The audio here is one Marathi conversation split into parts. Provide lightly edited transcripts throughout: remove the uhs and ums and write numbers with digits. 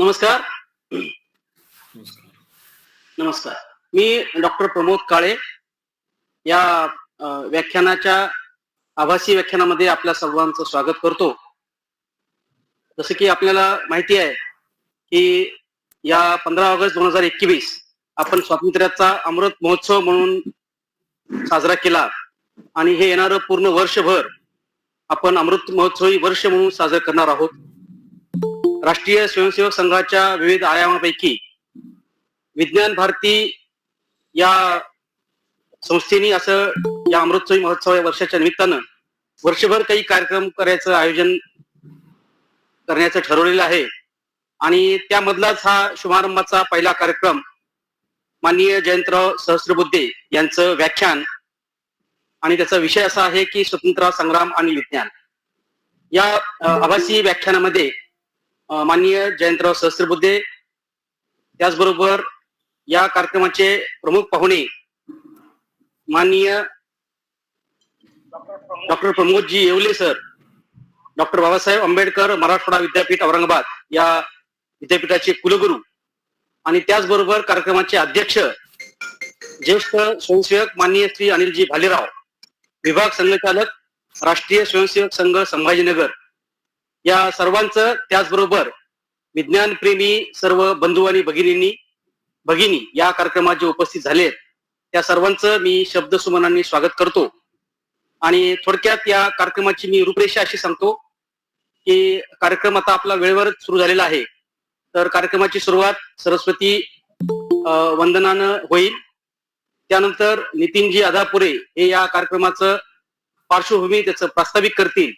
नमस्कार. नमस्कार. नमस्कार. मी डॉक्टर प्रमोद काळे या व्याख्यानाच्या आभासी व्याख्यानामध्ये आपल्या सर्वांचं स्वागत करतो. जसं की आपल्याला माहिती आहे की या 15 ऑगस्ट 2021 आपण स्वातंत्र्याचा अमृत महोत्सव म्हणून साजरा केला आणि हे येणारं पूर्ण वर्षभर आपण अमृत महोत्सवी वर्ष म्हणून साजरे करणार आहोत. राष्ट्रीय स्वयंसेवक संघाच्या विविध आयामापैकी विज्ञान भारती या संस्थेने असं या अमृतोत्सवी महोत्सव या वर्षाच्या निमित्तानं वर्षभर काही कार्यक्रम करायचं आयोजन करण्याचं ठरवलेलं आहे आणि त्यामधलाच हा शुभारंभाचा पहिला कार्यक्रम माननीय जयंतराव सहस्त्रबुद्धे यांचं व्याख्यान आणि त्याचा विषय असा आहे की स्वतंत्र संग्राम आणि विज्ञान. या आभासी व्याख्यानामध्ये माननीय जयंतराव सहस्त्रबुद्धे त्याचबरोबर या कार्यक्रमाचे प्रमुख पाहुणे माननीय doctor Pramod ji Yewale sir, doctor Babasaheb Ambedkar Marathwada विद्यापीठ औरंगाबाद या विद्यापीठाचे कुलगुरू आणि त्याचबरोबर कार्यक्रमाचे अध्यक्ष ज्येष्ठ स्वयंसेवक माननीय श्री अनिलजी भालेराव, विभाग संघचालक राष्ट्रीय स्वयंसेवक संघ संभाजीनगर, या सर्वांचं त्याचबरोबर विज्ञान प्रेमी सर्व बंधू आणि भगिनी या कार्यक्रमात जे उपस्थित झालेत त्या सर्वांचं मी शब्दसुमनांनी स्वागत करतो. आणि थोडक्यात या कार्यक्रमाची मी रूपरेषा अशी सांगतो की कार्यक्रम आता आपला वेळेवरच सुरू झालेला आहे. तर कार्यक्रमाची सुरुवात सरस्वती वंदनानं होईल. त्यानंतर नितीनजी आदापुरे हे या कार्यक्रमाचं पार्श्वभूमी त्याचं प्रास्ताविक करतील.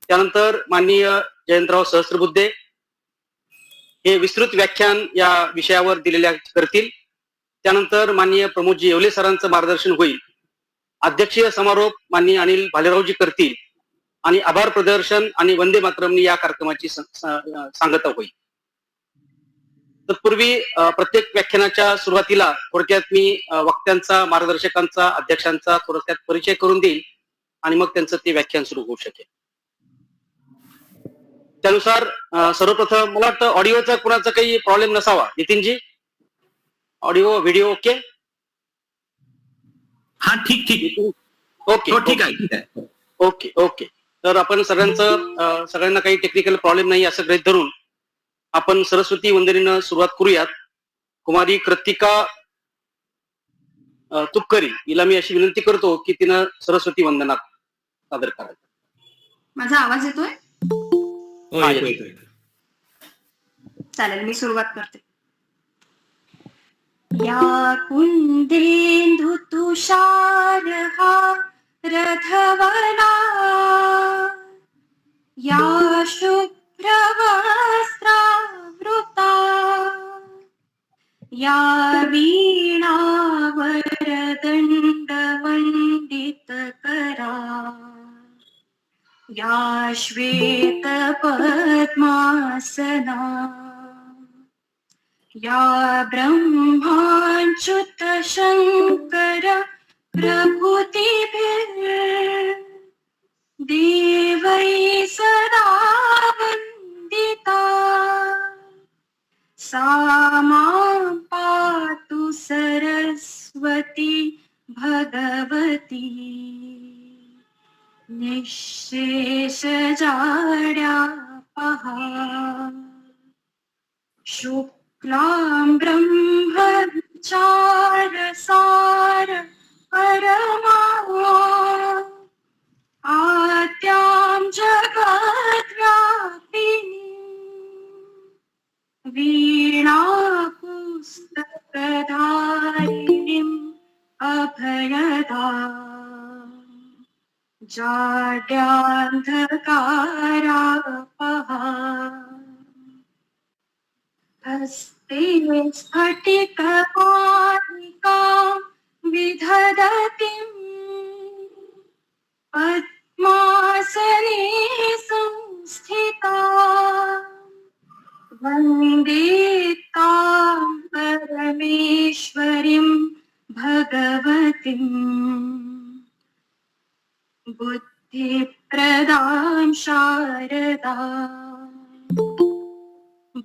त्यानंतर माननीय जयंतराव सहस्त्रबुद्धे हे विस्तृत व्याख्यान या विषयावर दिलेल्या करतील. त्यानंतर माननीय प्रमोदजी येवले सरांचं मार्गदर्शन होईल. अध्यक्षीय समारोप माननीय अनिल भालेरावजी करतील आणि आभार प्रदर्शन आणि वंदे मातरमनी या कार्यक्रमाची सांगता होईल. तत्पूर्वी प्रत्येक व्याख्यानाच्या सुरुवातीला थोडक्यात मी वक्त्यांचा, मार्गदर्शकांचा, अध्यक्षांचा थोडक्यात परिचय करून देईल आणि मग त्यांचं ते व्याख्यान सुरू होऊ शकेल. त्यानुसार सर्वप्रथम मला वाटतं ऑडिओचा कुणाचा काही प्रॉब्लेम नसावा. Nitinji, audio video okay? हा, ठीक. ओके, ठीक आहे. Okay okay. तर आपण सगळ्यांना काही टेक्निकल प्रॉब्लेम नाही असं गृहीत धरून आपण सरस्वती वंदनेनं सुरुवात करूयात. कुमारी कृतिका तुपकरी हिला मी अशी विनंती करतो की तिनं सरस्वती वंदना सादर करायचं. माझा आवाज येतोय? चालेल, मी सुरुवात करते. या कुंदेंदु तुषार रथवना, या शुभ्र वस्त्रावृता, या वीणावरदंड वंदित करा, या श्वेत पद्मासना, या ब्रह्माच्युत शंकर प्रभृतिभिः देवै सदा वंदिता, सा मां पातु सरस्वती भगवती निःशेष जाड्यापहा, शुक्लां ब्रह्मचारसार परमा, आद्यां जगद्व्यापिनी, वीणापुस्तकधारिणीम् अभयदाम्, जाड्यान्धकारापहा, हस्ते स्फटिकमालिकां विदधतीं, पद्मासने संस्थिता, वन्दे तां परमेश्वरीं भगवतीम्, बुद्धिप्रदां शारदा,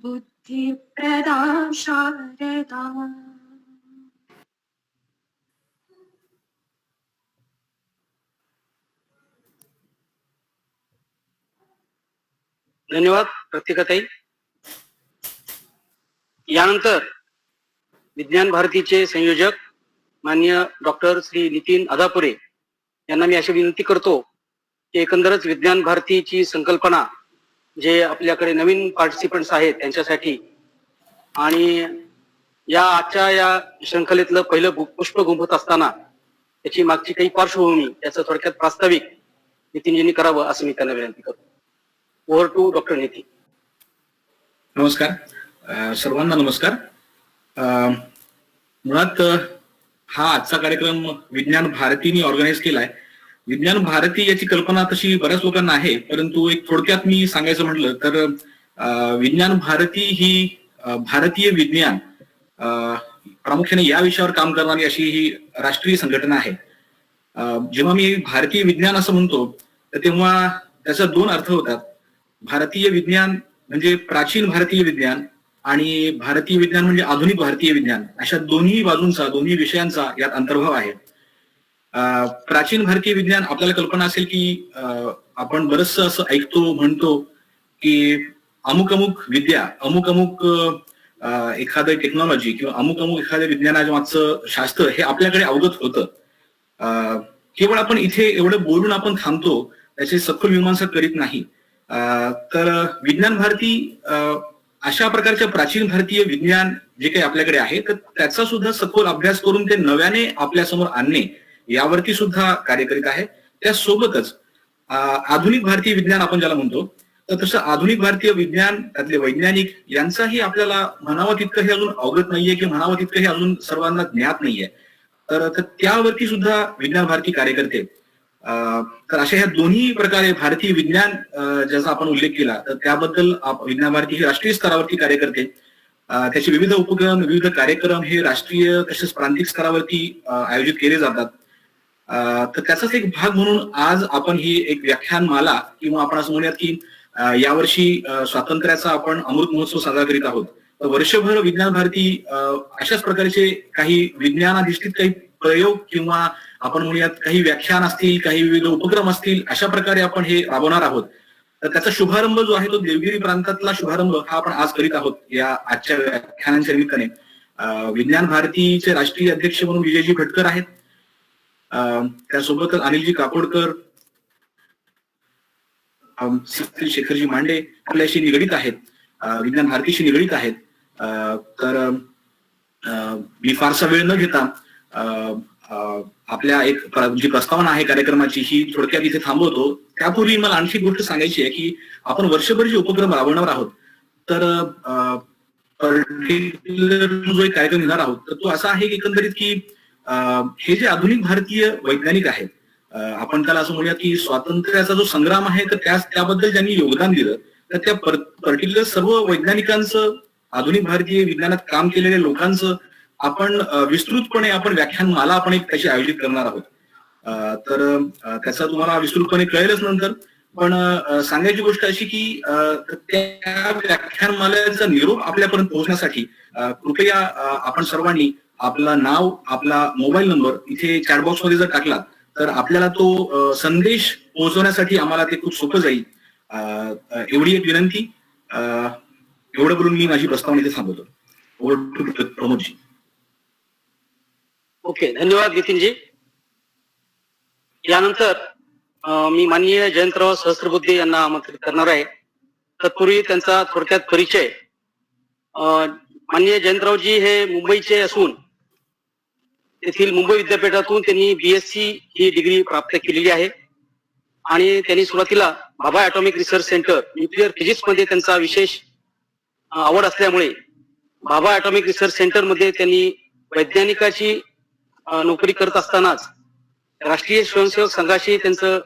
बुद्धिप्रदा शारदा। धन्यवाद प्रत्येकाताई. यानंतर विज्ञान भारतीचे संयोजक माननीय डॉक्टर श्री नितीन अधापुरे यांना मी अशी विनंती करतो की एकंदरच विज्ञान भारतीची संकल्पना जे आपल्याकडे नवीन पार्टिसिपंट्स आहेत त्यांच्यासाठी आणि या आजच्या या शृंखलेतलं पहिलं पुष्प गुंफत असताना त्याची मागची काही पार्श्वभूमी याचं थोडक्यात प्रास्ताविक नितीनजींनी करावं असं मी त्यांना विनंती करतो. Over to doctor Nitin. नमस्कार सर्वांना नमस्कार. मुळात हा आजचा कार्यक्रम विज्ञान भारतीने ऑर्गनाईज केलाय. विज्ञान भारती याची कल्पना तशी बऱ्याच लोकांना आहे, परंतु एक थोडक्यात मी सांगायचं म्हटलं तर विज्ञान भारती ही भारतीय विज्ञान प्रामुख्याने या विषयावर काम करणारी अशी ही राष्ट्रीय संघटना आहे. जेव्हा मी भारतीय विज्ञान असं म्हणतो तर तेव्हा त्याचा दोन अर्थ होतात. भारतीय विज्ञान म्हणजे प्राचीन भारतीय विज्ञान आणि भारतीय विज्ञान म्हणजे आधुनिक भारतीय विज्ञान, अशा दोन्ही बाजूंचा दोन्ही विषयांचा यात अंतर्भाव आहे. प्राचीन भारतीय विज्ञान आपल्याला कल्पना असेल की आपण बरंचसं असं ऐकतो म्हणतो की अमुक अमुक विद्या अमुक अमुक एखादं टेक्नॉलॉजी किंवा अमुक अमुक एखाद्या विज्ञानाच्या मागचं शास्त्र हे आपल्याकडे अवगत होतं. केवळ आपण इथे एवढं बोलून आपण थांबतो, त्याची सखोल मीमांसा करीत नाही. तर विज्ञान भारती अशा प्रकारच्या प्राचीन भारतीय विज्ञान जे काही आपल्याकडे आहे तर त्याचा सुद्धा सखोल अभ्यास करून ते नव्याने आपल्यासमोर आणणे यावरती सुद्धा कार्य करीत आहे. त्यासोबतच आधुनिक भारतीय विज्ञान आपण ज्याला म्हणतो तर तसं आधुनिक भारतीय विज्ञान त्यातले वैज्ञानिक यांचाही आपल्याला म्हणावं तितकं हे अजून अवगत नाहीये की म्हणावं तितकं हे अजून सर्वांना ज्ञात नाहीये. तर त्यावरती सुद्धा विज्ञान भारती कार्य करते. तर अशा ह्या दोन्ही प्रकारे भारतीय विज्ञान ज्याचा आपण उल्लेख केला तर त्याबद्दल विज्ञान भारती ही राष्ट्रीय स्तरावरती कार्य करते. त्याचे विविध उपक्रम विविध कार्यक्रम हे राष्ट्रीय तसेच प्रांतिक स्तरावरती आयोजित केले जातात. तर त्याचाच एक भाग म्हणून आज आपण ही एक व्याख्यानमाला किंवा आपण असं म्हणूयात की यावर्षी स्वातंत्र्याचा आपण अमृत महोत्सव साजरा करीत आहोत. तर वर्षभर विज्ञान भारती अशाच प्रकारचे काही विज्ञानाधिष्ठित काही प्रयोग किंवा आपण म्हणूयात काही व्याख्यान असतील काही विविध उपक्रम असतील अशा प्रकारे आपण हे राबवणार आहोत. तर त्याचा शुभारंभ जो आहे तो देवगिरी प्रांतातला शुभारंभ हा आपण आज करीत आहोत. या आजच्या व्याख्यानांच्या निमित्ताने विज्ञान भारतीचे राष्ट्रीय अध्यक्ष म्हणून विजयजी भटकर आहेत. त्यासोबतच अनिलजी काकोडकर शेखरजी मांडे आपल्याशी निगडीत आहेत, विज्ञान भारतीशी निगडीत आहेत. तर मी फारसा वेळ न घेता आपल्या एक जी प्रस्तावना आहे कार्यक्रमाची ही थोडक्यात इथे थांबवतो. त्यापूर्वी मला आणखी गोष्ट सांगायची आहे की आपण वर्षभर जे उपक्रम राबवणार आहोत तर पर्टिक्युलर जो एक कार्यक्रम घेणार आहोत तर तो असा आहे की एकंदरीत की हे जे आधुनिक भारतीय वैज्ञानिक आहेत आपण त्याला असं म्हणूया की स्वातंत्र्याचा जो संग्राम आहे तर त्याबद्दल ज्यांनी योगदान दिलं तर त्या पर्टिक्युलर सर्व वैज्ञानिकांचं आधुनिक भारतीय विज्ञानात काम केलेल्या लोकांचं आपण विस्तृतपणे आपण व्याख्यानमाला आपण एक त्याची आयोजित करणार आहोत. तर त्याचा तुम्हाला विस्तृतपणे कळेलच नंतर. पण सांगायची गोष्ट अशी की त्या व्याख्यानमालेचा निरोप आपल्यापर्यंत पोहोचण्यासाठी कृपया आपण सर्वांनी आपलं नाव आपला मोबाईल नंबर इथे चॅटबॉक्स मध्ये जर टाकला तर आपल्याला तो संदेश पोहोचवण्यासाठी आम्हाला ते खूप सोपं जाईल. एवढी एक विनंती. एवढं बोलून मी माझी प्रस्तावना इथे थांबवतो. प्रमोदजी. ओके, धन्यवाद नितीनजी. यानंतर मी माननीय जयंतराव सहस्त्रबुद्धे यांना आमंत्रित करणार आहे. तत्पूर्वी त्यांचा थोडक्यात परिचय. माननीय जयंतरावजी हे मुंबईचे असून येथील मुंबई विद्यापीठातून त्यांनी BSc ही डिग्री प्राप्त केलेली आहे आणि त्यांनी सुरुवातीला Bhabha atomic research centre nuclear physics मध्ये त्यांचा विशेष आवड असल्यामुळे भाभा ॲटॉमिक रिसर्च सेंटर मध्ये त्यांनी वैज्ञानिकाची नोकरी करत असतानाच राष्ट्रीय स्वयंसेवक संघाशी त्यांचं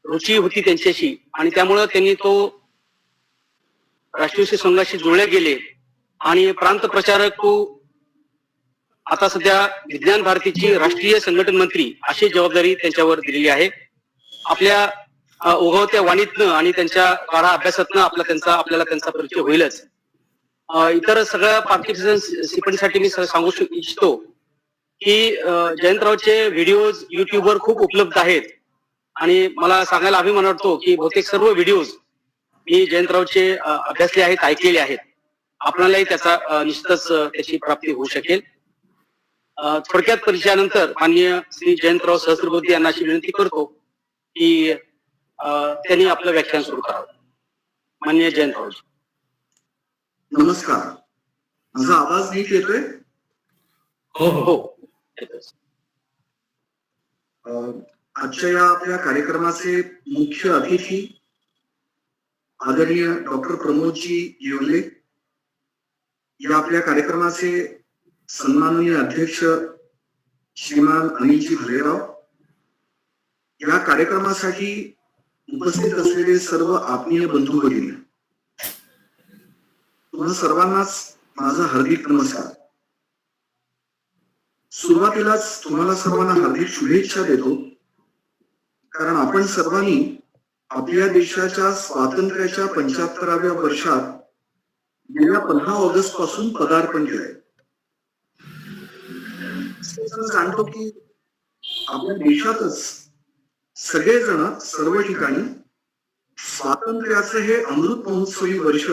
रुची होती त्यांच्याशी आणि त्यामुळं त्यांनी तो राष्ट्रीय संघाशी जोडले गेले आणि प्रांत प्रचारक तो आता सध्या विज्ञान भारतीची राष्ट्रीय संघटन मंत्री अशी जबाबदारी त्यांच्यावर दिलेली आहे. आपल्या ओघवत्या वाणीतनं आणि त्यांच्या गाढा अभ्यासातनं आपल्याला त्यांचा परिचय होईलच. इतर सगळ्या पार्टिसिपंटसाठी मी सांगू इच्छितो की जयंतरावचे व्हिडिओज युट्यूबवर खूप उपलब्ध आहेत आणि मला सांगायला अभिमान वाटतो की बहुतेक सर्व व्हिडिओज मी जयंतरावचे अभ्यासले आहेत, ऐकलेले आहेत. आपल्यालाही त्याचा निश्चितच त्याची प्राप्ती होऊ शकेल. थोडक्यात परिचयानंतर माननीय श्री जयंतराव सहस्त्रबुद्धे यांना अशी विनंती करतो की त्यांनी आपलं व्याख्यान सुरू करावं. माननीय जयंतराव. नमस्कार. माझा आवाज नीट येतोय? हो हो हो. आजच्या या आपल्या कार्यक्रमाचे मुख्य अतिथी आदरणीय डॉक्टर प्रमोदजी येवले, या आपल्या कार्यक्रमाचे सन्माननीय अध्यक्ष श्रीमान अनिलजी भालेराव, या कार्यक्रमासाठी उपस्थित असलेले सर्व आत्मीय बंधू भगिनी, तुम्हा सर्वांनाच माझा हार्दिक नमस्कार. सुरुवातीलाच तुम्हाला सर्वांना हार्दिक शुभेच्छा देतो, कारण आपण सर्वांनी आपल्या देशाच्या स्वातंत्र्याच्या 75व्या वर्षात गेल्या 15 ऑगस्ट पासून पदार्पण केलंय. जाणतो की आपल्या देशातच सगळेजण सर्व ठिकाणी स्वातंत्र्याचं हे अमृत महोत्सवी वर्ष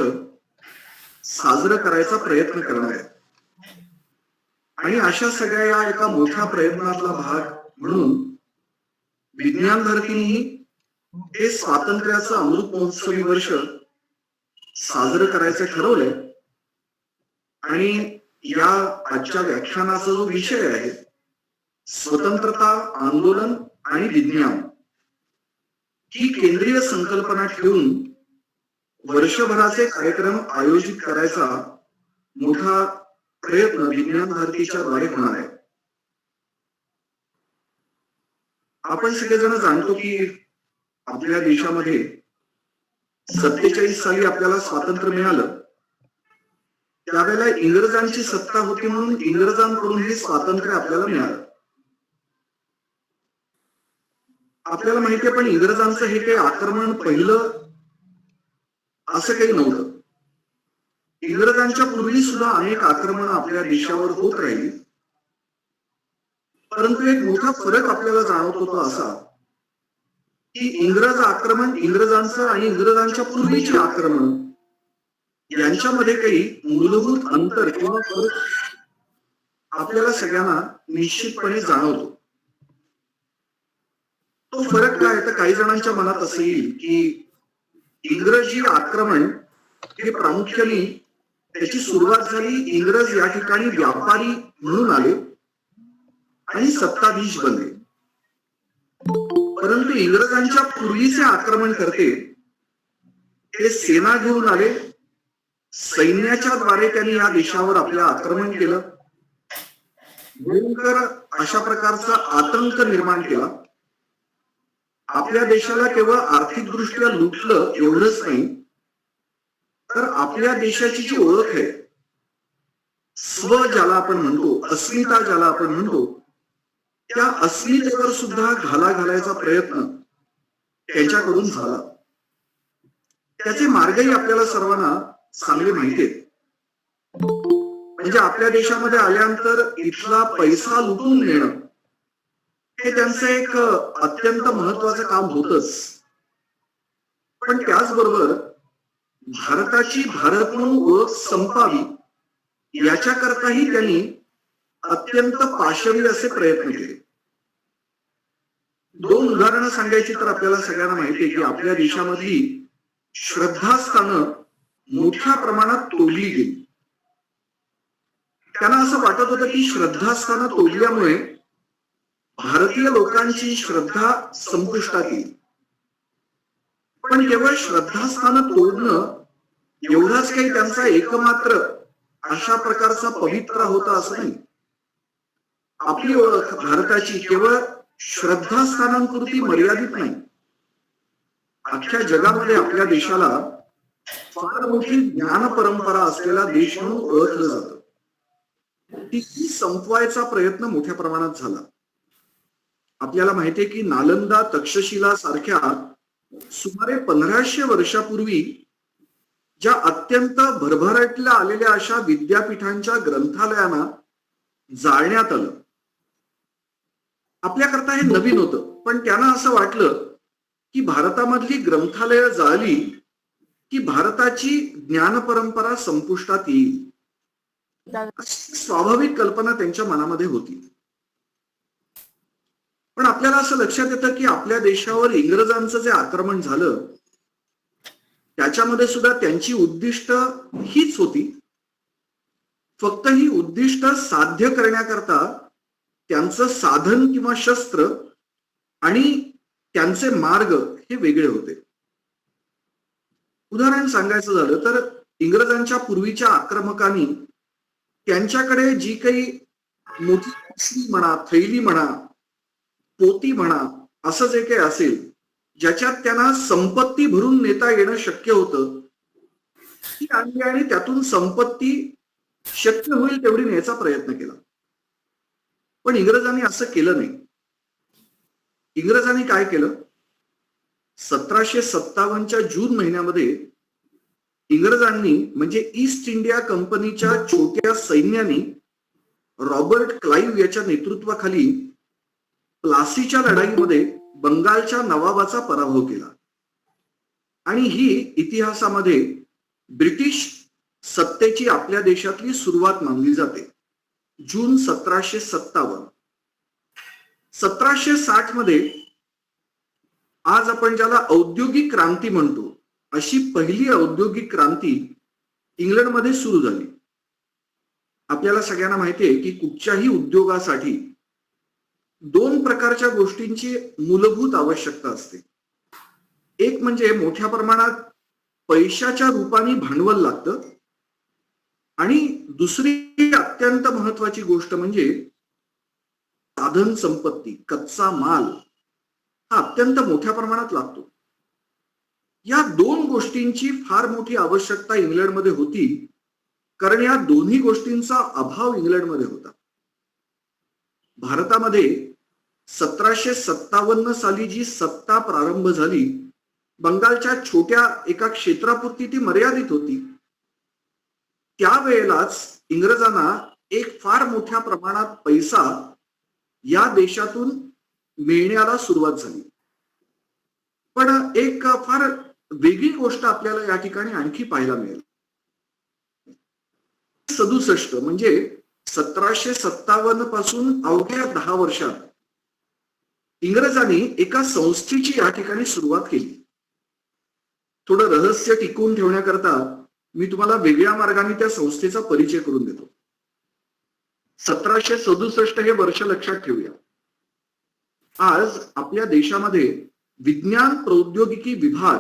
साजरं करायचा प्रयत्न करणार आहे. आणि अशा सगळ्या या एका मोठ्या प्रयत्नातला भाग म्हणून विज्ञान भारतीनेही हे स्वातंत्र्याचं अमृत महोत्सवी वर्ष साजरं करायचं ठरवलंय. आणि या आजच्या व्याख्यानाचा जो विषय आहे, स्वतंत्रता आंदोलन आणि विज्ञान, ही केंद्रीय संकल्पना ठेवून वर्षभराचे कार्यक्रम आयोजित करायचा मोठा प्रयत्न विज्ञान भारतीच्या द्वारे होणार आहे. आपण सगळेजण जाणतो की आपल्या देशामध्ये 47 साली आपल्याला स्वातंत्र्य मिळालं. त्यावेळेला इंग्रजांची सत्ता होती म्हणून इंग्रजांकडून हे स्वातंत्र्य आपल्याला मिळालं. आपल्याला माहिती आहे, पण इंग्रजांचं हे काही आक्रमण पहिलं असं काही नव्हतं. इंग्रजांच्या पूर्वी सुद्धा अनेक आक्रमण आपल्या देशावर होत राहिली. परंतु एक मोठा फरक आपल्याला जाणवतो तो असा की इंग्रज आक्रमण, इंग्रजांचं आणि इंग्रजांच्या पूर्वीचे आक्रमण यांच्यामध्ये काही मूलभूत अंतर किंवा फरक आपल्याला सगळ्यांना निश्चितपणे जाणवतो. तो फरक काय तर काही जणांच्या मनात असं येईल की इंग्रजी आक्रमण हे प्रामुख्याने त्याची सुरुवात झाली, इंग्रज या ठिकाणी व्यापारी म्हणून आले आणि सत्ताधीश बनले. परंतु इंग्रजांच्या पूर्वीचे आक्रमण करते ते सेना घेऊन आले. सैन्याच्या द्वारे त्यांनी या देशावर आपलं आक्रमण केलं. भयंकर अशा प्रकारचा आतंक निर्माण केला. आपल्या देशाला केवळ आर्थिकदृष्ट्या लुटलं एवढंच नाही, तर आपल्या देशाची जी ओळख आहे, स्व ज्याला आपण म्हणतो, अस्मिता ज्याला आपण म्हणतो, त्या अस्मितेवर सुद्धा घाला घालायचा प्रयत्न त्यांच्याकडून झाला. त्याचे मार्गही आपल्याला सर्वांना चांगले माहिती आहेत. म्हणजे आपल्या देशामध्ये आल्यानंतर इथला पैसा लुटून नेणं हे त्यांचं एक अत्यंत महत्वाचं काम होतच. पण त्याचबरोबर भारताची भारत म्हणून ओळख संपावी याच्याकरताही त्यांनी अत्यंत पाशवी असे प्रयत्न केले. 2 उदाहरणं सांगायची तर आपल्याला सगळ्यांना माहिती आहे की आपल्या देशामधली श्रद्धास्थानं मोठ्या प्रमाणात तोडली गेली. त्यांना असं वाटत होतं की श्रद्धास्थानं तोडल्यामुळे भारतीय लोकांची श्रद्धा संपुष्टात येईल. पण केवळ श्रद्धास्थानं तोडणं एवढाच काही त्यांचा एकमात्र अशा प्रकारचा पवित्रा होता असं नाही. आपली ओळख भारताची केवळ श्रद्धास्थानांपुरती मर्यादित नाही. अख्ख्या जगामध्ये आपल्या देशाला फार मोठी ज्ञान परंपरा असलेला देश म्हणून ओळखलं जातं. ती संपवायचा प्रयत्न मोठ्या प्रमाणात झाला. आपल्याला माहितीये की नालंदा, तक्षशिला सारख्या सुमारे 1500 वर्षापूर्वी ज्या अत्यंत भरभराटीला आलेल्या अशा विद्यापीठांच्या ग्रंथालयांना जाळण्यात आलं. आपल्याकरता हे नवीन होतं, पण त्यांना असं वाटलं की भारतामधली ग्रंथालयं जाळली की भारताची ज्ञान परंपरा संपुष्टात येईल. अशी स्वाभाविक कल्पना त्यांच्या मनामध्ये होती. पण आपल्याला असं लक्षात येतं की आपल्या देशावर इंग्रजांचं जे आक्रमण झालं त्याच्यामध्ये सुद्धा त्यांची उद्दिष्ट हीच होती. फक्त ही उद्दिष्ट साध्य करण्याकरता त्यांचं साधन किंवा शस्त्र आणि त्यांचे मार्ग हे वेगळे होते. उदाहरण सांगायचं झालं तर इंग्रजांच्या पूर्वीच्या आक्रमकांनी त्यांच्याकडे जी काही मोठी पिशवी म्हणा, थैली म्हणा, पोती म्हणा, असं जे काही असेल ज्याच्यात त्यांना संपत्ती भरून नेता येणं शक्य होतं ती आणली आणि त्यातून संपत्ती शक्य होईल तेवढी न्यायचा प्रयत्न केला. पण इंग्रजांनी असं केलं नाही. इंग्रजांनी काय केलं, 1757च्या जून महिन्यामध्ये इंग्रजांनी म्हणजे ईस्ट इंडिया कंपनीच्या छोट्या सैन्याने रॉबर्ट क्लाइव्ह याच्या नेतृत्वाखाली प्लासीच्या लढाईमध्ये बंगालच्या नवाबाचा पराभव केला. आणि ही इतिहासामध्ये ब्रिटिश सत्तेची आपल्या देशातली सुरुवात मानली जाते. जून 1757. 1760 मध्ये आज आपण ज्याला औद्योगिक क्रांती म्हणतो अशी पहिली औद्योगिक क्रांती इंग्लंडमध्ये सुरू झाली. आपल्याला सगळ्यांना माहिती आहे की कुठच्याही उद्योगासाठी 2 प्रकारच्या गोष्टींची मूलभूत आवश्यकता असते. एक म्हणजे मोठ्या प्रमाणात पैशाच्या रूपाने भांडवल लागतं आणि दुसरी अत्यंत महत्वाची गोष्ट म्हणजे साधन संपत्ती, कच्चा माल हा अत्यंत मोठ्या प्रमाणात लागतो. या 2 गोष्टींची फार मोठी आवश्यकता इंग्लंडमध्ये होती कारण या दोन्ही गोष्टींचा अभाव इंग्लंडमध्ये होता. भारतामध्ये 1757 साली जी सत्ता प्रारंभ झाली बंगालच्या छोट्या एका क्षेत्रापुरती ती मर्यादित होती. त्यावेळेलाच इंग्रजांना एक फार मोठ्या प्रमाणात पैसा या देशातून मिळण्याला सुरुवात झाली. पण एक फार वेगळी गोष्ट आपल्याला या ठिकाणी आणखी पाहायला मिळेल. 67 म्हणजे 1757 पासून अवघ्या 10 वर्षात इंग्रजांनी एका संस्थेची या ठिकाणी सुरुवात केली. थोडं रहस्य टिकवून ठेवण्याकरता मी तुम्हाला वेगळ्या मार्गाने त्या संस्थेचा परिचय करून देतो. 1767 हे वर्ष लक्षात ठेवूया. आज आपल्या देशामध्ये विज्ञान प्रौद्योगिकी विभाग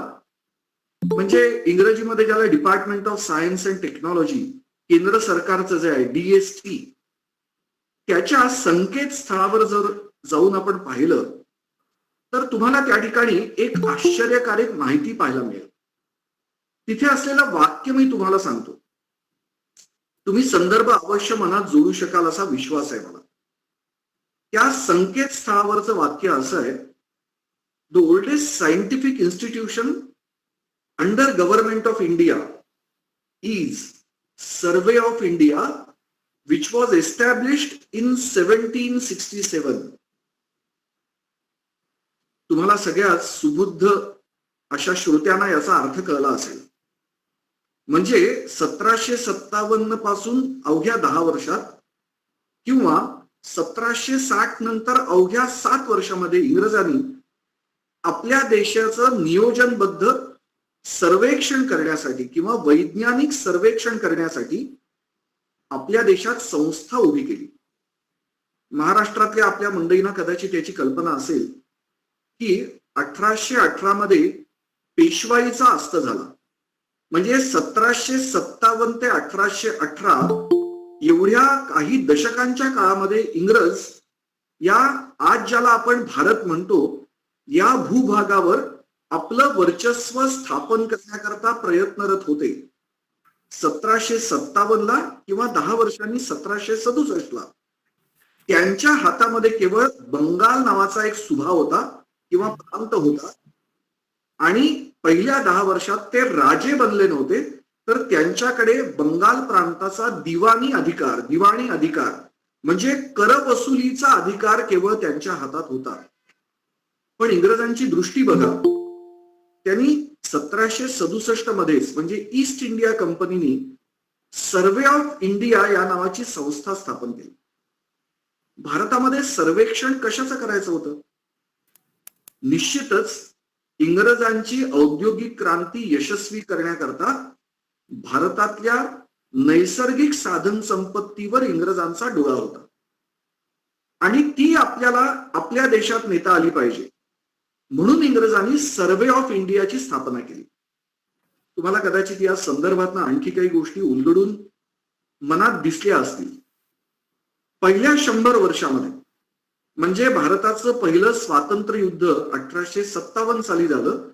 म्हणजे इंग्रजीमध्ये ज्याला department of science and technology केंद्र सरकारचं जे आहे DST त्याच्या संकेतस्थळावर जर जाऊन आपण पाहिलं तर तुम्हाला त्या ठिकाणी एक आश्चर्यकारक माहिती पाहायला मिळेल. तिथे असलेलं वाक्य मी तुम्हाला सांगतो. तुम्ही संदर्भ अवश्य मनात जोडू शकाल असा विश्वास आहे मला. त्या संकेतस्थळावरचं वाक्य असं आहे, the oldest scientific institution under government of India is survey of India which was established in 1767. तुम्हाला सगळ्यात सुबुद्ध अशा श्रोत्यांना याचा अर्थ कळला असेल. म्हणजे 1757 पासून अवघ्या 10 वर्षात किंवा 1760 नंतर अवघ्या 7 वर्षामध्ये इंग्रजांनी आपल्या देशाचं नियोजनबद्ध सर्वेक्षण करण्यासाठी किंवा वैज्ञानिक सर्वेक्षण करण्यासाठी आपल्या देशात संस्था उभी केली. महाराष्ट्रातल्या आपल्या मंडळींना कदाचित याची कल्पना असेल की 1818 मध्ये पेशवाईचा अस्त झाला. म्हणजे 1757 ते 1818 एवढ्या काही दशकांच्या काळामध्ये इंग्रज या आज ज्याला आपण भारत म्हणतो या भूभागावर आपलं वर्चस्व स्थापन करण्याकरता प्रयत्नरत होते. 1757 किंवा 10 वर्षांनी 1767 त्यांच्या हातामध्ये केवळ बंगाल नावाचा एक सुभा होता किंवा प्रांत होता आणि पहिल्या 10 वर्षात ते राजे बनले नव्हते, तर त्यांच्याकडे बंगाल प्रांताचा दिवाणी अधिकार म्हणजे कर वसुलीचा अधिकार केवळ त्यांच्या हातात होता. पण इंग्रजांची दृष्टी बघा, त्यांनी 1767 मध्येच म्हणजे ईस्ट इंडिया कंपनीनी सर्वे ऑफ इंडिया या नावाची संस्था स्थापन केली. भारतामध्ये सर्वेक्षण कशाचं करायचं होतं? निश्चितच इंग्रजांची औद्योगिक क्रांती यशस्वी करण्याकरता भारतातल्या नैसर्गिक साधन संपत्तीवर इंग्रजांचा डोळा होता आणि ती आपल्याला आपल्या देशात नेता आली पाहिजे म्हणून इंग्रजांनी सर्वे ऑफ इंडियाची स्थापना केली. तुम्हाला कदाचित या संदर्भात आणखी काही गोष्टी उलगडून मनात दिसल्या असतील. पहिल्या 100 वर्षामध्ये म्हणजे भारताचं पहिलं स्वातंत्र्य युद्ध 1857 साली झालं.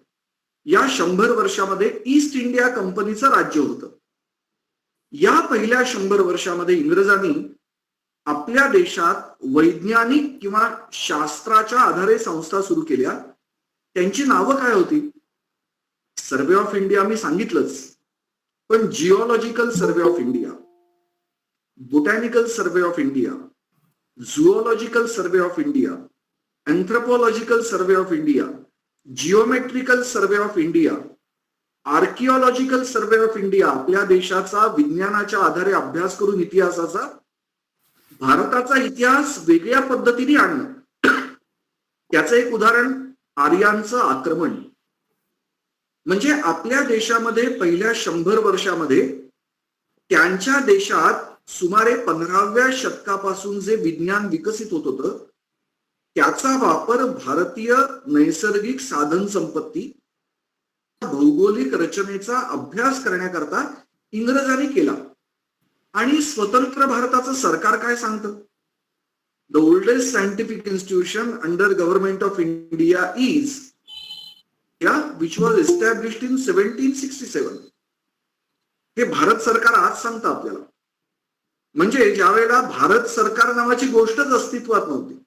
या 100 वर्षामध्ये ईस्ट इंडिया कंपनीचं राज्य होतं. या पहिल्या 100 वर्षामध्ये इंग्रजांनी आपल्या देशात वैज्ञानिक किंवा शास्त्राच्या आधारे संस्था सुरू केल्या. त्यांची नावं काय होती? सर्वे ऑफ इंडिया मी सांगितलंच, पण geological survey of India, botanical survey of India, zoological survey of India, anthropological survey of India, geometrical survey of India, archaeological survey of India, आपल्या देशाचा विज्ञानाच्या आधारे अभ्यास करून इतिहासाचा भारताचा इतिहास वेगळ्या पद्धतीने आणणं. त्याचं एक उदाहरण आर्यांचं आक्रमण. म्हणजे आपल्या देशामध्ये पहिल्या 100 वर्षामध्ये त्यांच्या देशात सुमारे 15व्या शतकापासून जे विज्ञान विकसित होत होतं त्याचा वापर भारतीय नैसर्गिक साधन संपत्ती भौगोलिक रचनेचा अभ्यास करण्याकरता इंग्रजांनी केला. आणि स्वतंत्र भारताचं सरकार काय सांगतं? The oldest scientific institution under government of India is which was established in 1767. हे भारत सरकार आज सांगतं आपल्याला. म्हणजे ज्या वेळेला भारत सरकार नावाची गोष्टच अस्तित्वात नव्हती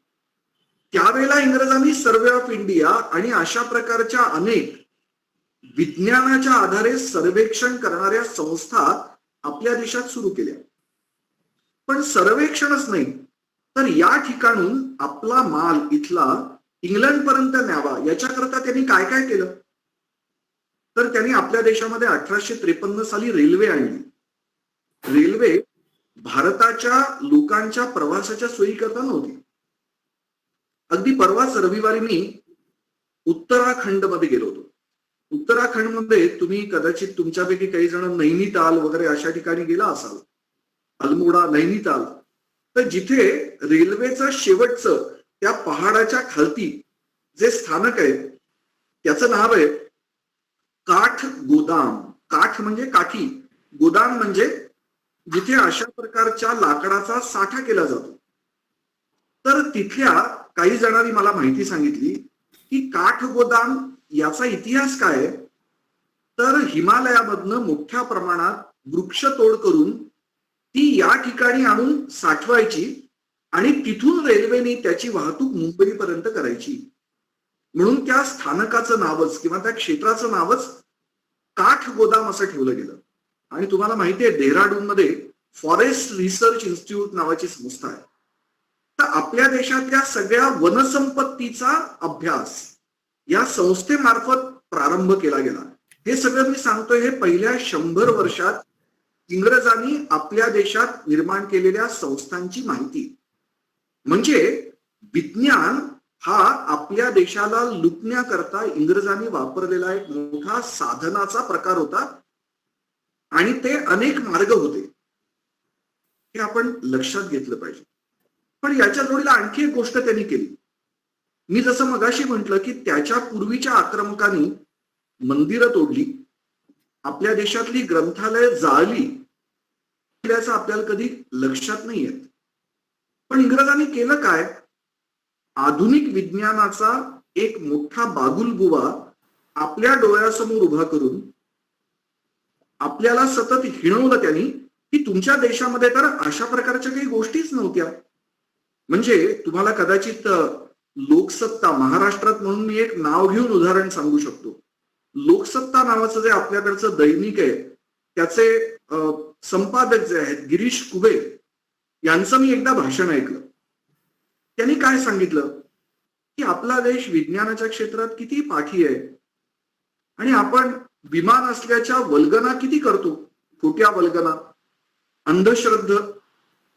त्यावेळेला इंग्रजांनी सर्वे ऑफ इंडिया आणि अशा प्रकारच्या अनेक विज्ञानाच्या आधारे सर्वेक्षण करणाऱ्या संस्था आपल्या देशात सुरू केल्या. पण सर्वेक्षणच नाही तर या ठिकाणून आपला माल इथला इंग्लंड पर्यंत न्यावा याच्याकरता त्यांनी काय काय केलं? तर त्यांनी आपल्या देशामध्ये 1853 साली रेल्वे आणली. रेल्वे भारताच्या लोकांच्या प्रवासाच्या सोयी करता नव्हती. अगदी परवाच रविवारी मी उत्तराखंड मध्ये गेलो होतो. उत्तराखंडमध्ये तुम्ही कदाचित तुमच्यापैकी काही जण नैनिताल वगैरे अशा ठिकाणी गेला असाल, अल्मोडा, नैनिताल. तर जिथे रेल्वेचं शेवटचं त्या पहाडाच्या खालती जे स्थानक आहे त्याचं नाव आहे काठ गोदाम. काठ म्हणजे काठी, गोदाम म्हणजे जिथे अशा प्रकारच्या लाकडाचा साठा केला जातो. तर तिथल्या काही जणांनी मला माहिती सांगितली की काठ गोदाम याचा इतिहास काय आहे? तर हिमालयामधनं मोठ्या प्रमाणात वृक्षतोड करून ती या ठिकाणी आणून साठवायची आणि तिथून रेल्वेने त्याची वाहतूक मुंबईपर्यंत करायची. म्हणून त्या स्थानकाचं नावच किंवा त्या क्षेत्राचं नावच काठ गोदाम असं ठेवलं गेलं. आणि तुम्हाला माहिती आहे डेहराडून मध्ये फॉरेस्ट रिसर्च इन्स्टिट्यूट नावाची संस्था आहे. तर आपल्या देशातल्या सगळ्या वनसंपत्तीचा अभ्यास या संस्थेमार्फत प्रारंभ केला गेला. हे सगळं मी सांगतोय हे पहिल्या 100 वर्षात इंग्रजांनी आपल्या देशात निर्माण केलेल्या संस्थांची माहिती. म्हणजे विज्ञान हा आपल्या देशाला लुटण्याकरता इंग्रजांनी वापरलेला एक मोठा साधनाचा प्रकार होता आणि ते अनेक मार्ग होते. हे आपण लक्षात घेतलं पाहिजे. पण याच्या जोडीला आणखी एक गोष्ट त्यांनी केली. मी जसं मगाशी म्हटलं की त्याच्या पूर्वीच्या आक्रमकांनी मंदिरं तोडली, आपल्या देशातली ग्रंथालय जाळली, याचं आपल्याला कधी लक्षात नाही येत. पण इंग्रजांनी केलं काय? आधुनिक विज्ञानाचा एक मोठा बागुलबुवा आपल्या डोळ्यासमोर उभा करून आपल्याला सतत हिणवलं त्यांनी की तुमच्या देशामध्ये तर अशा प्रकारच्या काही गोष्टीच नव्हत्या. म्हणजे तुम्हाला कदाचित लोकसत्ता महाराष्ट्रात म्हणून मी एक नाव घेऊन उदाहरण सांगू शकतो. लोकसत्ता नावाचं जे आपल्याकडचं दैनिक आहे त्याचे संपादक जे आहेत गिरीश कुबे यांचं मी एकदा भाषण ऐकलं. त्यांनी काय सांगितलं की आपला देश विज्ञानाच्या क्षेत्रात किती पाठी आहे आणि आपण विमान असल्याच्या वल्गना किती करतो, खोट्या वल्गना, अंधश्रद्ध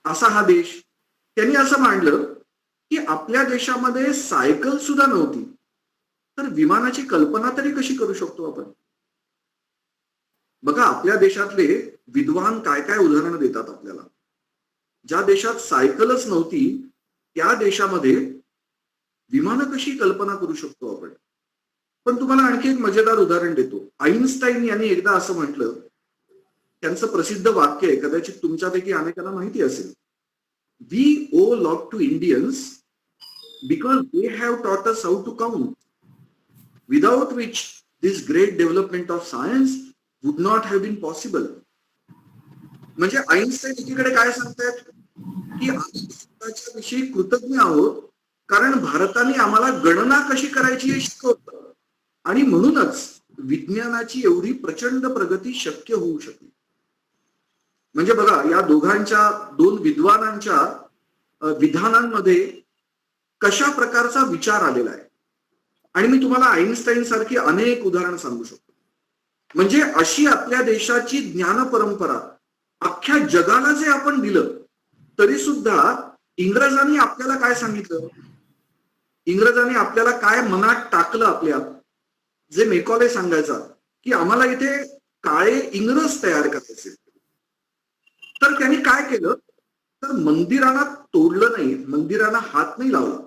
असा हा देश. त्यांनी असं मांडलं की आपल्या देशामध्ये सायकल सुद्धा नव्हती तर विमानाची कल्पना तरी कशी करू शकतो आपण. बघा आपल्या देशातले विद्वान काय काय उदाहरणं देतात आपल्याला. ज्या देशात सायकलच नव्हती त्या देशामध्ये विमानं कशी कल्पना करू शकतो आपण. पण तुम्हाला आणखी एक मजेदार उदाहरण देतो. आईन्स्टाईन यांनी एकदा असं म्हटलं, त्यांचं प्रसिद्ध वाक्य आहे, कदाचित तुमच्यापैकी अनेकांना माहिती असेल, we owe lot to Indians because they have taught us how to count, without which this great development of science would not have been possible. म्हणजे आईन्स्टाईन एकीकडे काय सांगतायत की आम्ही भारताच्या विषयी कृतज्ञ आहोत कारण भारताने आम्हाला गणना कशी करायची हे शिकवलं आणि म्हणूनच विज्ञानाची एवढी प्रचंड प्रगती शक्य होऊ शकली. म्हणजे बघा या दोन विद्वानांच्या विधानांमध्ये कशा प्रकारचा विचार आलेला आहे. आणि मी तुम्हाला आईन्स्टाईन सारखी अनेक उदाहरण सांगू शकतो. म्हणजे अशी आपल्या देशाची ज्ञान परंपरा अख्ख्या जगाला जे आपण दिलं तरी सुद्धा इंग्रजांनी आपल्याला काय सांगितलं, इंग्रजांनी आपल्याला काय मनात टाकलं आपल्या, जे मेकॉले सांगायचा की आम्हाला इथे काळे इंग्रज तयार करायचे. तर त्यांनी काय केलं तर मंदिरांना तोडलं नाही, मंदिरांना हात नाही लावला,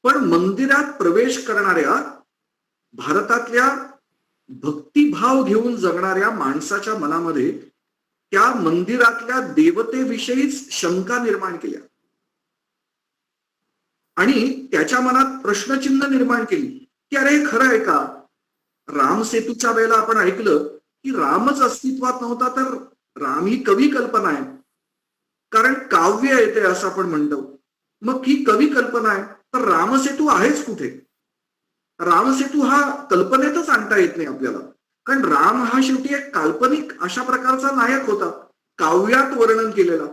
पण मंदिरात प्रवेश करणाऱ्या भारतातल्या भक्तिभाव घेऊन जगणाऱ्या माणसाच्या मनामध्ये त्या मंदिरातल्या देवतेविषयीच शंका निर्माण केल्या आणि त्याच्या मनात प्रश्नचिन्ह निर्माण केली की अरे हे खरं आहे का. राम सेतूच्या वेळेला आपण ऐकलं की रामच अस्तित्वात नव्हता तर राम ही कवी कल्पना आहे, कारण काव्य येते असं आपण म्हणतो. मग ही कवी कल्पना आहे तर रामसेतू आहेच कुठे. रामसेतू हा कल्पनेतच आणता येत नाही आपल्याला, कारण राम हा शेवटी एक काल्पनिक अशा प्रकारचा नायक होता, काव्यात वर्णन केलेला.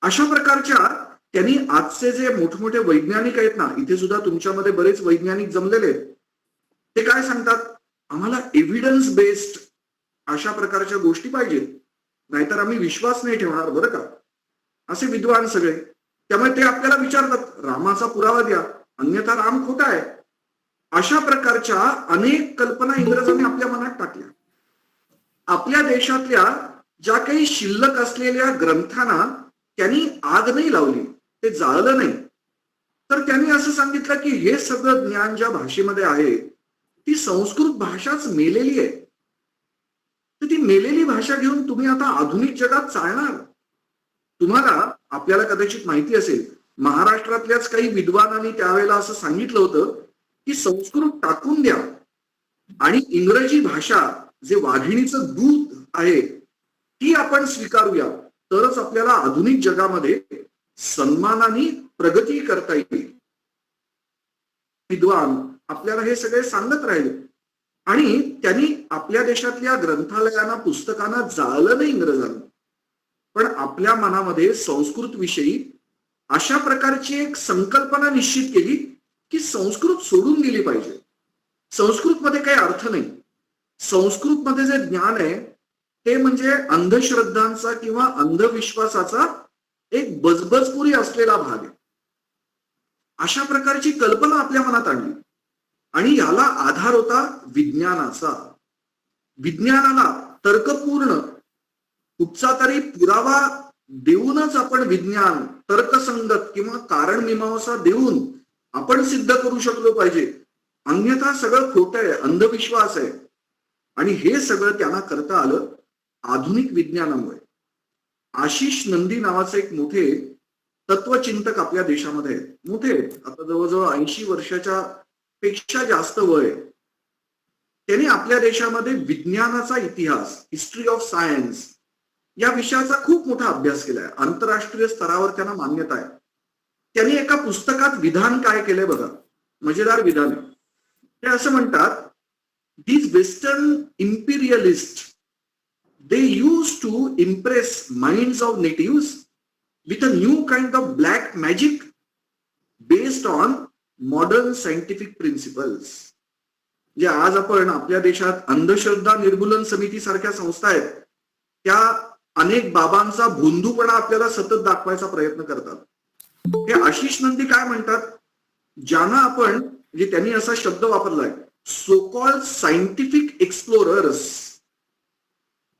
अशा प्रकारच्या त्यांनी आजचे जे मोठमोठे वैज्ञानिक आहेत ना, इथे सुद्धा तुमच्यामध्ये बरेच वैज्ञानिक जमलेले आहेत, ते काय सांगतात, आम्हाला एव्हिडन्स बेस्ड अशा प्रकारच्या गोष्टी पाहिजेत, नाहीतर आम्ही विश्वास नाही ठेवणार बरं का. असे विद्वान सगळे. त्यामुळे ते आपल्याला विचारतात रामाचा पुरावा द्या, अन्यथा राम खोटा आहे. अशा प्रकारच्या अनेक कल्पना इंग्रजांनी आपल्या मनात टाकल्या. आपल्या देशातल्या ज्या काही शिल्लक असलेल्या ग्रंथांना त्यांनी आग नाही लावली, ते जाळलं नाही, तर त्यांनी असं सांगितलं की हे सगळं ज्ञान ज्या भाषेमध्ये आहे ती संस्कृत भाषाच मेलेली आहे. तर ती मेलेली भाषा घेऊन तुम्ही आता आधुनिक जगात चालणार. तुम्हाला आपल्याला कदाचित माहिती असेल, महाराष्ट्रातल्याच काही विद्वानांनी त्यावेळेला असं सांगितलं होतं की संस्कृत टाकून द्या आणि इंग्रजी भाषा जे वाघिणीचं दूध आहे ती आपण स्वीकारूया, तरच आपल्याला आधुनिक जगामध्ये सन्मानाने प्रगती करता येईल. विद्वान आपल्याला हे सगळे सांगत राहिले आणि त्यांनी आपल्या देशातल्या ग्रंथालयांना पुस्तकांना जाळलं नाही इंग्रजांनी, पण आपल्या मनामध्ये संस्कृत विषयी अशा प्रकारची एक संकल्पना निश्चित केली की संस्कृत सोडून दिली पाहिजे. संस्कृतमध्ये काही अर्थ नाही. संस्कृतमध्ये जे ज्ञान आहे ते म्हणजे अंधश्रद्धांचा किंवा अंधविश्वासाचा एक बजबजपुरी असलेला भाग आहे. अशा प्रकारची कल्पना आपल्या मनात आणली आणि याला आधार होता विज्ञानाचा. विज्ञानाला तर्कपूर्ण कुठचा तरी पुरावा देऊनच आपण विज्ञान तर्कसंगत किंवा कारण मीमांसा देऊन आपण सिद्ध करू शकलो पाहिजे, अन्यथा सगळं खोटं आहे, अंधविश्वास आहे. आणि हे सगळं त्यांना करता आलं आधुनिक विज्ञानामुळे. आशिष नंदी नावाचे एक मोठे तत्वचिंतक आपल्या देशामध्ये आहेत, मोठे, आता जवळजवळ 80 वर्षाच्या पेक्षा जास्त वय. त्यांनी आपल्या देशामध्ये विज्ञानाचा इतिहास, हिस्ट्री ऑफ सायन्स या विषयाचा खूप मोठा अभ्यास केलाय. आंतरराष्ट्रीय स्तरावर त्यांना मान्यता आहे. त्यांनी एका पुस्तकात विधान काय केलंय बघा, मजेदार विधान. ते असं म्हणतात these Western imperialists, they used to impress minds of natives with a new kind of black magic based on modern scientific principles. जे आज आपण आपल्या देशात अंधश्रद्धा निर्मूलन समिती सारख्या संस्था आहेत, त्या अनेक बाबांचा भोंदूपणा आपल्याला सतत दाखवायचा प्रयत्न करतात. हे आशिष नंदी काय म्हणतात, ज्यांना आपण, म्हणजे त्यांनी असा शब्द वापरलाय, so called scientific explorers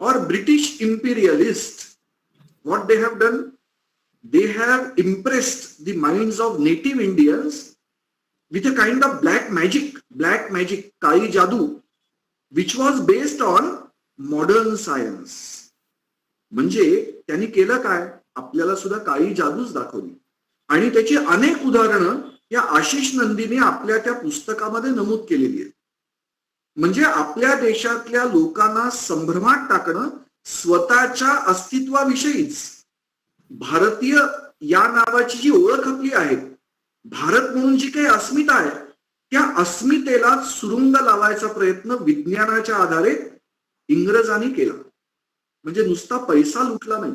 or British imperialists, what they have done, they have impressed the minds of native Indians with a kind of black magic, काळी जादू, which was based on modern science. म्हणजे त्यांनी केलं काय, आपल्याला सुद्धा काळी जादूच दाखवली. आणि त्याची अनेक उदाहरणं या आशिष नंदीने आपल्या त्या पुस्तकामध्ये नमूद केलेली आहेत. म्हणजे आपल्या देशातल्या लोकांना संभ्रमात टाकणं, स्वतःच्या अस्तित्वाविषयीच, भारतीय या नावाची जी ओळख आपली आहे, भारत म्हणून जी काही अस्मिता आहे, त्या अस्मितेला सुरुंग लावायचा प्रयत्न विज्ञानाच्या आधारे इंग्रजांनी केला. म्हणजे नुसता पैसा लुटला नाही,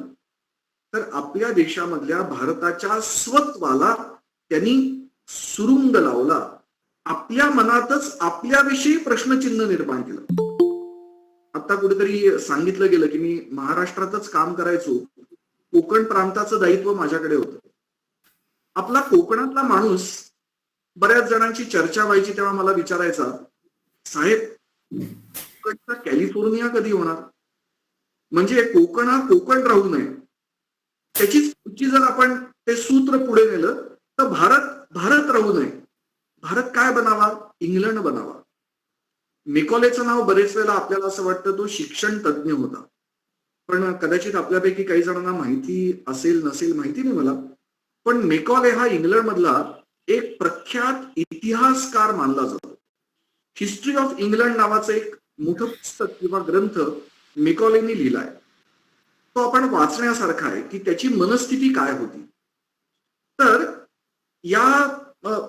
तर आपल्या देशामधल्या भारताच्या स्वत्वाला त्यांनी सुरुंग लावला. आपल्या मनातच आपल्याविषयी प्रश्नचिन्ह निर्माण केलं. आता कुठेतरी सांगितलं गेलं की मी महाराष्ट्रातच काम करायचो, कोकण प्रांताचं दायित्व माझ्याकडे होतं. आपला कोकणातला माणूस, बऱ्याच जणांची चर्चा व्हायची तेव्हा मला विचारायचा, साहेब कॅलिफोर्निया कधी होणार, म्हणजे कोकण हा कोकण राहू नये, त्याची जर आपण ते सूत्र पुढे नेलं तर भारत राहू नये. भारत काय बनावा, इंग्लंड बनावा. मेकॉलेचं नाव बरेच वेळेला आपल्याला असं वाटतं तो शिक्षण तज्ज्ञ होता, पण कदाचित आपल्यापैकी काही जणांना माहिती असेल नसेल माहिती नाही मला, पण मेकॉले हा इंग्लंड मधला एक प्रख्यात इतिहासकार मानला जातो. हिस्ट्री ऑफ इंग्लंड नावाचं एक मोठं पुस्तक किंवा ग्रंथ मेकॉलेनी लिहिलाय. तो आपण वाचण्यासारखा आहे की त्याची मनस्थिती काय होती. तर या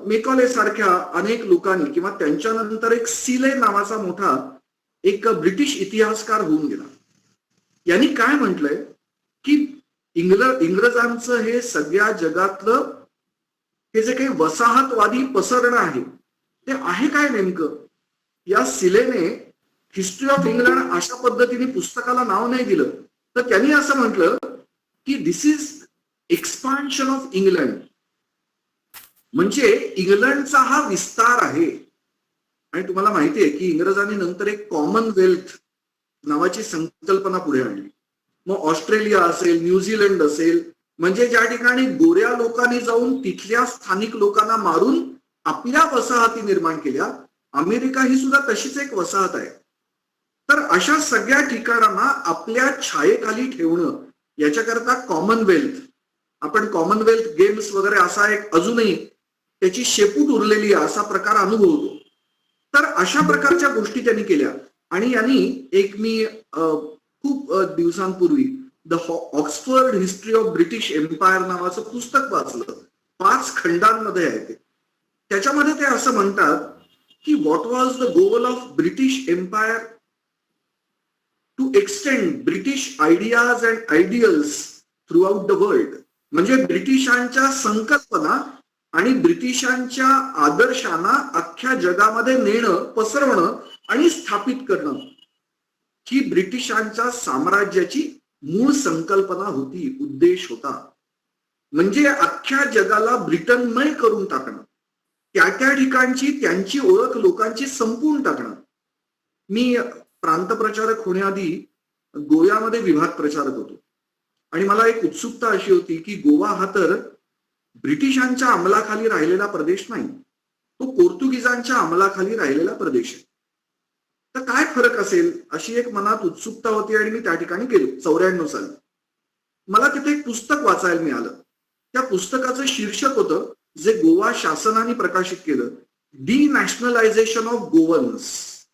मेकॉले सारख्या अनेक लोकांनी, किंवा त्यांच्यानंतर एक सीले नावाचा मोठा एक ब्रिटिश इतिहासकार होऊन गेला, यांनी काय म्हटलंय की इंग्रजांचं हे सगळ्या जगातलं हे जे काही वसाहतवादी पसरणं आहे, ते आहे काय नेमकं. या सिलेने हिस्ट्री ऑफ इंग्लंड अशा पद्धतीने पुस्तकाला नाव नाही दिलं, तर त्यांनी असं म्हटलं की दिस इज एक्सपान्शन ऑफ इंग्लंड, म्हणजे इंग्लंडचा हा विस्तार आहे. आणि तुम्हाला माहिती आहे की इंग्रजांनी नंतर एक कॉमनवेल्थ नावाची संकल्पना पुढे आणली. मग ऑस्ट्रेलिया असेल, न्यूझीलंड असेल, म्हणजे ज्या ठिकाणी गोऱ्या लोकांनी जाऊन तिथल्या स्थानिक लोकांना मारून आपल्या वसाहती निर्माण केल्या, अमेरिका ही सुद्धा तशीच एक वसाहत आहे. तर अशा सगळ्या ठिकाणांना आपल्या छायेखाली ठेवणं, याच्याकरता कॉमनवेल्थ, आपण कॉमनवेल्थ गेम्स वगैरे असा एक अजूनही त्याची शेपूट उरलेली आहे असा प्रकार अनुभवतो. तर अशा प्रकारच्या गोष्टी त्यांनी केल्या. आणि यांनी एक, मी खूप दिवसांपूर्वी the Oxford history of British empire नावाचं पुस्तक वाचलं. 5 खंडांमध्ये आहे ते. त्याच्यामध्ये ते असं म्हणतात की what was the goal of British empire, to extend British ideas and ideals throughout the world. म्हणजे ब्रिटिशांच्या संकल्पना आणि ब्रिटिशांच्या आदर्शांना अख्ख्या जगामध्ये नेणं, पसरवणं आणि स्थापित करणं, ही ब्रिटिशांच्या साम्राज्याची मूळ संकल्पना होती, उद्देश होता. म्हणजे अख्ख्या जगाला ब्रिटनमय करून टाकणं, त्या त्या ठिकाणची त्यांची ओळख लोकांची संपवून टाकणं. मी प्रांतप्रचारक होण्याआधी गोव्यामध्ये विभाग प्रचारक होतो, आणि मला एक उत्सुकता अशी होती की गोवा हा तर ब्रिटिशांच्या अंमलाखाली राहिलेला प्रदेश नाही, तो पोर्तुगीजांच्या अंमलाखाली राहिलेला प्रदेश आहे. तर काय फरक असेल अशी एक मनात उत्सुकता होती, आणि मी त्या ठिकाणी गेलो 94 साली. मला तिथे एक पुस्तक वाचायला मिळालं. त्या पुस्तकाचं शीर्षक होतं, जे गोवा शासनाने प्रकाशित केलं, डी नॅशनलायझेशन ऑफ गोवन्स,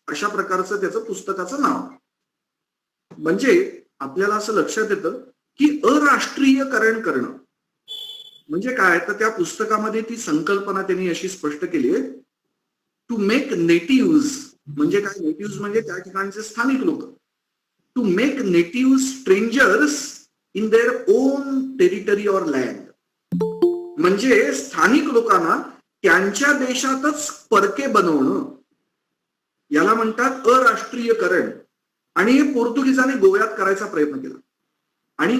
अशा प्रकारचं त्याचं पुस्तकाचं नाव. म्हणजे आपल्याला असं लक्षात येतं की अराष्ट्रीयकरण करणं म्हणजे काय. तर त्या पुस्तकामध्ये ती संकल्पना त्यांनी अशी स्पष्ट केली आहे, टू मेक नेटिव्हज म्हणजे काय, नेटिव्ह म्हणजे त्या ठिकाणचे स्थानिक लोक. To make native strangers in their own territory or land, म्हणजे स्थानिक लोकांना त्यांच्या देशातच परके बनवणं, याला म्हणतात अराष्ट्रीयकरण. आणि हे पोर्तुगीजांनी गोव्यात करायचा प्रयत्न केला आणि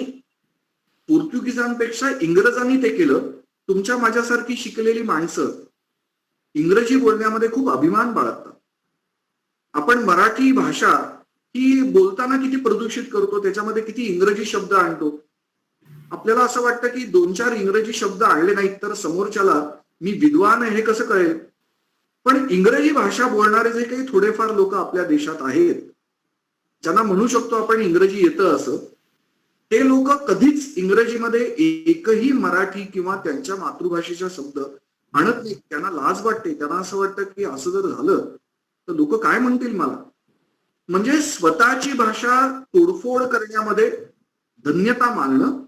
पोर्तुगीजांपेक्षा इंग्रजांनी ते केलं. तुमच्या माझ्यासारखी शिकलेली माणसं इंग्रजी बोलण्यामध्ये खूप अभिमान बाळगतात. आपण मराठी भाषा ही बोलताना किती प्रदूषित करतो, त्याच्यामध्ये किती इंग्रजी शब्द आणतो. आपल्याला असं वाटतं की 2-4 इंग्रजी शब्द आणले नाहीत तर समोरच्याला मी विद्वान आहे हे कसं कळेल. पण इंग्रजी भाषा बोलणारे जे काही थोडेफार लोक आपल्या देशात आहेत, ज्यांना म्हणू शकतो आपण इंग्रजी येतं असं, ते लोक कधीच इंग्रजीमध्ये एकही मराठी किंवा त्यांच्या मातृभाषेचा शब्द आणत नाही. त्यांना लाज वाटते. त्यांना असं वाटतं की असं जर झालं तर लोक काय म्हणतील मला. म्हणजे स्वतःची भाषा तोडफोड करण्यामध्ये धन्यता मानणं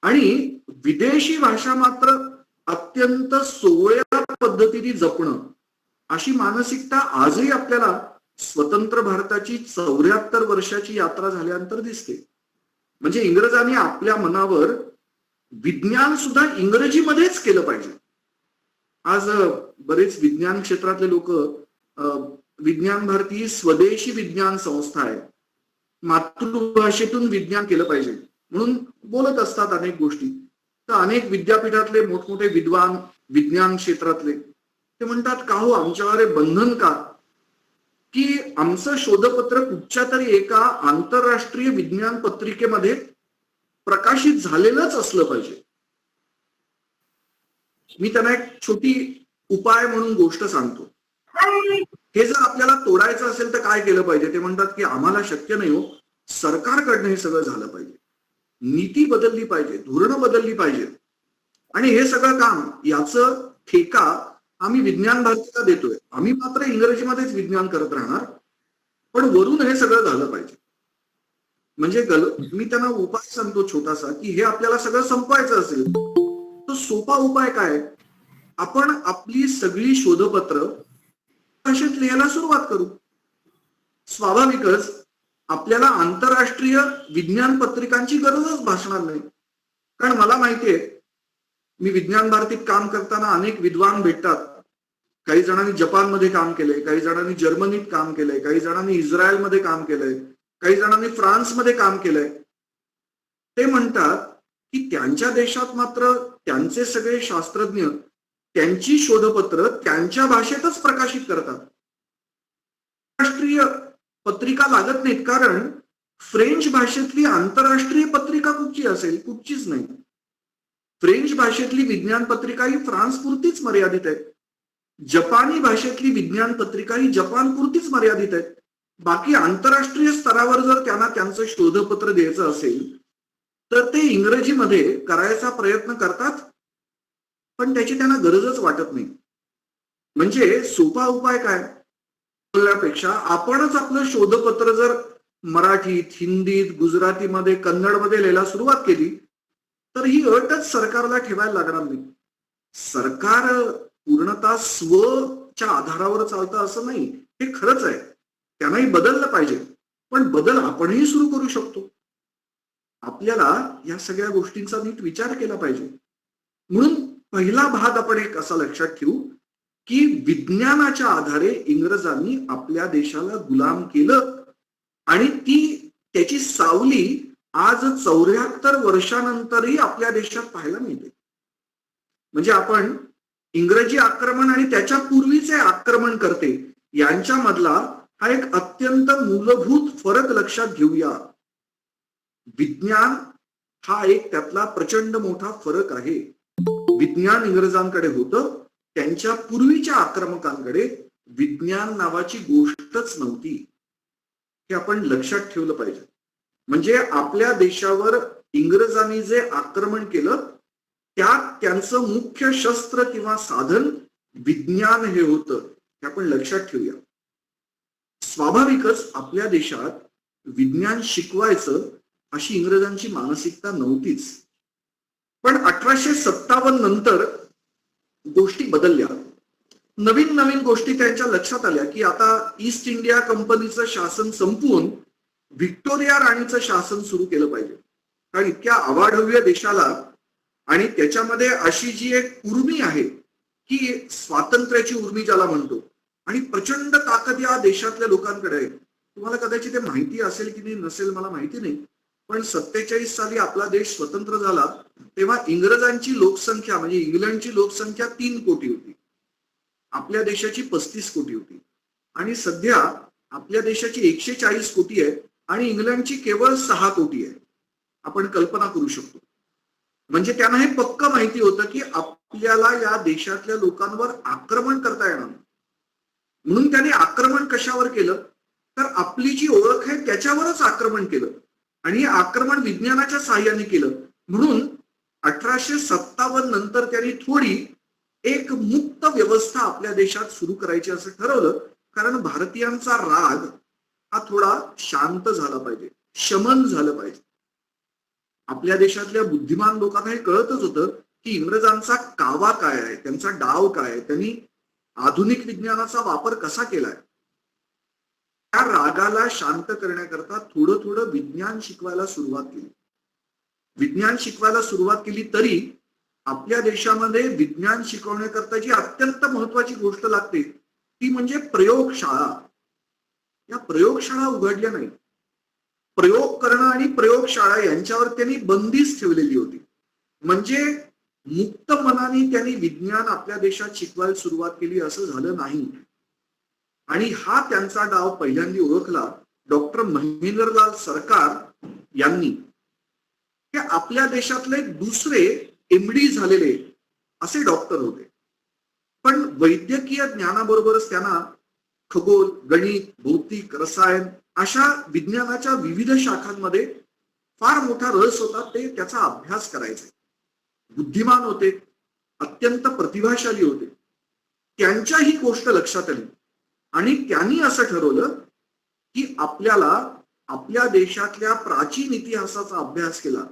आणि विदेशी भाषा मात्र अत्यंत सोवळ्या पद्धतीने जपणं, अशी मानसिकता आजही आपल्याला स्वतंत्र भारताची 74 वर्षाची यात्रा झाल्यानंतर दिसते. म्हणजे इंग्रजांनी आपल्या मनावर विज्ञान सुद्धा इंग्रजीमध्येच केलं पाहिजे. आज बरेच विज्ञान क्षेत्रातले लोक, विज्ञान भारती स्वदेशी विज्ञान संस्था आहे, मातृभाषेतून विज्ञान केलं पाहिजे म्हणून बोलत असतात अनेक गोष्टी. तर अनेक विद्यापीठातले मोठमोठे विद्वान विज्ञान क्षेत्रातले ते म्हणतात का हो आमच्यावर हे बंधन का, की आमचं शोधपत्र कुठच्या तरी एका आंतरराष्ट्रीय विज्ञान पत्रिकेमध्ये प्रकाशित झालेलंच असलं पाहिजे. मी त्यांना एक छोटी उपाय म्हणून गोष्ट सांगतो. हे जर आपल्याला तोडायचं असेल तर काय केलं पाहिजे. ते म्हणतात की आम्हाला शक्य नाही हो, सरकारकडनं हे सगळं झालं पाहिजे, नीती बदलली पाहिजे, धोरणं बदलली पाहिजे आणि हे सगळं काम याचं ठेका आम्ही विज्ञान भारतीला देतोय. आम्ही मात्र इंग्रजीमध्येच विज्ञान करत राहणार, पण वरून हे सगळं झालं पाहिजे. म्हणजे मी त्यांना उपाय सांगतो छोटासा, की हे आपल्याला सगळं संपवायचं असेल तर सोपा उपाय काय, आपण आपली सगळी शोधपत्र भाषेत लिहायला सुरुवात करू. स्वाभाविकच आपल्याला आंतरराष्ट्रीय विज्ञान पत्रिकांची गरजच भासणार नाही. कारण मला माहितीये, मी विज्ञान भारतीत काम करताना अनेक विद्वान भेटतात. काही जणांनी जपानमध्ये काम केलंय, काही जणांनी जर्मनीत काम केलंय, काही जणांनी इस्रायलमध्ये काम केलंय, काही जणांनी फ्रान्समध्ये काम केलंय. ते म्हणतात की त्यांच्या देशात मात्र त्यांचे सगळे शास्त्रज्ञ त्यांची शोधपत्र त्यांच्या भाषेतच प्रकाशित करतात. राष्ट्रीय पत्रिका लागत नाहीत, कारण फ्रेंच भाषेतली आंतरराष्ट्रीय पत्रिका कुठची असेल, कुठचीच नाही. फ्रेंच भाषेतली विज्ञान पत्रिका ही फ्रान्स पुरतीच मर्यादित आहे. जपानी भाषेतली विज्ञान पत्रिका ही जपान पुरतीच मर्यादित आहे. बाकी आंतरराष्ट्रीय स्तरावर जर त्यांना त्यांचं शोधपत्र द्यायचं असेल तर ते इंग्रजीमध्ये करायचा प्रयत्न करतात, पण त्याची त्यांना गरजच वाटत नाही. म्हणजे सोपा उपाय काय बोलण्यापेक्षा आपणच आपलं शोधपत्र जर मराठीत, हिंदीत, गुजरातीमध्ये, कन्नडमध्ये लिहायला सुरुवात केली तर ही अटच सरकारला ठेवायला लागणार नाही. सरकार पूर्णतः स्वच्या आधारावर चालतं असं नाही, हे खरंच आहे. त्यांनाही बदललं पाहिजे, पण बदल आपणही सुरू करू शकतो. आपल्याला या सगळ्या गोष्टींचा नीट विचार केला पाहिजे. म्हणून पहिला भाग आपण एक असा लक्षात ठेवू की विज्ञानाच्या आधारे इंग्रजांनी आपल्या देशाला गुलाम केलं आणि त्याची सावली आज 74 वर्षानंतरही आपल्या देशात पाहायला मिळते. म्हणजे आपण इंग्रजी आक्रमण आणि त्याच्या पूर्वीचे आक्रमण करते यांच्यामधला हा एक अत्यंत मूलभूत फरक लक्षात घेऊया. विज्ञान हा एक त्यातला प्रचंड मोठा फरक आहे. विज्ञान इंग्रजांकडे होतं, त्यांच्या पूर्वीच्या आक्रमकांकडे विज्ञान नावाची गोष्टच नव्हती. हे आपण लक्षात ठेवलं पाहिजे. म्हणजे आपल्या देशावर इंग्रजांनी जे आक्रमण केलं त्यात त्यांचं मुख्य शस्त्र किंवा साधन विज्ञान हे होतं, हे आपण लक्षात ठेवूया. स्वाभाविकच आपल्या देशात विज्ञान शिकवायचं अशी इंग्रजांची मानसिकता नव्हतीच. पण 1857 नंतर गोष्टी बदलल्या. नवीन नवीन गोष्टी त्यांच्या लक्षात आल्या की आता ईस्ट इंडिया कंपनीचं शासन संपवून व्हिक्टोरिया राणीचं शासन सुरू केलं पाहिजे. कारण इतक्या अवाढव्य देशाला आणि त्याच्यामध्ये अशी जी एक उर्मी आहे की स्वातंत्र्याची उर्मी ज्याला म्हणतो आणि प्रचंड ताकद या देशातल्या लोकांकडे आहे. तुम्हाला कदाचित ते माहिती असेल की नाही नसेल मला माहिती नाही, पण 47 साली आपला देश स्वतंत्र झाला तेव्हा इंग्रजांची लोकसंख्या म्हणजे इंग्लंडची लोकसंख्या 3 कोटी होती, आपल्या देशाची 35 कोटी होती आणि सध्या आपल्या देशाची 140 कोटी आहे आणि इंग्लंडची केवळ 6 कोटी आहे. आपण कल्पना करू शकतो. म्हणजे त्यांना हे पक्क माहिती होतं की आपल्याला या देशातल्या लोकांवर आक्रमण करता येणार नाही. म्हणून त्यांनी आक्रमण कशावर केलं तर आपली जी ओळख आहे त्याच्यावरच आक्रमण केलं आणि हे आक्रमण विज्ञानाच्या साहाय्याने केलं. म्हणून 1857 नंतर त्यांनी थोडी एक मुक्त व्यवस्था आपल्या देशात सुरू करायची असं ठरवलं. कारण भारतीयांचा राग हा थोडा शांत झाला पाहिजे, शमन झालं पाहिजे. आपल्या देशातल्या बुद्धिमान लोकांना हे कळतच होतं की इंग्रजांचा कावा काय आहे, त्यांचा डाव काय आहे, त्यांनी आधुनिक विज्ञानाचा वापर कसा केलाय. त्या रागाला शांत करण्याकरता थोडं थोडं विज्ञान शिकवायला सुरुवात केली. विज्ञान शिकवायला सुरुवात केली तरी आपल्या देशामध्ये विज्ञान शिकवण्याकरता जी अत्यंत महत्वाची गोष्ट लागते ती म्हणजे प्रयोगशाळा. या प्रयोगशाळा उघडल्या नाही. प्रयोग करणं आणि प्रयोगशाळा यांच्यावर त्यांनी बंदीच ठेवलेली होती. म्हणजे मुक्त मनाने त्यांनी विज्ञान आपल्या देशात शिकवायला सुरुवात केली असं झालं नाही. आणि हा त्यांचा डाव पहिल्यांदा ओळखला डॉक्टर महेंद्रलाल सरकार यांनी. हे आपल्या देशातले दुसरे एमडी झालेले असे डॉक्टर होते. पण वैद्यकीय ज्ञानाबरोबरच त्यांना खगोल, गणित, भौतिक, रसायन अशा विज्ञानाच्या विविध शाखांमध्ये फार मोठा रस होता. ते त्याचा अभ्यास करायचे. बुद्धिमान होते, अत्यंत प्रतिभाशाली होते. त्यांच्या ही गोष्ट लक्षात आली आणि त्यांनी असं ठरवलं की आपल्याला आपल्या देशातल्या प्राचीन इतिहासाचा अभ्यास केला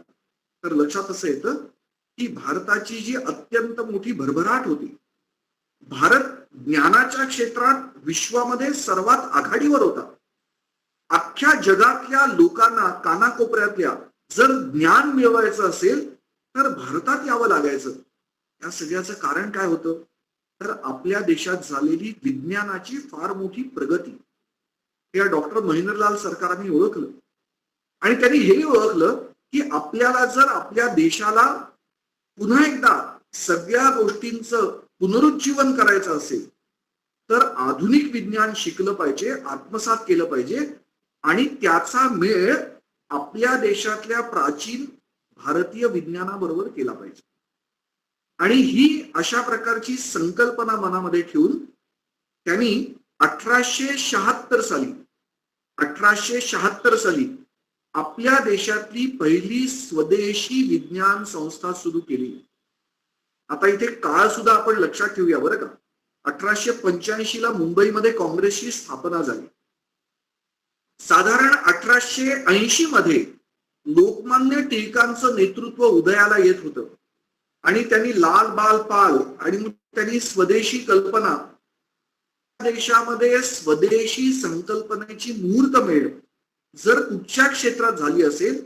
तर लक्षात असं येतं की भारताची जी अत्यंत मोठी भरभराट होती, भारत ज्ञानाच्या क्षेत्रात विश्वामध्ये सर्वात आघाडीवर होता. अख्ख्या जगातल्या लोकांना कानाकोपऱ्यातल्या जर ज्ञान मिळवायचं असेल तर भारतात यावं लागायचं. या सगळ्याचं कारण काय होतं तर आपल्या देशात झालेली विज्ञानाची फार मोठी प्रगती. या डॉक्टर महेंद्रलाल सरकारांनी ओळखलं आणि त्यांनी हे ओळखलं की आपल्याला जर आपल्या देशाला पुन्हा एकदा सगळ्या गोष्टींचं पुनरुज्जीवन करायचं असेल तर आधुनिक विज्ञान शिकलं पाहिजे, आत्मसात केलं पाहिजे आणि त्याचा मेळ आपल्या देशातल्या प्राचीन भारतीय विज्ञानाबरोबर केला पाहिजे. आणि ही अशा प्रकारची संकल्पना मनामध्ये ठेवून त्यांनी 1876 साली आपल्या देशातली पहिली स्वदेशी विज्ञान संस्था सुरू केली. आता इथे काळ सुद्धा आपण लक्षात ठेवूया बरं का. 1885 ला मुंबईमध्ये काँग्रेसची स्थापना झाली. साधारण 1880 मध्ये लोकमान्य टिळकांचं नेतृत्व उदयाला येत होतं आणि त्यांनी लाल बाल पाल आणि त्यांनी स्वदेशी कल्पना, देशामध्ये स्वदेशी संकल्पनेची मुहूर्तमेढ जर कुठच्या क्षेत्रात झाली असेल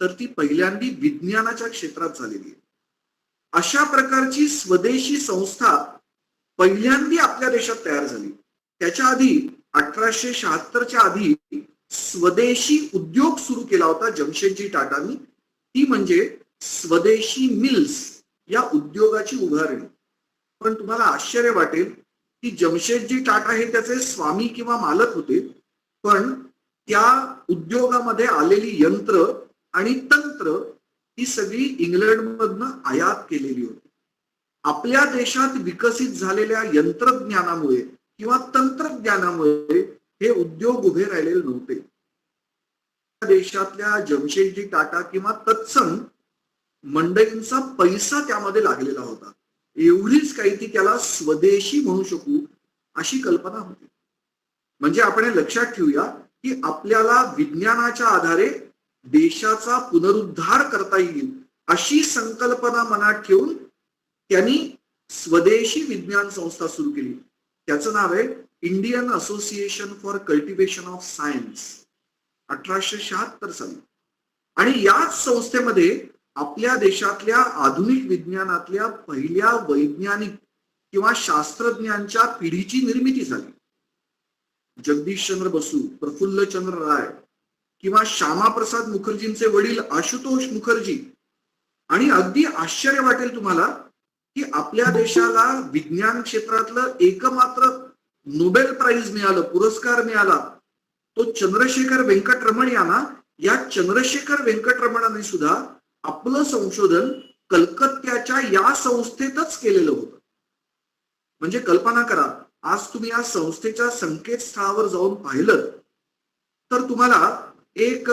तर ती पहिल्यांदा विज्ञानाच्या क्षेत्रात झालेली आहे. अशा प्रकारची स्वदेशी संस्था पहिल्यांदा आपल्या देशात तयार झाली. त्याच्या आधी 1876च्या आधी स्वदेशी उद्योग सुरू केला होता जमशेदजी टाटांनी. ती म्हणजे स्वदेशी मिल्स या उद्योगाची उभारणी. पण तुम्हाला आश्चर्य वाटेल की जमशेदजी टाटा हे त्याचे स्वामी किंवा मालक होते, पण त्या उद्योगामध्ये आलेली यंत्र आणि तंत्र ही सगळी इंग्लंडमधनं आयात केलेली होती. आपल्या देशात विकसित झालेल्या यंत्रज्ञानामुळे किंवा तंत्रज्ञानामुळे हे उद्योग उभे राहिलेले नव्हते. देशातल्या जमशेदजी टाटा किंवा तत्सम मंडळींचा पैसा त्यामध्ये लागलेला होता. एवढीच काही ती त्याला स्वदेशी म्हणू शकू अशी कल्पना होती. म्हणजे आपण हे लक्षात ठेवूया की आपल्याला विज्ञानाच्या आधारे देशाचा पुनरुद्धार करता येईल अशी संकल्पना मनात ठेवून त्यांनी स्वदेशी विज्ञान संस्था सुरू केली. त्याचं नाव आहे Indian association for cultivation of science, 1876 साली. आणि याच संस्थेमध्ये आपल्या देशातल्या आधुनिक विज्ञानातल्या पहिल्या वैज्ञानिक किंवा शास्त्रज्ञांच्या पिढीची निर्मिती झाली. जगदीशचंद्र बसू, प्रफुल्लचंद्र राय किंवा श्यामाप्रसाद मुखर्जींचे वडील आशुतोष मुखर्जी. आणि अगदी आश्चर्य वाटेल तुम्हाला की आपल्या देशाला विज्ञान क्षेत्रातलं एकमात्र नोबेल प्राइज मिळालं, पुरस्कार मिळाला, तो चंद्रशेखर व्यंकटरमण यांना. या चंद्रशेखर व्यंकटरमणाने सुद्धा आपलं संशोधन कलकत्त्याच्या या संस्थेतच केलेलं होतं. म्हणजे कल्पना करा, आज तुम्ही या संस्थेच्या संकेतस्थळावर जाऊन पाहिलं तर तुम्हाला एक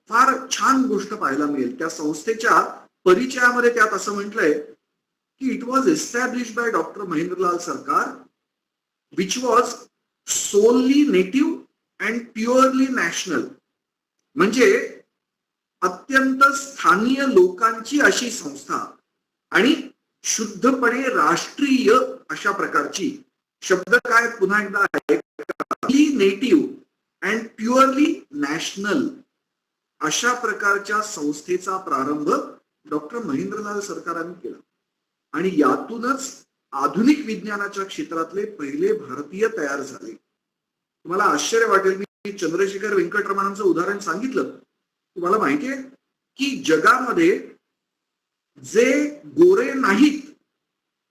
फार छान गोष्ट पाहायला मिळेल. त्या संस्थेच्या परिचयामध्ये त्यात असं म्हटलंय की it was established by doctor Mahendralal Sarkar, which was solely native and purely national. म्हणजे अत्यंत स्थानिय लोकांची अशी संस्था आणि शुद्धपणे राष्ट्रीय अशा प्रकारची. शब्द काय पुन्हा एकदा आहे, नेटिव्ह अँड प्युअरली नॅशनल अशा प्रकारच्या संस्थेचा प्रारंभ डॉक्टर महेंद्रलाल सरकारांनी केला. आणि यातूनच आधुनिक विज्ञानाच्या क्षेत्रातले पहिले भारतीय तयार झाले. तुम्हाला आश्चर्य वाटेल, मी चंद्रशेखर व्यंकटरमणांचं उदाहरण सांगितलं. तुम्हाला माहितीये की जगामध्ये जे गोरे नाहीत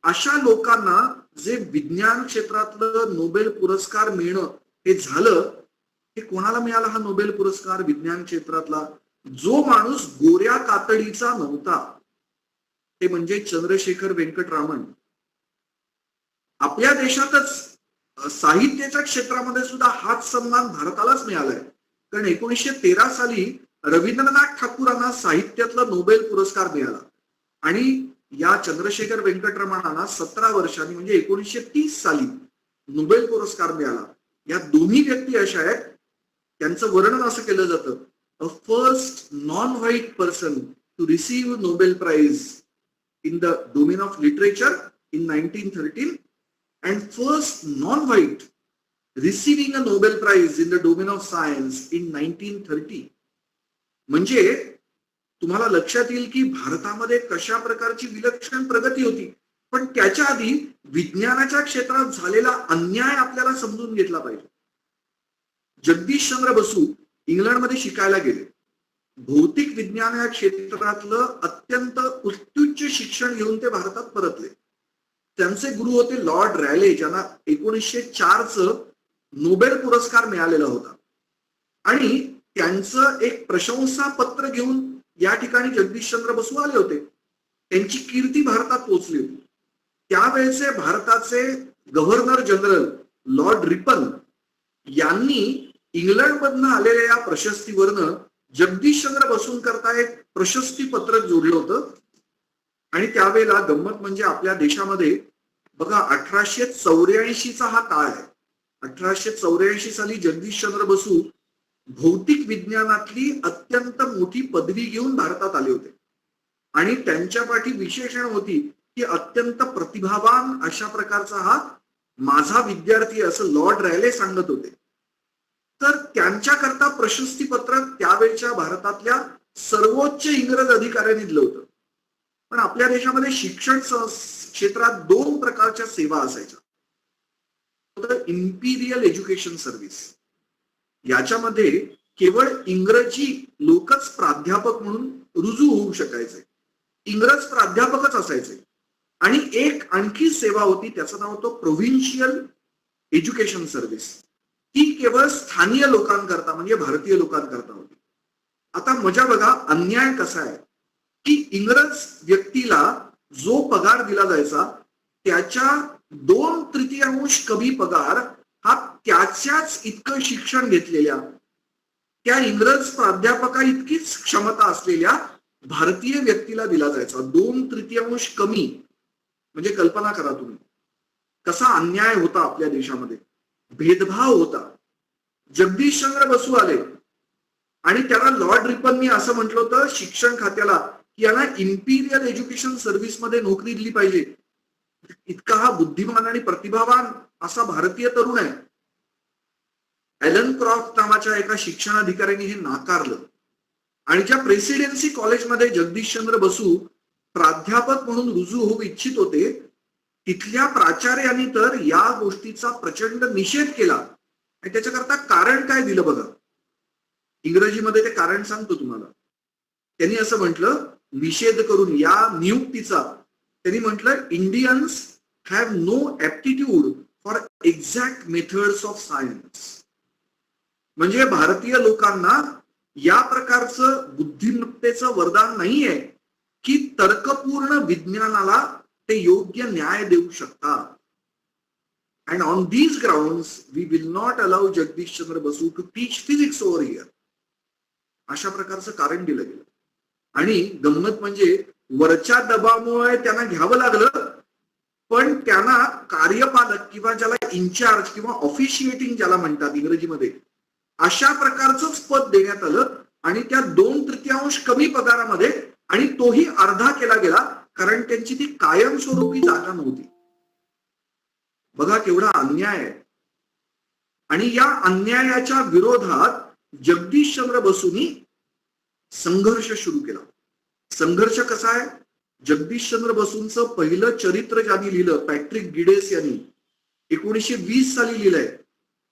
अशा लोकांना जे विज्ञान क्षेत्रातलं नोबेल पुरस्कार मिळणं हे झालं, हे कोणाला मिळाला हा नोबेल पुरस्कार विज्ञान क्षेत्रातला? जो माणूस गोऱ्या कातडीचा नव्हता, ते म्हणजे चंद्रशेखर व्यंकटरामन. आपल्या देशातच साहित्याच्या क्षेत्रामध्ये सुद्धा हाच सन्मान भारतालाच मिळालाय. कारण 1913 साली रवींद्रनाथ ठाकूरांना साहित्यातला नोबेल पुरस्कार मिळाला आणि या चंद्रशेखर व्यंकटरमणांना 17 वर्षांनी म्हणजे 1930 साली नोबेल पुरस्कार मिळाला. या दोन्ही व्यक्ती अशा आहेत, त्यांचं वर्णन असं केलं जातं, a first non white person to receive Nobel prize in the domain of literature in 1913 and first non-white receiving a Nobel Prize in the domain of science in 1930. म्हणजे तुम्हाला लक्षात येईल की भारतामध्ये कशा प्रकारची विलक्षण प्रगती होती. पण त्याच्या आधी विज्ञानाच्या क्षेत्रात झालेला अन्याय आपल्याला समजून घेतला पाहिजे. जगदीशचंद्र बसू इंग्लंडमध्ये शिकायला गेले. भौतिक विज्ञान या क्षेत्रातलं अत्यंत उत्तुच्च शिक्षण घेऊन ते भारतात परतले. त्यांचे गुरु होते लॉर्ड रॅले, ज्यांना 1904 नोबेल पुरस्कार मिळालेला होता. आणि त्यांचं एक प्रशंसा पत्र घेऊन या ठिकाणी जगदीशचंद्र बसू आले होते. त्यांची कीर्ती भारतात पोहोचली होती. त्यावेळेचे भारताचे गव्हर्नर जनरल लॉर्ड रिपन यांनी इंग्लंडमधनं आलेल्या या प्रशस्तीवरनं जगदीशचंद्र बसूंकरता एक प्रशस्ती पत्रक जोडलं होतं. आणि त्यावेळेला गंमत म्हणजे आपल्या देशामध्ये बघा 1884 हा काळ आहे. 1884 साली जगदीशचंद्र बसू भौतिक विज्ञानातली अत्यंत मोठी पदवी घेऊन भारतात आले होते. आणि त्यांच्या पाठी विशेषण होती की अत्यंत प्रतिभावान अशा प्रकारचा हा माझा विद्यार्थी, असं लॉर्ड रॅले सांगत होते. तर त्यांच्याकरता प्रशस्ती पत्रक त्यावेळच्या भारतातल्या सर्वोच्च इंग्रज अधिकाऱ्यांनी दिलं होतं. पण आपल्या देशामध्ये शिक्षण क्षेत्रात 2 प्रकारच्या सेवा असायच्या. इम्पिरियल एज्युकेशन सर्व्हिस, याच्यामध्ये केवळ इंग्रजी लोकच प्राध्यापक म्हणून रुजू होऊ शकायचे, इंग्रज प्राध्यापकच असायचे. आणि एक आणखी सेवा होती, त्याचं नाव होतं प्रोव्हिन्शियल एज्युकेशन सर्व्हिस. ती केवळ स्थानिय लोकांकरता म्हणजे भारतीय लोकांकरता होती. आता मजा बघा, अन्याय कसा आहे की इंग्रज व्यक्तीला जो पगार दिला जायचा त्याच्या 2/3 कमी पगार हा त्याच्याच इतकं शिक्षण घेतलेल्या त्या इंग्रज प्राध्यापका इतकीच क्षमता असलेल्या भारतीय व्यक्तीला दिला जायचा. 2/3 कमी. म्हणजे कल्पना करा तुम्ही कसा अन्याय होता आपल्या देशामध्ये, भेदभाव होता. जगदीशचंद्र बसू आले आणि त्याला लॉर्ड रिपननी असं म्हटलं होतं शिक्षण खात्याला की यांना इम्पिरियल एज्युकेशन सर्व्हिस मध्ये नोकरी दिली पाहिजे. इतका हा बुद्धिमान आणि प्रतिभावान असा भारतीय तरुण आहे. ॲलन क्रॉफ्ट नावाच्या एका शिक्षणाधिकाऱ्याने हे नाकारलं आणि ज्या प्रेसिडेन्सी कॉलेजमध्ये जगदीशचंद्र बसू प्राध्यापक म्हणून रुजू होऊ इच्छित होते, तिथल्या प्राचार्यांनी तर या गोष्टीचा प्रचंड निषेध केला आणि त्याच्याकरता कारण काय दिलं बघा. इंग्रजीमध्ये ते कारण सांगतो तुम्हाला. त्यांनी असं म्हटलं निषेध करून या नियुक्तीचा, त्यांनी म्हटलं Indians have no aptitude for exact methods of science. म्हणजे भारतीय लोकांना या प्रकारचं बुद्धिमत्तेचं वरदान नाहीये की तर्कपूर्ण विज्ञानाला ते योग्य न्याय देऊ शकतात. And on these grounds we will not allow Jagadish Chandra Basu to teach physics over here. अशा प्रकारचं कारण दिलं गेलं. आणि गंमत म्हणजे वरच्या दबावामुळे त्यांना घ्यावं लागलं, पण त्यांना कार्यपालक किंवा ज्याला इन्चार्ज किंवा ऑफिशिएटिंग ज्याला म्हणतात इंग्रजीमध्ये, अशा प्रकारचंच पद देण्यात आलं आणि त्या 2/3 कमी पगारामध्ये, आणि तोही अर्धा केला गेला कारण त्यांची ती कायमस्वरूपी जागा नव्हती. बघा केवढा अन्याय आहे. आणि या अन्यायाच्या विरोधात जगदीशचंद्र बसूंनी संघर्ष सुरू केला. संघर्ष कसा आहे? जगदीशचंद्र बसूंचं पहिलं चरित्र ज्यांनी लिहिलं पॅट्रिक गिडेस यांनी 1920 साली लिहिलंय.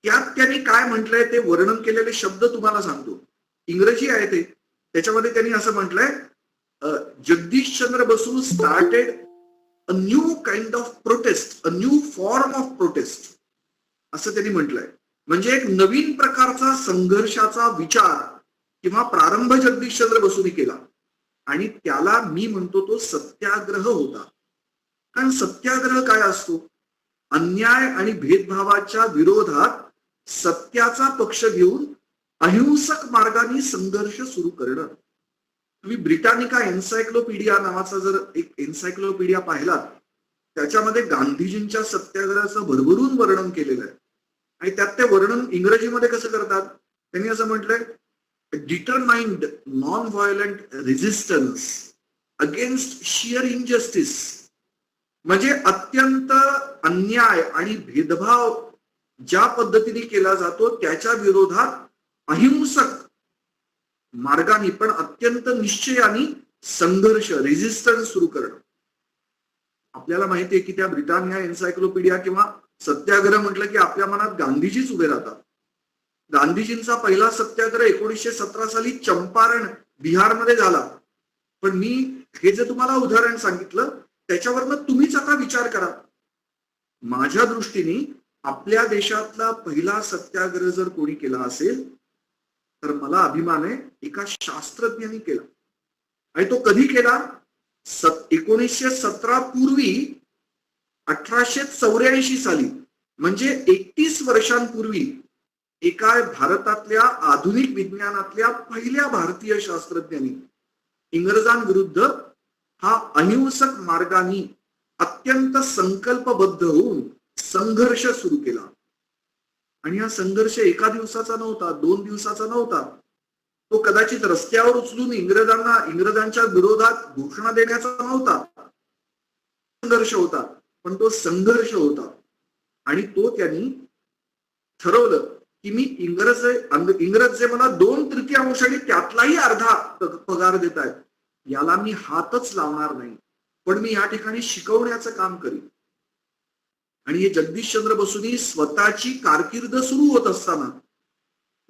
त्यात त्यांनी काय म्हटलंय ते वर्णन केलेले शब्द तुम्हाला सांगतो. इंग्रजी आहे ते. त्याच्यामध्ये त्यांनी असं म्हटलंय, जगदीशचंद्र बसू started a new kind of prostate, a new form of prostate, असं त्यांनी म्हटलंय. म्हणजे एक नवीन प्रकारचा संघर्षाचा विचार किंवा प्रारंभ जगदीशचंद्र बसूंनी केला. आणि त्याला मी म्हणतो तो सत्याग्रह होता. कारण सत्याग्रह काय असतो? अन्याय आणि भेदभावाच्या विरोधात सत्याचा पक्ष घेऊन अहिंसक मार्गाने संघर्ष सुरू करणं. तुम्ही ब्रिटानिका एन्सायक्लोपीडिया नावाचा जर एक एन्सायक्लोपीडिया पाहिलात, त्याच्यामध्ये गांधीजींच्या सत्याग्रहाचं भरभरून वर्णन केलेलं आहे. आणि त्यात ते वर्णन इंग्रजीमध्ये कसं करतात? त्यांनी असं म्हटलंय, determined non violent resistance against shear injustice. म्हणजे अत्यंत अन्याय आणि भेदभाव ज्या पद्धतीने केला जातो त्याच्या विरोधात अहिंसक मार्गाने पण अत्यंत निश्चयाने संघर्ष, रेझिस्टन्स सुरू करणं. आपल्याला माहितीये की त्या ब्रिटानिया एन्सायक्लोपीडिया किंवा सत्याग्रह म्हटलं की आपल्या मनात गांधीजीच उभे राहतात. गांधीजींचा पहिला सत्याग्रह 1917 साली चंपारण बिहारमध्ये झाला. पण मी हे जे तुम्हाला उदाहरण सांगितलं त्याच्यावरनं तुम्हीच आता विचार करा. माझ्या दृष्टीने आपल्या देशातला पहिला सत्याग्रह जर कोणी केला असेल तर मला अभिमान आहे, एका शास्त्रज्ञांनी केला. आणि तो कधी केला? 1917 पूर्वी 1884 साली, म्हणजे 31 वर्षांपूर्वी एका भारतातल्या आधुनिक विज्ञानातल्या पहिल्या भारतीय शास्त्रज्ञांनी इंग्रजांविरुद्ध हा अहिंसक मार्गाने अत्यंत संकल्पबद्ध होऊन संघर्ष सुरू केला. आणि हा संघर्ष एका दिवसाचा नव्हता, 2 दिवसाचा नव्हता. तो कदाचित रस्त्यावर उचलून इंग्रजांच्या विरोधात घोषणा देण्याचा नव्हता संघर्ष होता, पण तो संघर्ष होता. आणि तो त्यांनी ठरवलं की मी इंग्रज जे मला 2/3 आणि त्यातलाही अर्धा पगार देत आहेत, याला मी हातच लावणार नाही, पण मी या ठिकाणी शिकवण्याचं काम करीन. आणि हे जगदीशचंद्र बसूंनी स्वतःची कारकीर्द सुरू होत असताना,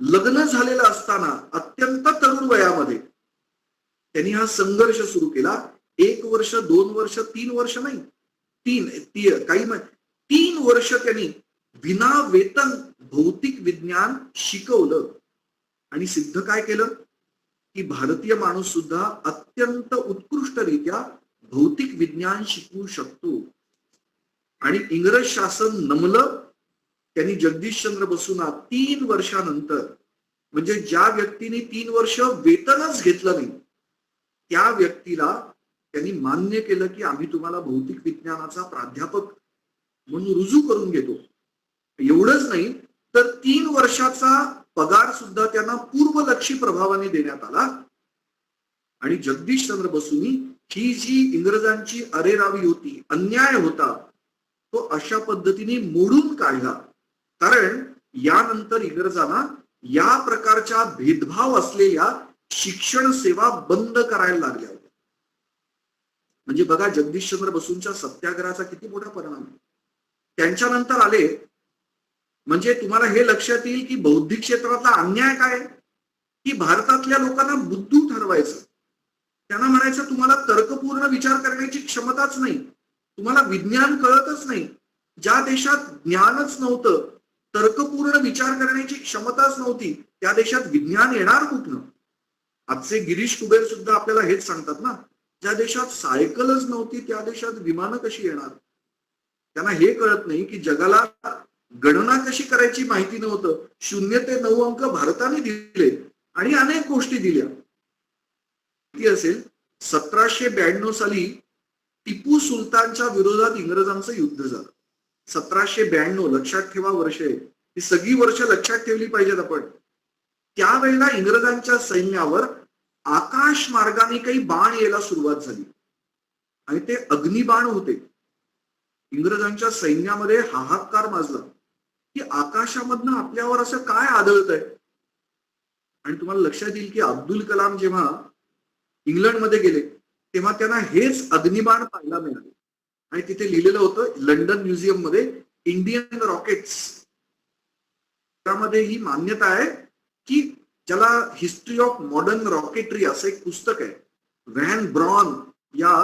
लग्न झालेलं असताना, अत्यंत तरुण वयामध्ये त्यांनी हा संघर्ष सुरू केला. 1 वर्ष, 2 वर्ष, 3 वर्ष नाही, 3 वर्ष त्यांनी विना वेतन भौतिक विज्ञान शिकवलं. आणि सिद्ध काय केलं की भारतीय माणूस सुद्धा अत्यंत उत्कृष्टरित्या भौतिक विज्ञान शिकवू शकतो. आणि इंग्रज शासन नमलं. त्यांनी जगदीशचंद्र बसूंना 3 वर्षानंतर, म्हणजे ज्या व्यक्तीने 3 वर्ष वेतनच घेतलं नाही, त्या व्यक्तीला त्यांनी मान्य केलं की आम्ही तुम्हाला भौतिक विज्ञानाचा प्राध्यापक म्हणून रुजू करून घेतो. एवढंच नाही तर 3 वर्षाचा पगार सुद्धा त्यांना पूर्वलक्षी प्रभावाने देण्यात आला. आणि जगदीशचंद्र बसूंनी ही जी इंग्रजांची अरेरावी होती, अन्याय होता, तो अशा पद्धतीने मोडून काढला. कारण यानंतर इंग्रजांना या प्रकारच्या भेदभाव असलेल्या शिक्षण सेवा बंद करायला लागल्या होत्या. म्हणजे बघा जगदीशचंद्र बसूंच्या सत्याग्रहाचा किती मोठा परिणाम आहे. त्यांच्यानंतर आले म्हणजे तुम्हाला हे लक्षात येईल की बौद्धिक क्षेत्रातला अन्याय काय, की भारतातल्या लोकांना बुद्धू ठरवायचं. त्यांना म्हणायचं तुम्हाला तर्कपूर्ण विचार करण्याची क्षमताच नाही, तुम्हाला विज्ञान कळतच नाही. ज्या देशात ज्ञानच नव्हतं, तर्कपूर्ण विचार करण्याची क्षमताच नव्हती, त्या देशात विज्ञान येणार कुठनं. आजचे गिरीश कुबेर सुद्धा आपल्याला हेच सांगतात ना, ज्या देशात सायकलच नव्हती त्या देशात विमानं कशी येणार. त्यांना हे कळत नाही की जगाला गणना कशी करायची माहिती नव्हतं. 0 ते 9 अंक भारताने दिले आणि अनेक गोष्टी दिल्या. किती असेल, 1792 साली टिपू सुलतानच्या विरोधात इंग्रजांचं युद्ध झालं. 1792 लक्षात ठेवा वर्ष आहे, ही सगळी वर्ष लक्षात ठेवली पाहिजेत आपण. त्यावेळेला इंग्रजांच्या सैन्यावर आकाश मार्गाने काही बाण यायला सुरुवात झाली आणि ते अग्निबाण होते. इंग्रजांच्या सैन्यामध्ये हाहाकार माजला की आकाशामधनं आपल्यावर असं काय आदळत आहे. आणि तुम्हाला लक्षात येईल की अब्दुल कलाम जेव्हा इंग्लंडमध्ये गेले तेव्हा त्यांना हेच अग्निबाण पाहायला मिळाले आणि तिथे लिहिलेलं होतं लंडन म्युझियम मध्ये इंडियन रॉकेट्स. त्यामध्ये ही मान्यता आहे की ज्याला हिस्ट्री ऑफ मॉडर्न रॉकेटरी असं एक पुस्तक आहे, व्हॅन ब्रॉन या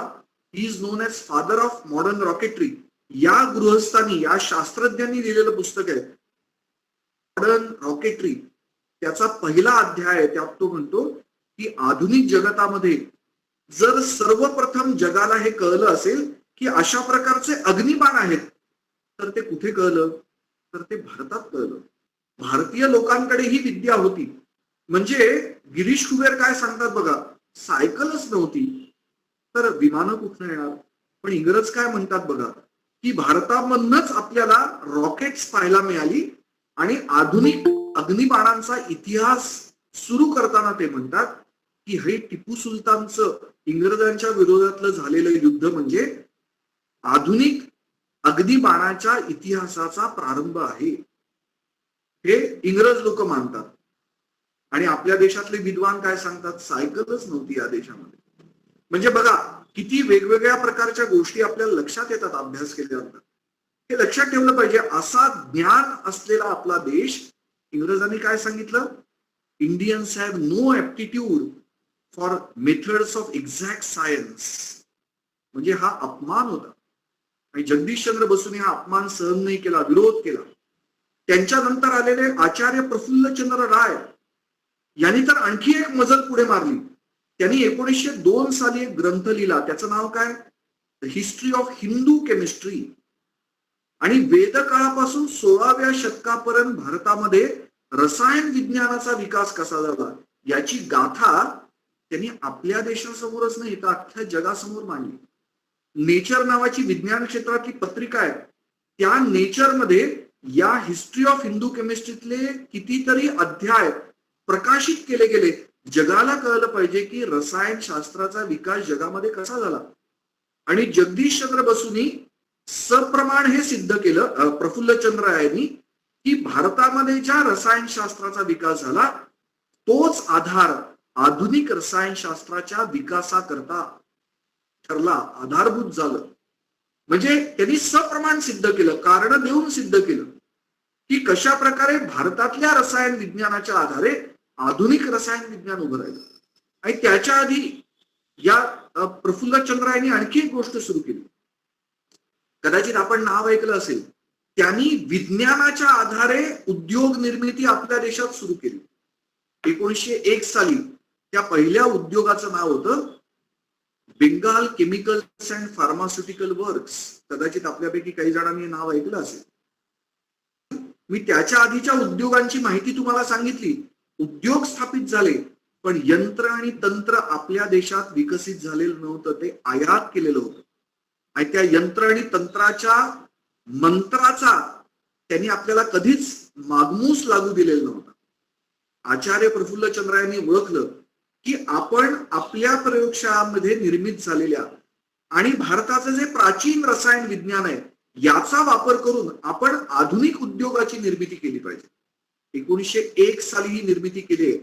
is known as father of modern rocketry, या गृहस्थांनी या शास्त्रज्ञांनी लिहिलेलं पुस्तक आहे मॉडर्न रॉकेटरी. त्याचा पहिला अध्याय आहे, त्यात तो म्हणतो की आधुनिक जगतामध्ये जर सर्वप्रथम जगाला हे कळलं असेल की अशा प्रकारचे अग्निबाण आहेत, तर ते कुठे कळलं, तर ते भारतात कळलं. भारतीय लोकांकडे ही विद्या होती. म्हणजे गिरीश कुबेर काय सांगतात बघा, सायकलच नव्हती तर विमानं कुठून येणार. पण इंग्रज काय म्हणतात बघा, की भारतामधनच आपल्याला रॉकेट्स पाहायला मिळाली आणि आधुनिक अग्निबाणांचा इतिहास सुरू करताना ते म्हणतात की हे टिपू सुलतानचं इंग्रजांच्या विरोधातलं झालेलं युद्ध म्हणजे आधुनिक अग्निबाणाच्या इतिहासाचा प्रारंभ आहे. हे इंग्रज लोक मानतात. आणि आपल्या देशातले विद्वान काय सांगतात, सायकलच नव्हती या देशामध्ये. म्हणजे बघा किती वेगवेगळ्या प्रकारच्या गोष्टी आपल्याला लक्षात येतात अभ्यास केल्यानंतर. हे लक्षात ठेवलं पाहिजे. असा ज्ञान असलेला आपला देश, इंग्रजांनी काय सांगितलं, Indians have no aptitude for methods of exact science. म्हणजे हा अपमान होता आणि जगदीशचंद्र बसूंनी हा अपमान सहन नाही केला, विरोध केला. त्यांच्यानंतर आलेले आचार्य प्रफुल्लचंद्र राय यांनी तर आणखी एक मजल पुढे मारली. त्यांनी 1902 साली एक ग्रंथ लिहिला, त्याचं नाव काय, the history of Hindu chemistry. आणि वेदकाळापासून 16व्या शतकापर्यंत भारतामध्ये रसायन विज्ञानाचा विकास कसा झाला याची गाथा त्यांनी आपल्या देशासमोरच नाही तर अख्ख्या जगासमोर मांडली. नेचर नावाची विज्ञान क्षेत्रातली पत्रिका आहे, त्या नेचरमध्ये या हिस्ट्री ऑफ हिंदू केमिस्ट्रीतले कितीतरी अध्याय प्रकाशित केले गेले. जगाला कळलं पाहिजे की रसायन शास्त्राचा विकास जगामध्ये कसा झाला. आणि जगदीशचंद्र बसूंनी सप्रमाण हे सिद्ध केलं प्रफुल्लचंद्र रायांनी की भारतामध्ये ज्या रसायनशास्त्राचा विकास झाला तोच आधार आधुनिक रसायनशास्त्राच्या विकासाकरता ठरला, आधारभूत झालं. म्हणजे त्यांनी सप्रमाण सिद्ध केलं, कारण देऊन सिद्ध केलं की कशा प्रकारे भारतातल्या रसायन विज्ञानाच्या आधारे आधुनिक रसायन विज्ञान उभं राहिलं. आणि त्याच्या आधी या प्रफुल्लचंद्र यांनी आणखी एक गोष्ट सुरू केली, कदाचित आपण नाव ऐकलं असेल. त्यांनी विज्ञानाच्या आधारे उद्योग निर्मिती आपल्या देशात सुरू केली. 1901 साली त्या पहिल्या उद्योगाचं नाव होतं Bengal chemicals and pharmaceutical works. कदाचित आपल्यापैकी काही जणांनी नाव ऐकलं असेल. मी त्याच्या आधीच्या उद्योगांची माहिती तुम्हाला सांगितली. उद्योग स्थापित झाले पण यंत्र आणि तंत्र आपल्या देशात विकसित झालेलं नव्हतं, ते आयात केलेलं होतं. आणि त्या यंत्र आणि तंत्राच्या मंत्राचा त्यांनी आपल्याला कधीच मागमूस लागू दिलेला नव्हता. आचार्य प्रफुल्लचंद्र यांनी ओळखलं की आपण आपल्या प्रयोगशाळांमध्ये निर्मित झालेल्या आणि भारताचं जे प्राचीन रसायन विज्ञान आहे याचा वापर करून आपण आधुनिक उद्योगाची निर्मिती केली पाहिजे. 1901 साली ही निर्मिती केली आहे.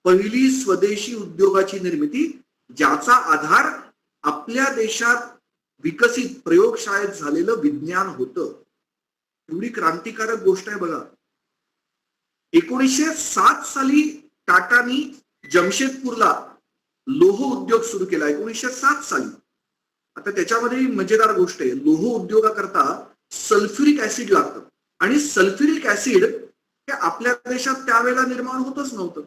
पहिली स्वदेशी उद्योगाची निर्मिती, ज्याचा आधार आपल्या देशात विकसित प्रयोगशाळेत झालेलं विज्ञान होतं. एवढी क्रांतिकारक गोष्ट आहे बघा. 1907 साली टाटानी जमशेदपूरला लोह उद्योग सुरू केला. 1907 साली. आता त्याच्यामध्ये मजेदार गोष्ट आहे, लोह उद्योगाकरता सल्फ्युरिक ऍसिड लागतं आणि सल्फ्युरिक ऍसिड हे आपल्या देशात त्यावेळेला निर्माण होतच नव्हतं.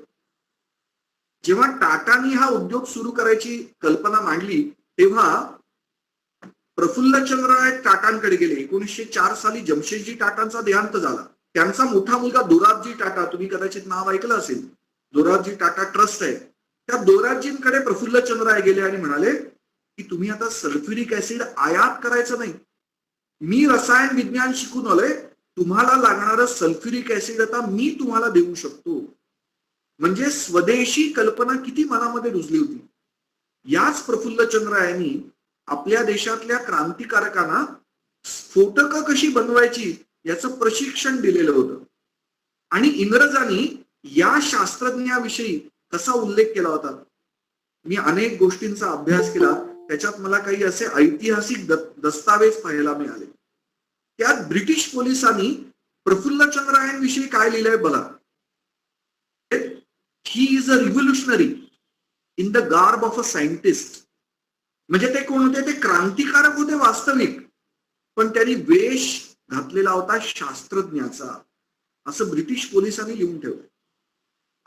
जेव्हा टाटानी हा उद्योग सुरू करायची कल्पना मांडली तेव्हा प्रफुल्लचंद्रराय टाटांकडे गेले. 1904 साली जमशेदजी टाटांचा देहांत झाला. त्यांचा मोठा मुलगा दोराबजी टाटा, तुम्ही कदाचित नाव ऐकलं असेल, दोराबजी टाटा ट्रस्ट आहे, त्या दोराबजींकडे प्रफुल्लचंद्रराय गेले आणि म्हणाले की तुम्ही आता सल्फ्युरिक ऍसिड आयात करायचं नाही, मी रसायन विज्ञान शिकून आलोय, तुम्हाला लागणारं सल्फ्युरिक ऍसिड आता मी तुम्हाला देऊ शकतो. म्हणजे स्वदेशी कल्पना किती मनामध्ये रुजली होती. याच प्रफुल्लचंद्ररायांनी आपल्या देशातल्या क्रांतिकारकांना स्फोटकं कशी बनवायची याचं प्रशिक्षण दिलेलं होतं. आणि इंग्रजांनी या शास्त्रज्ञाविषयी कसा उल्लेख केला होता. मी अनेक गोष्टींचा अभ्यास केला, त्याच्यात मला काही असे ऐतिहासिक दस्तावेज पाहायला मिळाले. त्यात ब्रिटिश पोलिसांनी प्रफुल्लचंद्ररायांविषयी काय लिहिलंय बघा. He is a revolutionary in the garb of a scientist. म्हणजे ते कोण होते, ते क्रांतिकारक होते वास्तविक, पण त्यांनी वेश घातलेला होता शास्त्रज्ञाचा, असं ब्रिटिश पोलिसांनी लिहून ठेवलं.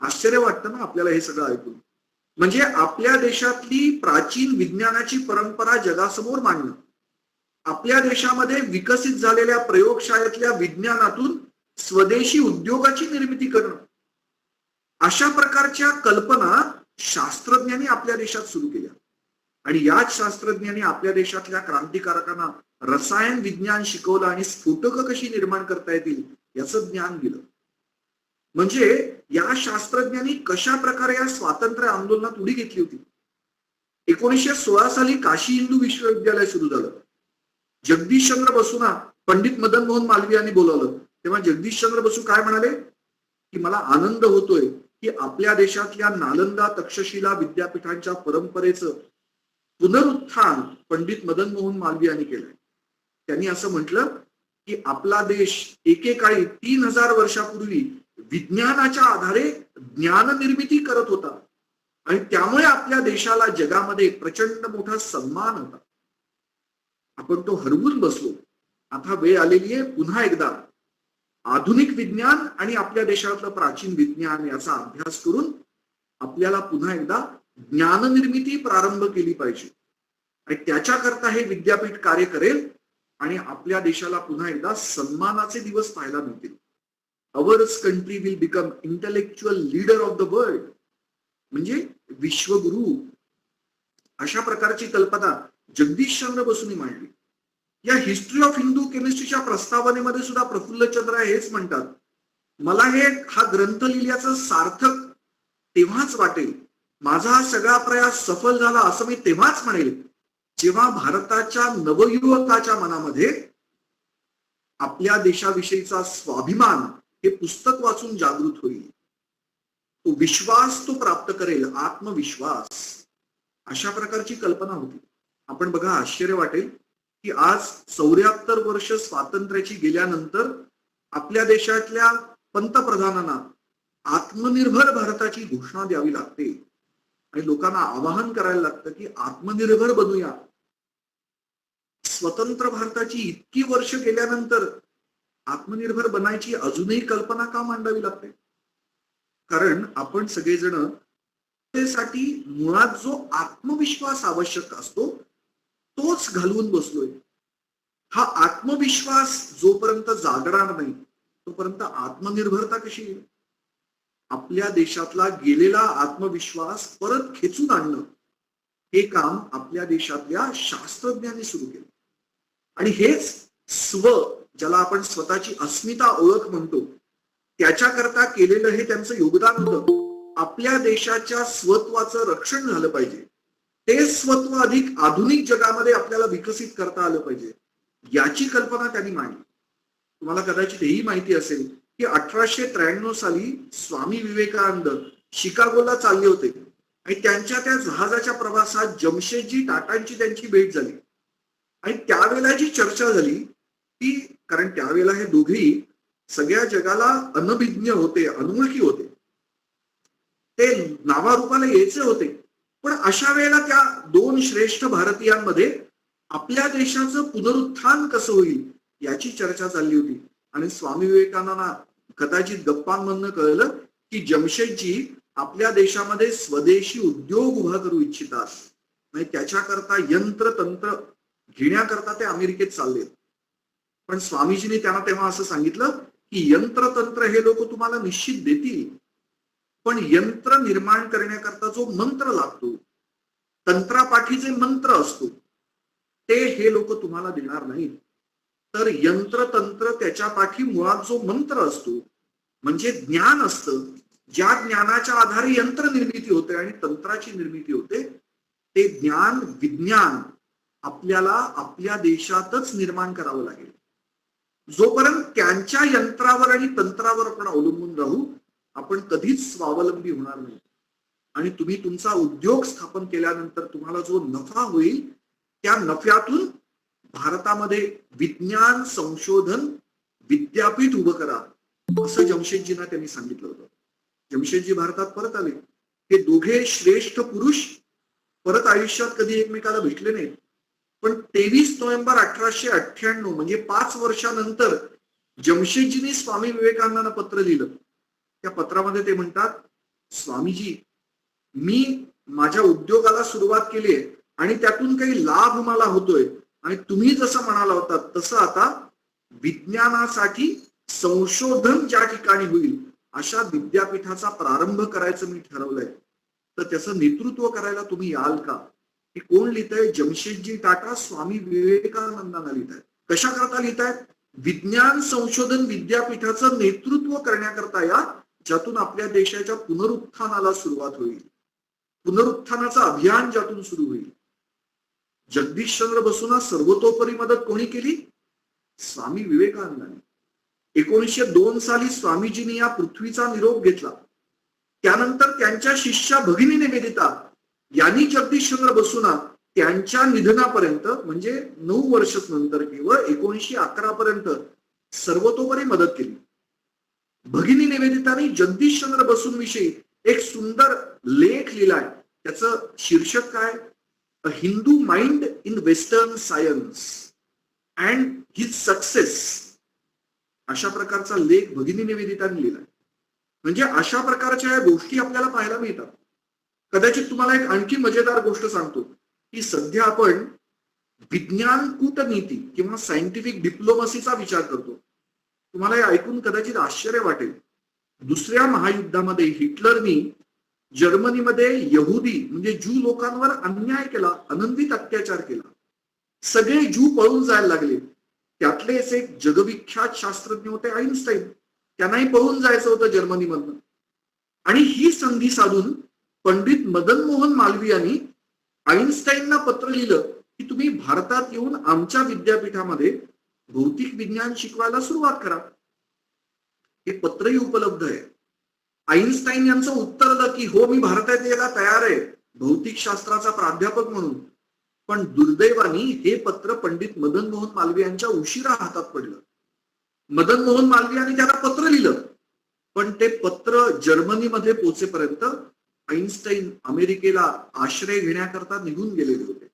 आश्चर्य वाटतं ना आपल्याला हे सगळं ऐकून. म्हणजे आपल्या देशातली प्राचीन विज्ञानाची परंपरा जगासमोर मांडणं, आपल्या देशामध्ये विकसित झालेल्या प्रयोगशाळेतल्या विज्ञानातून स्वदेशी उद्योगाची निर्मिती करणं, अशा प्रकारच्या कल्पना शास्त्रज्ञांनी आपल्या देशात सुरू केल्या. आणि याच शास्त्रज्ञांनी आपल्या देशातल्या क्रांतिकारकांना रसायन विज्ञान शिकवलं आणि स्फोटकं कशी निर्माण करता येतील याचं ज्ञान दिलं. म्हणजे या शास्त्रज्ञांनी कशा प्रकारे या स्वातंत्र्य आंदोलनात उडी घेतली होती. 1916 साली काशी हिंदू विश्वविद्यालय सुरू झालं. जगदीशचंद्र बसूंना पंडित मदन मोहन मालवीय यांनी बोलावलं. तेव्हा जगदीशचंद्र बसू काय म्हणाले की मला आनंद होतोय की आपल्या देशातल्या नालंदा तक्षशिला विद्यापीठांच्या परंपरेचं पुनरुत्थान पंडित मदन मोहन मालवीय यांनी केलंय. त्यांनी असं म्हटलं की आपला देश एकेकाळी 3000 वर्षापूर्वी विज्ञानाच्या आधारे ज्ञान निर्मिती करत होता आणि त्यामुळे आपल्या देशाला जगामध्ये प्रचंड मोठा सन्मान होता. आपण तो हरवून बसलो. आता वेळ आलेली आहे पुन्हा एकदा आधुनिक विज्ञान आणि आपल्या देशातलं प्राचीन विज्ञान याचा अभ्यास करून आपल्याला पुन्हा एकदा ज्ञान निर्मिती प्रारंभ केली पाहिजे. आणि त्याच्याकरता हे विद्यापीठ कार्य करेल आणि आपल्या देशाला पुन्हा एकदा सन्मानाचे दिवस पाहायला मिळतील. Ours country will become intellectual leader of the world, म्हणजे विश्वगुरु. अशा प्रकारची कल्पना जगदीशचंद्र बसूंनी मांडली. या हिस्ट्री ऑफ हिंदू केमिस्ट्रीच्या प्रस्तावनेमध्ये सुद्धा प्रफुल्लचंद्र हेच म्हणतात, मला हा ग्रंथ लिहिल्याचं सार्थक तेव्हाच वाटेल, माझा हा सगळा प्रयास सफल झाला असं मी तेव्हाच म्हणेल जेव्हा भारताच्या नवयुवकाच्या मनामध्ये आपल्या देशाविषयीचा स्वाभिमान हे पुस्तक वाचून जागृत होईल. तो विश्वास तो प्राप्त करेल, आत्मविश्वास. अशा प्रकारची कल्पना होती. आपण बघा, आश्चर्य वाटेल की आज 74 वर्ष स्वातंत्र्याची गेल्यानंतर आपल्या देशातल्या पंतप्रधानांना आत्मनिर्भर भारताची घोषणा द्यावी लागते आणि लोकांना आवाहन करायला लागतं की आत्मनिर्भर बनूया. स्वतंत्र भारताची इतकी वर्ष गेल्यानंतर आत्मनिर्भर बनायची अजूनही कल्पना का मांडावी लागते? कारण आपण सगळेजण त्यासाठी मुळात जो आत्मविश्वास आवश्यक असतो तोच घालवून बसलोय. हा आत्मविश्वास जोपर्यंत जागणार नाही तोपर्यंत आत्मनिर्भरता कशी येईल? आपल्या देशातला गेलेला आत्मविश्वास परत खेचून आणणं हे काम आपल्या देशातल्या शास्त्रज्ञांनी सुरू केलं. आणि हेच स्व, ज्याला आपण स्वतःची अस्मिता ओळख म्हणतो, त्याच्याकरता केलेलं हे त्यांचं योगदान होतं. आपल्या देशाच्या स्वत्वाचं रक्षण झालं पाहिजे. ते स्वत्व अधिक आधुनिक जगामध्ये आपल्याला विकसित करता आलं पाहिजे. याची कल्पना त्यांनी मांडली. तुम्हाला कदाचित हेही माहिती असेल की 1893 साली स्वामी विवेकानंद शिकागोला चालले होते आणि त्यांच्या त्या जहाजाच्या प्रवासात जमशेदजी टाटांची त्यांची भेट झाली. आणि त्यावेळेला जी चर्चा झाली ती, कारण त्यावेळेला हे दोघेही सगळ्या जगाला अनभिज्ञ होते, अनोळखी होते, ते नावारूपाला यायचे होते. पण अशा वेळेला त्या दोन श्रेष्ठ भारतीयांमध्ये आपल्या देशाचं पुनरुत्थान कसं होईल याची चर्चा चालली होती. आणि स्वामी विवेकानंदांना कदाचित गप्पांमधनं कळलं की जमशेदजी आपल्या देशामध्ये स्वदेशी उद्योग उभा करू इच्छितात. म्हणजे त्याच्याकरता यंत्र तंत्र घेण्याकरता ते अमेरिकेत चालले. पण स्वामीजींनी त्यांना तेव्हा असं सांगितलं की यंत्र तंत्र हे लोक तुम्हाला निश्चित देतील, पण यंत्र निर्माण करण्याकरता जो मंत्र लागतो, तंत्रापाठी जे मंत्र असतो, ते हे लोक तुम्हाला देणार नाहीत. तर यंत्र तंत्र त्याच्या पाठी मुळात जो मंत्र असतो म्हणजे ज्ञान असतं, ज्या ज्ञानाच्या आधारे यंत्र निर्मिती होते आणि तंत्राची निर्मिती होते, ते ज्ञान विज्ञान आपल्याला आपल्या देशातच निर्माण करावं लागेल. जोपर्यंत त्यांच्या यंत्रावर आणि तंत्रावर आपण अवलंबून राहू, आपण कधीच स्वावलंबी होणार नाही. आणि तुम्ही तुमचा उद्योग स्थापन केल्यानंतर तुम्हाला जो नफा होईल त्या नफ्यातून भारतामध्ये विज्ञान संशोधन विद्यापीठ उभं करा, असं जमशेदजींना त्यांनी सांगितलं होतं. जमशेदजी भारतात परत आले. हे दोघे श्रेष्ठ पुरुष परत आयुष्यात कधी एकमेकाला भेटले नाहीत. पण 23 नोव्हेंबर 1898 म्हणजे 5 वर्षानंतर जमशेदजींनी स्वामी विवेकानंदांना पत्र लिहिलं. त्या पत्रामध्ये ते म्हणतात, स्वामीजी, मी माझ्या उद्योगाला सुरुवात केली आहे आणि त्यातून काही लाभ मला होतोय आणि तुम्ही जसं म्हणाला होता तसं आता विज्ञानासाठी संशोधन ज्या ठिकाणी होईल अशा विद्यापीठाचा प्रारंभ करायचं मी ठरवलंय. तर त्याचं नेतृत्व करायला तुम्ही याल का? हे कोण लिहितंय? जमशेदजी टाटा स्वामी विवेकानंदांना लिहितायत. कशा करता लिहितायत? विज्ञान संशोधन विद्यापीठाचं नेतृत्व करण्याकरता या, ज्यातून आपल्या देशाच्या पुनरुत्थानाला सुरुवात होईल, पुनरुत्थानाचं अभियान ज्यातून सुरू होईल. जगदीशचंद्र बसूंना सर्वतोपरी मदत कोणी केली? स्वामी विवेकानंदांनी. 1902 साली स्वामीजींनी या पृथ्वीचा निरोप घेतला. त्यानंतर त्यांच्या शिष्या भगिनी निवेदिता यांनी जगदीशचंद्र बसूंना त्यांच्या निधनापर्यंत म्हणजे 9 वर्ष नंतर केवळ 1911 पर्यंत सर्वतोपरी मदत केली. भगिनी निवेदितांनी जगदीशचंद्र बसूंविषयी एक सुंदर लेख लिहिलाय. त्याचं शीर्षक काय? A Hindu mind in western science and his success. अशा प्रकारचा लेख भगिनी निवेदितांनी लिहिलाय. म्हणजे अशा प्रकारच्या या गोष्टी आपल्याला पाहायला मिळतात. कदाचित तुम्हाला एक आणखी मजेदार गोष्ट सांगतो की सध्या आपण विज्ञान कूटनीती किंवा सायंटिफिक डिप्लोमसीचा विचार करतो. तुम्हाला हे ऐकून कदाचित आश्चर्य वाटेल. दुसऱ्या महायुद्धामध्ये हिटलरनी जर्मनीमध्ये यहुदी म्हणजे ज्यू लोकांवर अन्याय केला, अनंतित अत्याचार केला. सगळे ज्यू पळून जायला लागले. त्यातलेच एक जगविख्यात शास्त्रज्ञ होते आईन्स्टाईन. त्यांनाही पळून जायचं होतं जर्मनीमधनं. आणि ही संधी साधून पंडित मदन मोहन मालवीय यांनी आईन्स्टाईनला पत्र लिहिलं की तुम्ही भारतात येऊन आमच्या विद्यापीठामध्ये भौतिक विज्ञान शिकवायला सुरुवात करा. हे पत्रही उपलब्ध आहे. आईन्स्टाईन यांचं उत्तर आलं की हो, मी भारतात यायला तयार आहे भौतिक शास्त्राचा प्राध्यापक म्हणून. पण दुर्दैवानी हे पत्र पंडित मदन मोहन मालवीय यांच्या उशिरा हातात पडलं. मदन मोहन मालवीय यांनी त्याला पत्र लिहिलं, पण ते पत्र जर्मनीमध्ये पोहोचेपर्यंत आईन्स्टाईन अमेरिकेला आश्रय घेण्याकरता निघून गेलेले होते.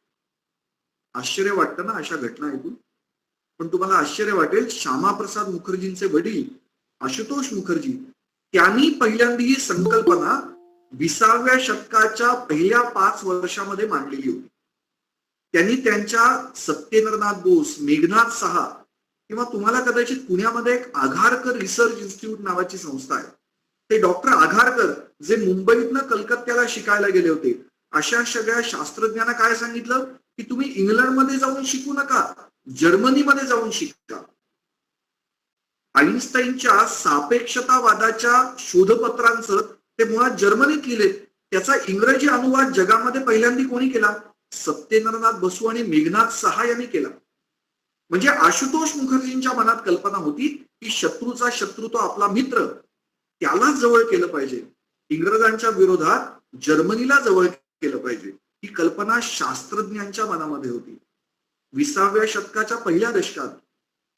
आश्चर्य वाटतं ना अशा घटना ऐकून? पण तुम्हाला आश्चर्य वाटेल, श्यामाप्रसाद मुखर्जींचे वडील आशुतोष मुखर्जी त्यांनी पहिल्यांदा ही संकल्पना 20व्या शतकाच्या पहिल्या 5 वर्षामध्ये मांडलेली होती. त्यांनी त्यांच्या सत्येंद्रनाथ बोस, मेघनाथ साहा किंवा तुम्हाला कदाचित पुण्यामध्ये एक आघारकर रिसर्च इन्स्टिट्यूट नावाची संस्था आहे. ते डॉक्टर आघारकर जे मुंबईतनं कलकत्त्याला शिकायला गेले होते, अशा सगळ्या शास्त्रज्ञांना काय सांगितलं की तुम्ही इंग्लंडमध्ये जाऊन शिकू नका, जर्मनीमध्ये जाऊन शिका. आईन्स्टाईनच्या सापेक्षतावादाच्या शोधपत्रांचं ते मुळात जर्मनीत लिहिले. त्याचा इंग्रजी अनुवाद जगामध्ये पहिल्यांदा कोणी केला? सत्येंद्रनाथ बसू आणि मेघनाथ साहा यांनी केला. म्हणजे आशुतोष मुखर्जींच्या मनात कल्पना होती की शत्रूचा शत्रू तो आपला मित्र, त्याला जवळ केलं पाहिजे. इंग्रजांच्या विरोधात जर्मनीला जवळ केलं पाहिजे, ही कल्पना शास्त्रज्ञांच्या मनामध्ये होती. 20व्या शतकाच्या पहिल्या दशकात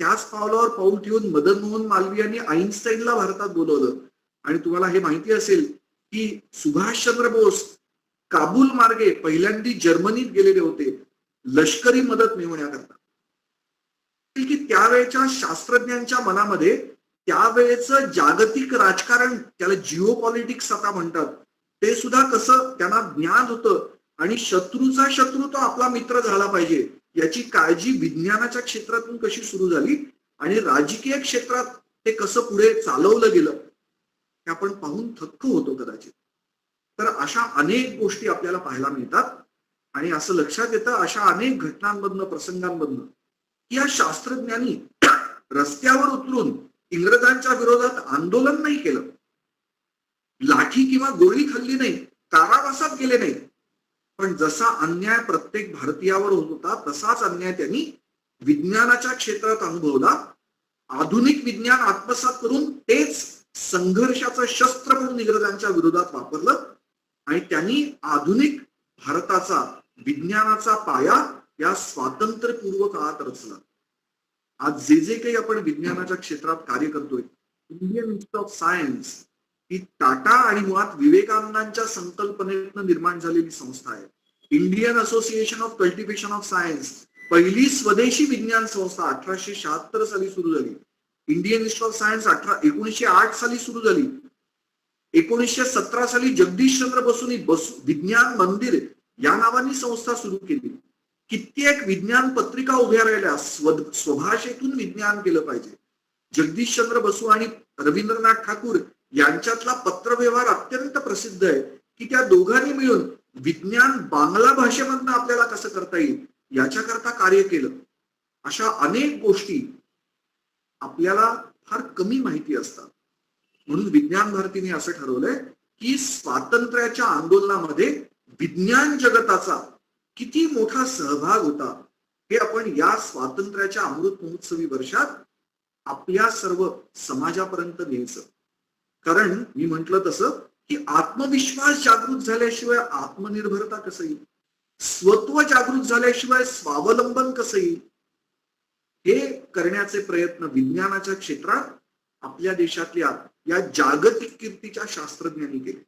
त्याच पावलावर पाऊल ठेवून मदन मोहन मालवीय यांनी आईन्स्टाईनला भारतात बोलवलं. आणि तुम्हाला हे माहिती असेल की सुभाषचंद्र बोस काबूल मार्गे पहिल्यांदा जर्मनीत गेलेले होते लष्करी मदत मिळवण्याकरता. की त्यावेळेच्या शास्त्रज्ञांच्या मनामध्ये त्यावेळेचं जागतिक राजकारण, त्याला जिओ पॉलिटिक्स आता म्हणतात, ते सुद्धा कसं त्यांना ज्ञान होतं. आणि शत्रूचा शत्रू तो आपला मित्र झाला पाहिजे याची काळजी विज्ञानाच्या क्षेत्रातून कशी सुरू झाली आणि राजकीय क्षेत्रात ते कसं पुढे चालवलं गेलं हे आपण पाहून थक्क होतो कदाचित. तर अशा अनेक गोष्टी आपल्याला पाहायला मिळतात. आणि असं लक्षात येतं अशा अनेक घटनांमधनं, प्रसंगांमधनं, की या शास्त्रज्ञांनी रस्त्यावर उतरून इंग्रजांच्या विरोधात आंदोलन नाही केलं, लाठी किंवा गोळी खाल्ली नाही, कारावासात गेले नाही, पण जसा अन्याय प्रत्येक भारतीयावर होत होता तसाच अन्याय त्यांनी विज्ञानाच्या क्षेत्रात अनुभवला. आधुनिक विज्ञान आत्मसात करून तेच संघर्षाचं शस्त्र म्हणून इंग्रजांच्या विरोधात वापरलं आणि त्यांनी आधुनिक भारताचा विज्ञानाचा पाया या स्वातंत्र्यपूर्व काळात रचला. आज जे काही आपण विज्ञानाच्या क्षेत्रात कार्य करतोय, इंडियन इन्स्टिट्यूट ऑफ सायन्स ही टाटा आणि मुळात विवेकानंदांच्या संकल्पनेतून निर्माण झालेली संस्था आहे. Indian association of cultivation of science पहिली स्वदेशी विज्ञान संस्था 1876 साली सुरू झाली. इंडियन इन्स्टिट्यूट ऑफ सायन्स 1908 साली सुरू झाली. 1917 साली जगदीशचंद्र बसूंनी विज्ञान मंदिर या नावानी संस्था सुरू केली. कित्येक विज्ञान पत्रिका उभ्या राहिल्या, स्वभाषेतून विज्ञान केलं पाहिजे. जगदीशचंद्र बसू आणि रवींद्रनाथ ठाकूर यांच्यातला पत्रव्यवहार अत्यंत प्रसिद्ध आहे की त्या दोघांनी मिळून विज्ञान बांगला भाषेमधनं आपल्याला कसं करता येईल याच्याकरता कार्य केलं. अशा अनेक गोष्टी आपल्याला फार कमी माहिती असतात. म्हणून विज्ञान भारतीने असं ठरवलंय की स्वातंत्र्याच्या आंदोलनामध्ये विज्ञान जगताचा किती मोठा सहभाग होता हे आपण या स्वातंत्र्याच्या अमृत महोत्सवी वर्षात आपल्या सर्व समाजापर्यंत न्यायचं. कारण मी म्हंटल तसं की आत्मविश्वास जागृत झाल्याशिवाय आत्मनिर्भरता कसं येईल, स्वत्व जागृत झाल्याशिवाय स्वावलंबन कसं येईल, हे करण्याचे प्रयत्न विज्ञानाच्या क्षेत्रात आपल्या देशातल्या या जागतिक कीर्तीच्या शास्त्रज्ञांनी केले.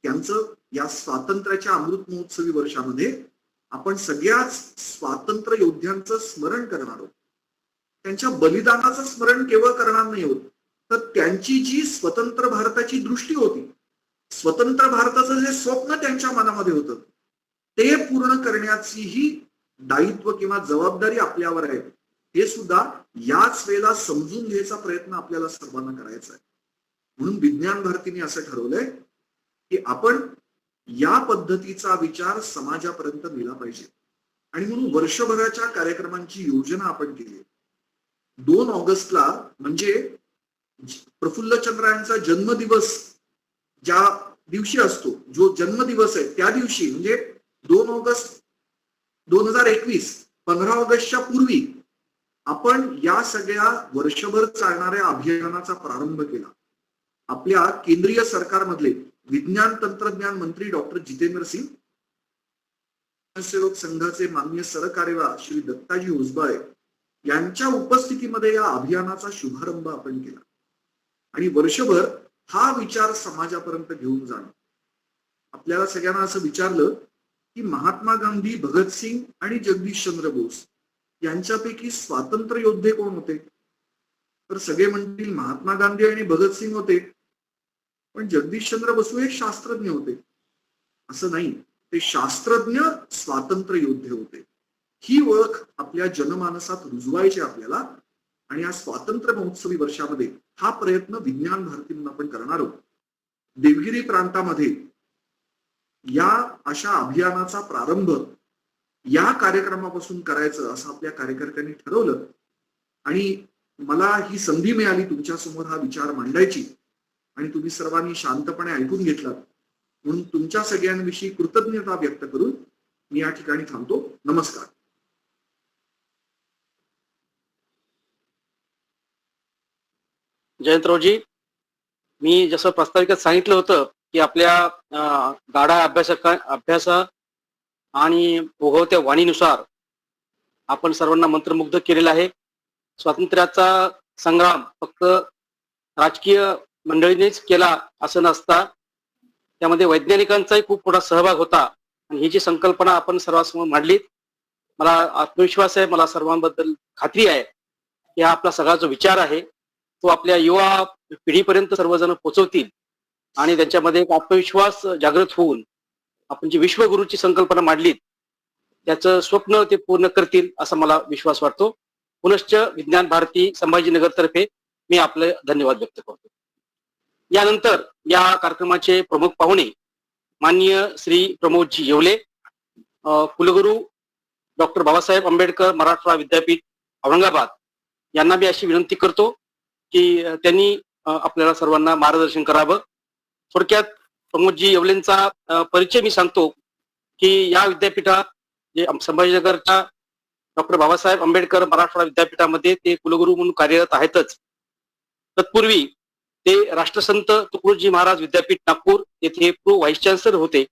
त्यांचं या स्वातंत्र्याच्या अमृत महोत्सवी वर्षामध्ये आपण सगळ्याच स्वातंत्र्य योद्ध्यांचं स्मरण करणार आहोत. त्यांच्या बलिदानाचं स्मरण केवळ करणार नाही आहोत, तर त्यांची जी स्वतंत्र भारताची दृष्टी होती, स्वतंत्र भारताचं जे स्वप्न त्यांच्या मनामध्ये होतं ते पूर्ण करण्याचीही दायित्व किंवा जबाबदारी आपल्यावर आहे. हे सुद्धा याच वेळेला समजून घ्यायचा प्रयत्न आपल्याला सर्वांना करायचा आहे. म्हणून विज्ञान भारतीने असं ठरवलंय की आपण या पद्धतीचा विचार समाजापर्यंत नेला पाहिजे. आणि म्हणून वर्षभराच्या कार्यक्रमांची योजना आपण केली. 2 ऑगस्टला म्हणजे प्रफुल्लचंद्र यांचा जन्मदिवस ज्या दिवशी असतो, जो जन्मदिवस आहे त्या दिवशी म्हणजे 2 ऑगस्ट 2021 15 ऑगस्टच्या पूर्वी आपण या सगळ्या वर्षभर चालणाऱ्या अभियानाचा प्रारंभ केला. आपल्या केंद्रीय सरकारमधले विज्ञान तंत्रज्ञान मंत्री डॉक्टर जितेंद्र सिंग, सेवक संघाचे माननीय सरकार्यवाह श्री दत्ताजी होसबाळे यांच्या उपस्थितीमध्ये या अभियानाचा शुभारंभ आपण केला. आणि वर्षभर हा विचार समाजापर्यंत घेऊन जाणं. आपल्याला सगळ्यांना असं विचारलं की महात्मा गांधी, भगतसिंग आणि जगदीशचंद्र बोस यांच्यापैकी स्वातंत्र्य योद्धे कोण होते, तर सगळे म्हणतील महात्मा गांधी आणि भगतसिंग होते, पण जगदीशचंद्र बसू हे शास्त्रज्ञ होते. असं नाही, ते शास्त्रज्ञ स्वातंत्र्य योद्धे होते. ही ओळख आपल्या जनमानसात रुजवायची आपल्याला. आणि या स्वातंत्र्य महोत्सवी वर्षामध्ये हा प्रयत्न विज्ञान भारतीतून आपण करणार आहोत. देवगिरी प्रांतामध्ये या अशा अभियानाचा प्रारंभ या कार्यक्रमापासून करायचं असं आपल्या कार्यकर्त्यांनी ठरवलं. आणि मला ही संधी मिळाली तुमच्या समोर हा विचार मांडायची आणि तुम्ही सर्वांनी शांतपणे ऐकून घेतलात, म्हणून तुमच्या सगळ्यांविषयी कृतज्ञता व्यक्त करून मी या ठिकाणी थांबतो. नमस्कार. जयंतरावजी, मी जसं प्रास्ताविकात सांगितलं होतं की आपल्या गाढा अभ्यास आणि ओघवत्या वाणीनुसार आपण सर्वांना मंत्रमुग्ध केलेला आहे. स्वातंत्र्याचा संग्राम फक्त राजकीय मंडळीनेच केला असं नसता, त्यामध्ये वैज्ञानिकांचाही खूप मोठा सहभाग होता आणि ही जी संकल्पना आपण सर्वांसमोर मांडलीत, मला आत्मविश्वास आहे, मला सर्वांबद्दल खात्री आहे की हा आपला सगळा जो विचार आहे तो आपल्या युवा पिढीपर्यंत सर्वजण पोहोचवतील आणि त्यांच्यामध्ये एक आत्मविश्वास जागृत होऊन आपण जी विश्वगुरूची संकल्पना मांडलीत त्याचं स्वप्न ते पूर्ण करतील असा मला विश्वास वाटतो. पुनश्च विज्ञान भारती संभाजीनगर तर्फे मी आपले धन्यवाद व्यक्त करतो. यानंतर या कार्यक्रमाचे प्रमुख पाहुणे माननीय श्री प्रमोदजी येवले, कुलगुरू डॉक्टर बाबासाहेब आंबेडकर मराठवाडा विद्यापीठ औरंगाबाद, यांना मी अशी विनंती करतो की त्यांनी आपल्याला सर्वांना मार्गदर्शन करावं. थोडक्यात प्रमोदजी येवलेंचा परिचय मी सांगतो की या विद्यापीठात जे संभाजीनगरच्या डॉक्टर बाबासाहेब आंबेडकर मराठवाडा विद्यापीठामध्ये ते कुलगुरू म्हणून कार्यरत आहेतच. तत्पूर्वी ते राष्ट्रसंत तुकडोजी महाराज विद्यापीठ नागपूर येथे प्रो व्हाईस चान्सलर होते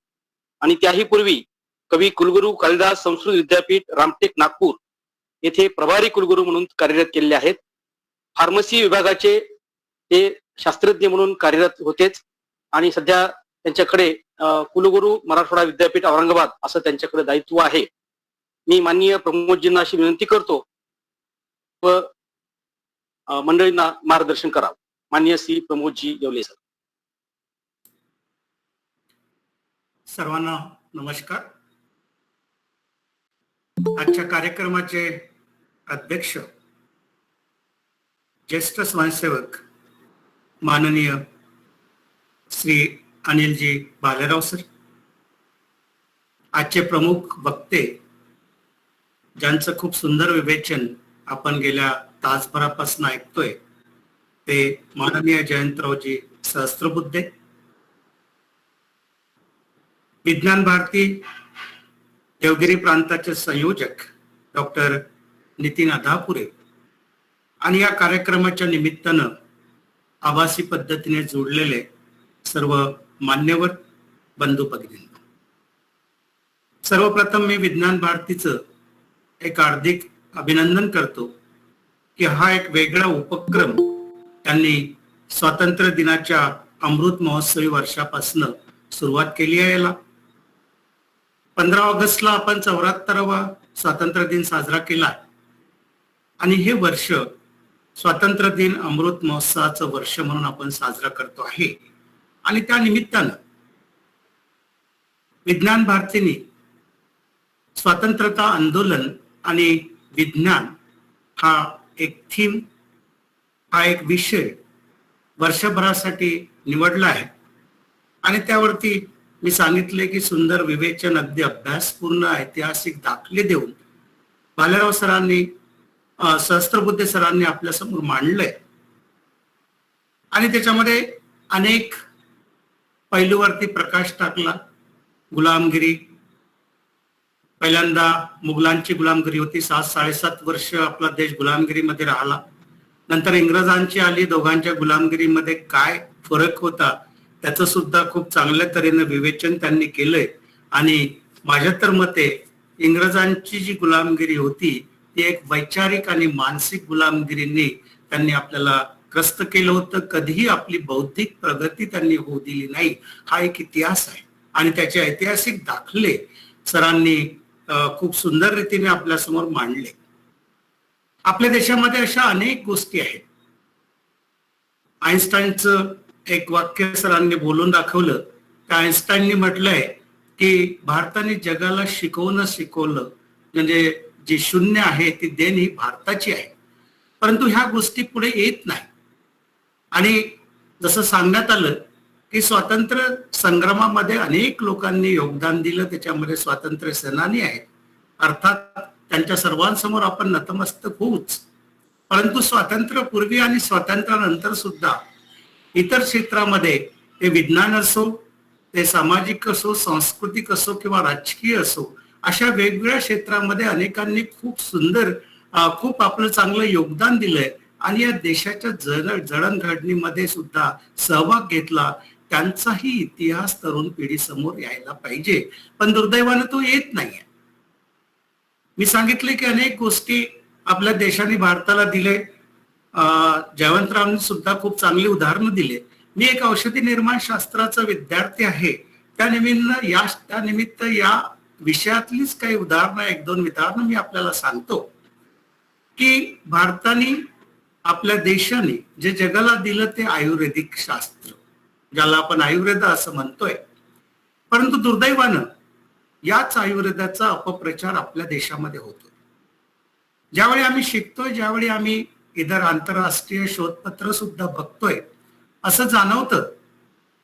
आणि त्याही पूर्वी कवी कुलगुरू कालिदास संस्कृत विद्यापीठ रामटेक नागपूर येथे प्रभारी कुलगुरू म्हणून कार्यरत केलेले आहेत. फार्मसी विभागाचे ते शास्त्रज्ञ म्हणून कार्यरत होतेच आणि सध्या त्यांच्याकडे कुलगुरू मराठवाडा विद्यापीठ औरंगाबाद असं त्यांच्याकडे दायित्व आहे. मी माननीय प्रमोदजींना अशी विनंती करतो व मंडळींना मार्गदर्शन करावं. माननीय श्री प्रमोदजी येवले सर. सर्वांना नमस्कार. आजच्या कार्यक्रमाचे अध्यक्ष ज्येष्ठ स्वयंसेवक माननीय श्री अनिलजी भालेराव सर, आजचे प्रमुख वक्ते ज्यांचं खूप सुंदर विवेचन आपण गेल्या तासभरापासून ऐकतोय ते माननीय जयंतरावजी सहस्त्रबुद्धे, विज्ञान भारती देवगिरी प्रांताचे संयोजक डॉक्टर नितीन अधापुरे आणि या कार्यक्रमाच्या निमित्तानं आभासी पद्धतीने जोडलेले सर्व मान्यवर बंधू भगिनींनो, सर्वप्रथम मी विज्ञान भारतीचं एक हार्दिक अभिनंदन करतो की हा एक वेगळा उपक्रम त्यांनी स्वातंत्र्य दिनाच्या अमृत महोत्सवी वर्षापासून सुरुवात केली आहे. याला 15 ऑगस्टला आपण 74वा स्वातंत्र्य दिन साजरा केला आणि हे वर्ष स्वातंत्र्य दिन अमृत महोत्सवाचं वर्ष म्हणून आपण साजरा करतो आहे. आणि त्या निमित्तानं विज्ञान भारतीने स्वातंत्र्यता आंदोलन आणि विज्ञान हा एक थीम, हा एक विषय वर्षभरासाठी निवडला आहे आणि त्यावरती मी सांगितले की सुंदर विवेचन, अगदी अभ्यासपूर्ण ऐतिहासिक दाखले देऊन भालेराव सरांनी, सहस्त्रबुद्धे सरांनी आपल्या समोर मांडलंय आणि त्याच्यामध्ये अनेक पैलूवरती प्रकाश टाकला. गुलामगिरी, पहिल्यांदा मुघलांची गुलामगिरी होती, 7-7.5 वर्ष आपला देश गुलामगिरीमध्ये राहिला. नंतर इंग्रजांची आली, दोघांच्या गुलामगिरीमध्ये काय फरक होता त्याचं सुद्धा खूप चांगल्या तऱ्हेने विवेचन त्यांनी केलंय. आणि माझ्या तर मते इंग्रजांची जी गुलामगिरी होती ती एक वैचारिक आणि मानसिक गुलामगिरीने त्यांनी आपल्याला ग्रस्त केलं होतं. कधीही आपली बौद्धिक प्रगती त्यांनी होऊ दिली नाही. हा एक इतिहास आहे आणि त्याचे ऐतिहासिक दाखले सरांनी खूप सुंदर रीतीने आपल्या समोर मांडले. आपल्या देशामध्ये अशा अनेक गोष्टी आहेत. आईन्स्टाईनचं एक वाक्य सरांनी बोलून दाखवलं. त्या आईन्स्टाईननी म्हटलंय की भारताने जगाला शिकवलं म्हणजे जी शून्य आहे ती देण ही भारताची आहे. परंतु ह्या गोष्टी पुढे येत नाही आणि जसं सांगण्यात आलं की स्वातंत्र्य संग्रामामध्ये अनेक लोकांनी योगदान दिलं, त्याच्यामध्ये स्वातंत्र्य सेनानी आहेत. अर्थात त्यांच्या सर्वांसमोर आपण नतमस्तक होऊच, परंतु स्वातंत्र्यपूर्वी आणि स्वातंत्र्यानंतर सुद्धा इतर क्षेत्रामध्ये ते विज्ञान असो, ते सामाजिक असो, सांस्कृतिक असो किंवा राजकीय असो, अशा वेगवेगळ्या क्षेत्रामध्ये अनेकांनी खूप सुंदर, खूप आपलं चांगलं योगदान दिलंय आणि या देशाच्या जडणघडणीमध्ये सुद्धा सहभाग घेतला, त्यांचाही इतिहास तरुण पिढी समोर यायला पाहिजे. पण दुर्दैवानं तो येत नाहीये. मी सांगितले की अनेक गोष्टी आपल्या देशाने भारताला दिले. जयवंतरावांनी सुद्धा खूप चांगली उदाहरणं दिले. मी एक औषधी निर्माण शास्त्राचा विद्यार्थी आहे, त्यानिमित्त या विषयातलीच काही उदाहरणं, एक दोन उदाहरणं मी आपल्याला सांगतो की भारताने, आपल्या देशाने जे जगाला दिलं ते आयुर्वेदिक शास्त्र, ज्याला आपण आयुर्वेद असं म्हणतोय. परंतु दुर्दैवानं याच आयुर्वेदाचा अपप्रचार आपल्या देशामध्ये होतो. ज्यावेळी आम्ही शिकतोय, ज्यावेळी आम्ही इतर आंतरराष्ट्रीय शोधपत्र सुद्धा बघतोय, असं जाणवतं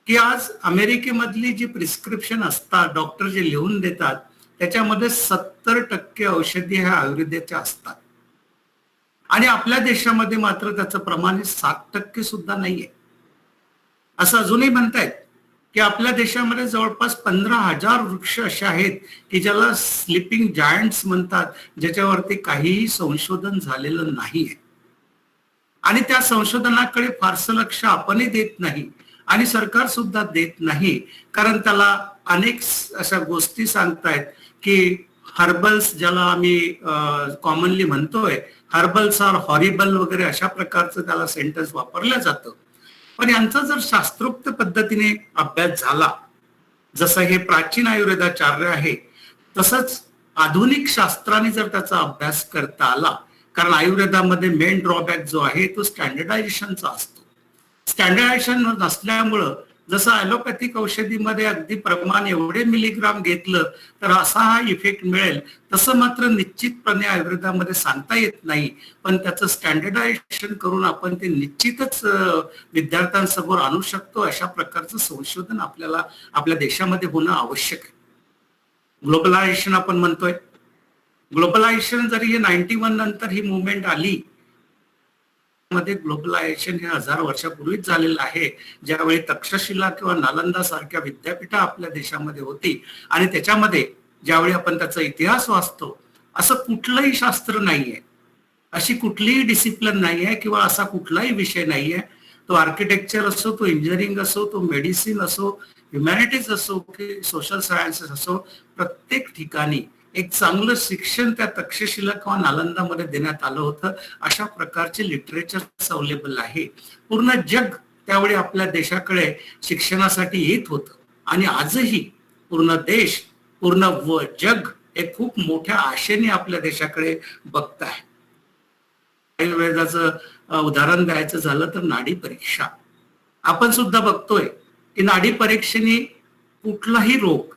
की आज अमेरिकेमधली जी प्रिस्क्रिप्शन असतात, डॉक्टर जे लिहून देतात, त्याच्यामध्ये 70% औषधी ह्या आयुर्वेदाच्या असतात. आणि आपल्या देशामध्ये मात्र त्याचं प्रमाण 7% सुद्धा नाहीये. असं अजूनही म्हणतायत की आपल्या देशामध्ये जवळपास 15,000 वृक्ष असे आहेत की ज्याला स्लीपिंग जायंट्स म्हणतात, ज्याच्यावरती काहीही संशोधन झालेलं नाहीये. आणि त्या संशोधनाकडे फारसं लक्ष आपणही देत नाही आणि सरकार सुद्धा देत नाही, कारण त्याला अनेक अशा गोष्टी सांगतायत की हर्बल्स, ज्याला आम्ही कॉमनली म्हणतोय हर्बल्स आर हॉरिबल वगैरे अशा प्रकारचं त्याला सेंटेन्स वापरलं जातं. पण यांचा जर शास्त्रोक्त पद्धतीने अभ्यास झाला, जसं हे प्राचीन आयुर्वेदाचार्य आहे, तसंच आधुनिक शास्त्राने जर त्याचा अभ्यास करता आला, कारण आयुर्वेदामध्ये मेन ड्रॉबॅक जो आहे तो स्टँडर्डायझेशनचा असतो. स्टँडर्डायझेशन नसल्यामुळं जसं ॲलोपॅथिक औषधीमध्ये अगदी प्रमाण एवढे मिलीग्राम घेतलं तर असा हा इफेक्ट मिळेल, तसं मात्र निश्चितपणे आयुर्वेदामध्ये सांगता येत नाही. पण त्याचं स्टँडर्डायझेशन करून आपण ते निश्चितच विद्यार्थ्यांसमोर आणू शकतो. अशा प्रकारचं संशोधन आपल्याला आपल्या देशामध्ये होणं आवश्यक आहे. ग्लोबलायझेशन आपण म्हणतोय, ग्लोबलायझेशन जरी हे 91 नंतर ही मुवमेंट आली, मध्ये ग्लोबलायझेशन हे 1000 वर्षापूर्वीच झालेलं आहे, ज्यावेळी तक्षशिला किंवा नालंदा सारख्या विद्यापीठा आपल्या देशामध्ये होती. आणि त्याच्यामध्ये ज्यावेळी आपण त्याचा इतिहास वाचतो, असं कुठलंही शास्त्र नाहीये, अशी कुठलीही डिसिप्लिन नाहीये किंवा असा कुठलाही विषय नाहीये, तो आर्किटेक्चर असो, तो इंजिनिअरिंग असो, तो मेडिसिन असो, ह्युमॅनिटीज असो की सोशल सायन्सेस असो, प्रत्येक ठिकाणी एक चांगलं शिक्षण त्या तक्षशिला किंवा नालंदामध्ये देण्यात आलं होतं. अशा प्रकारचे लिटरेचर अवेलेबल आहे. पूर्ण जग त्यावेळी आपल्या देशाकडे शिक्षणासाठी येत होतं आणि आजही पूर्ण देश, पूर्ण जग एक खूप मोठ्या आशेने आपल्या देशाकडे बघत आहे. आयुर्वेदाचं उदाहरण द्यायचं झालं तर नाडी परीक्षा आपण सुद्धा बघतोय की नाडी परीक्षेने कुठलाही रोग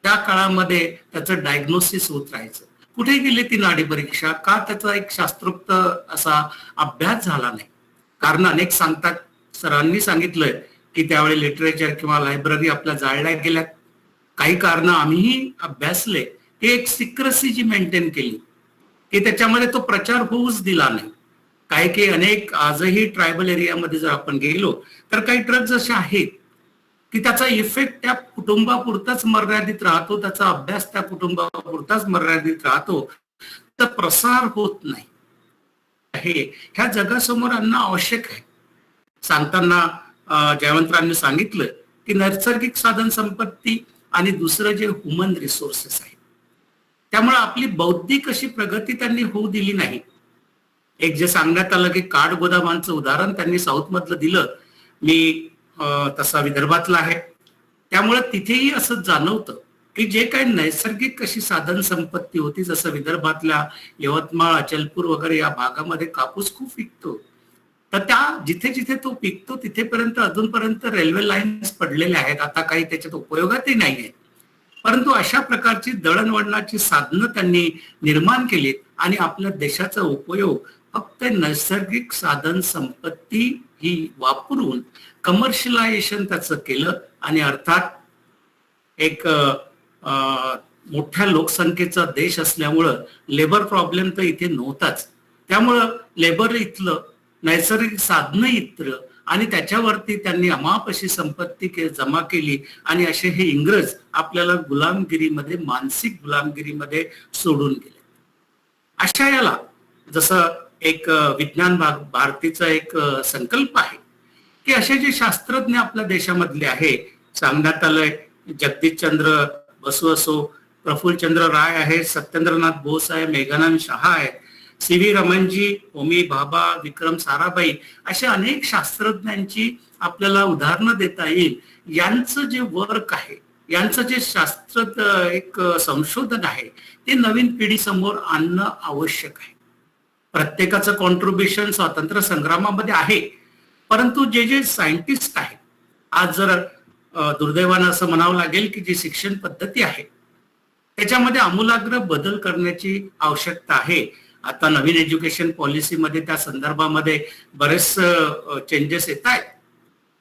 त्या काळामध्ये त्याचं डायग्नोसिस होत राहायचं. कुठे गेली ती नाडी परीक्षा? का त्याचा एक शास्त्रोक्त असा अभ्यास झाला नाही? कारण अनेक सांगतात, सरांनी सांगितलंय की त्यावेळी लिटरेचर किंवा लायब्ररी आपल्या जाळल्या गेल्यात. काही कारण आम्हीही अभ्यासले की एक सिक्रेसी जी मेंटेन केली की त्याच्यामध्ये तो प्रचार होऊच दिला नाही. काही अनेक आजही ट्रायबल एरियामध्ये जर आपण गेलो तर काही ड्रग्ज असे आहेत की त्याचा इफेक्ट त्या कुटुंबापुरताच मर्यादित राहतो, त्याचा अभ्यास त्या कुटुंबापुरताच मर्यादित राहतो, तर प्रसार होत नाही. हे ह्या जगासमोर आणणं आवश्यक आहे. सांगताना जयवंतरावांनी सांगितलं की नैसर्गिक साधन संपत्ती आणि दुसरं जे ह्युमन रिसोर्सेस आहे, त्यामुळे आपली बौद्धिक अशी प्रगती त्यांनी होऊ दिली नाही. एक जे सांगण्यात आलं की काठ गोदामांचं उदाहरण त्यांनी साऊथ मधलं दिलं, मी तसा विदर्भातला आहे, त्यामुळे तिथेही असं जाणवतं की जे काही नैसर्गिक अशी साधन संपत्ती होती, जसं विदर्भातल्या यवतमाळ, अचलपूर वगैरे या भागामध्ये कापूस खूप पिकतो, तर त्या जिथे जिथे तो पिकतो तिथेपर्यंत अजूनपर्यंत रेल्वे लाईन्स पडलेल्या आहेत. आता काही त्याच्यात उपयोगातही नाहीये, परंतु अशा प्रकारची दळणवळणाची साधनं त्यांनी निर्माण केलीत आणि आपल्या देशाचा उपयोग फक्त नैसर्गिक साधन संपत्ती ही वापरून कमर्शियलायझेशन त्याचं केलं. आणि अर्थात एक मोठ्या लोकसंख्येचा देश असल्यामुळं लेबर प्रॉब्लेम तर इथे नव्हताच, त्यामुळं लेबर इथलं, नैसर्गिक साधनं इथलं आणि त्याच्यावरती त्यांनी अमाप अशी संपत्ती जमा केली आणि असे हे इंग्रज आपल्याला गुलामगिरीमध्ये, मानसिक गुलामगिरीमध्ये सोडून गेले. अशा याला जसं एक विज्ञान भारतीचा एक संकल्प आहे की असे जे शास्त्रज्ञ आपल्या देशामधले आहे, सांगण्यात आलंय जगदीशचंद्र बसू असो, प्रफुल्लचंद्र राय आहे, सत्येंद्रनाथ बोस आहे, मेघनाद शहा आहे, सी व्ही रमणजी, होमी भाभा, विक्रम साराभाई, अशा अनेक शास्त्रज्ञांची आपल्याला उदाहरणं देता येईल. यांचं जे वर्क आहे, यांचं जे शास्त्र एक संशोधन आहे, ते नवीन पिढी समोर आणणं आवश्यक आहे. प्रत्येकाचं कॉन्ट्रीब्युशन स्वातंत्र्य संग्रामामध्ये आहे, परंतु जे जे सायंटिस्ट आहेत, आज जर दुर्दैवानं असं म्हणावं लागेल की जी शिक्षण पद्धती आहे त्याच्यामध्ये आमूलाग्र बदल करण्याची आवश्यकता आहे. आता नवीन एज्युकेशन पॉलिसीमध्ये त्या संदर्भामध्ये बरेच चेंजेस येत आहेत.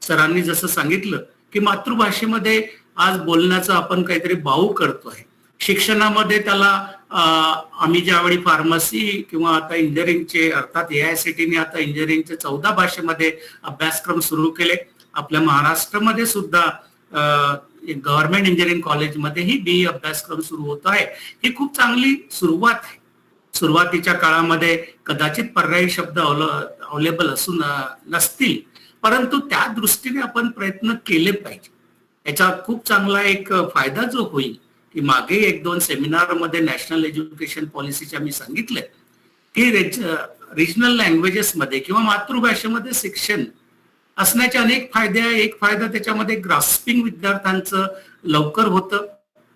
सरांनी जसं सांगितलं की मातृभाषेमध्ये आज बोलण्याचं आपण काहीतरी बाऊ करतोय. शिक्षणामध्ये त्याला आम्ही ज्यावेळी फार्मसी किंवा आता इंजिनिअरिंगचे अर्थात AICTE आता इंजिनिअरिंगचे 14 भाषेमध्ये अभ्यासक्रम सुरू केले. आपल्या महाराष्ट्रामध्ये सुद्धा गव्हर्नमेंट इंजिनिअरिंग कॉलेजमध्येही BE अभ्यासक्रम सुरू होत आहे. ही खूप चांगली सुरुवात आहे. सुरुवातीच्या काळामध्ये कदाचित पर्यायी शब्द अवेलेबल असून नसतील, परंतु त्या दृष्टीने आपण प्रयत्न केले पाहिजे. याचा खूप चांगला एक फायदा जो होईल की मागे 1-2 सेमिनारमध्ये नॅशनल एज्युकेशन पॉलिसीच्या मी सांगितलंय की रिजनल लँग्वेजेसमध्ये किंवा मातृभाषेमध्ये शिक्षण असण्याचे अनेक फायदे आहे. एक फायदा त्याच्यामध्ये ग्रास्पिंग विद्यार्थ्यांचं लवकर होतं,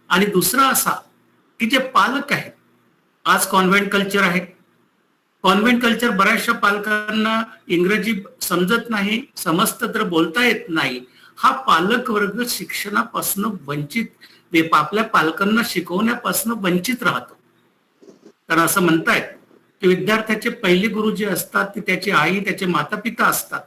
आणि दुसरा असा की जे पालक आहेत, आज कॉन्व्हेंट कल्चर आहे. कॉन्व्हेंट कल्चर बऱ्याचशा पालकांना इंग्रजी समजत नाही, समजतं तर बोलता येत नाही. हा पालक वर्ग शिक्षणापासून वंचित, आपल्या पालकांना शिकवण्यापासून वंचित राहतो. कारण असं म्हणतायत की विद्यार्थ्याचे पहिले गुरु जे असतात ते त्याची आई, त्याचे माता पिता असतात,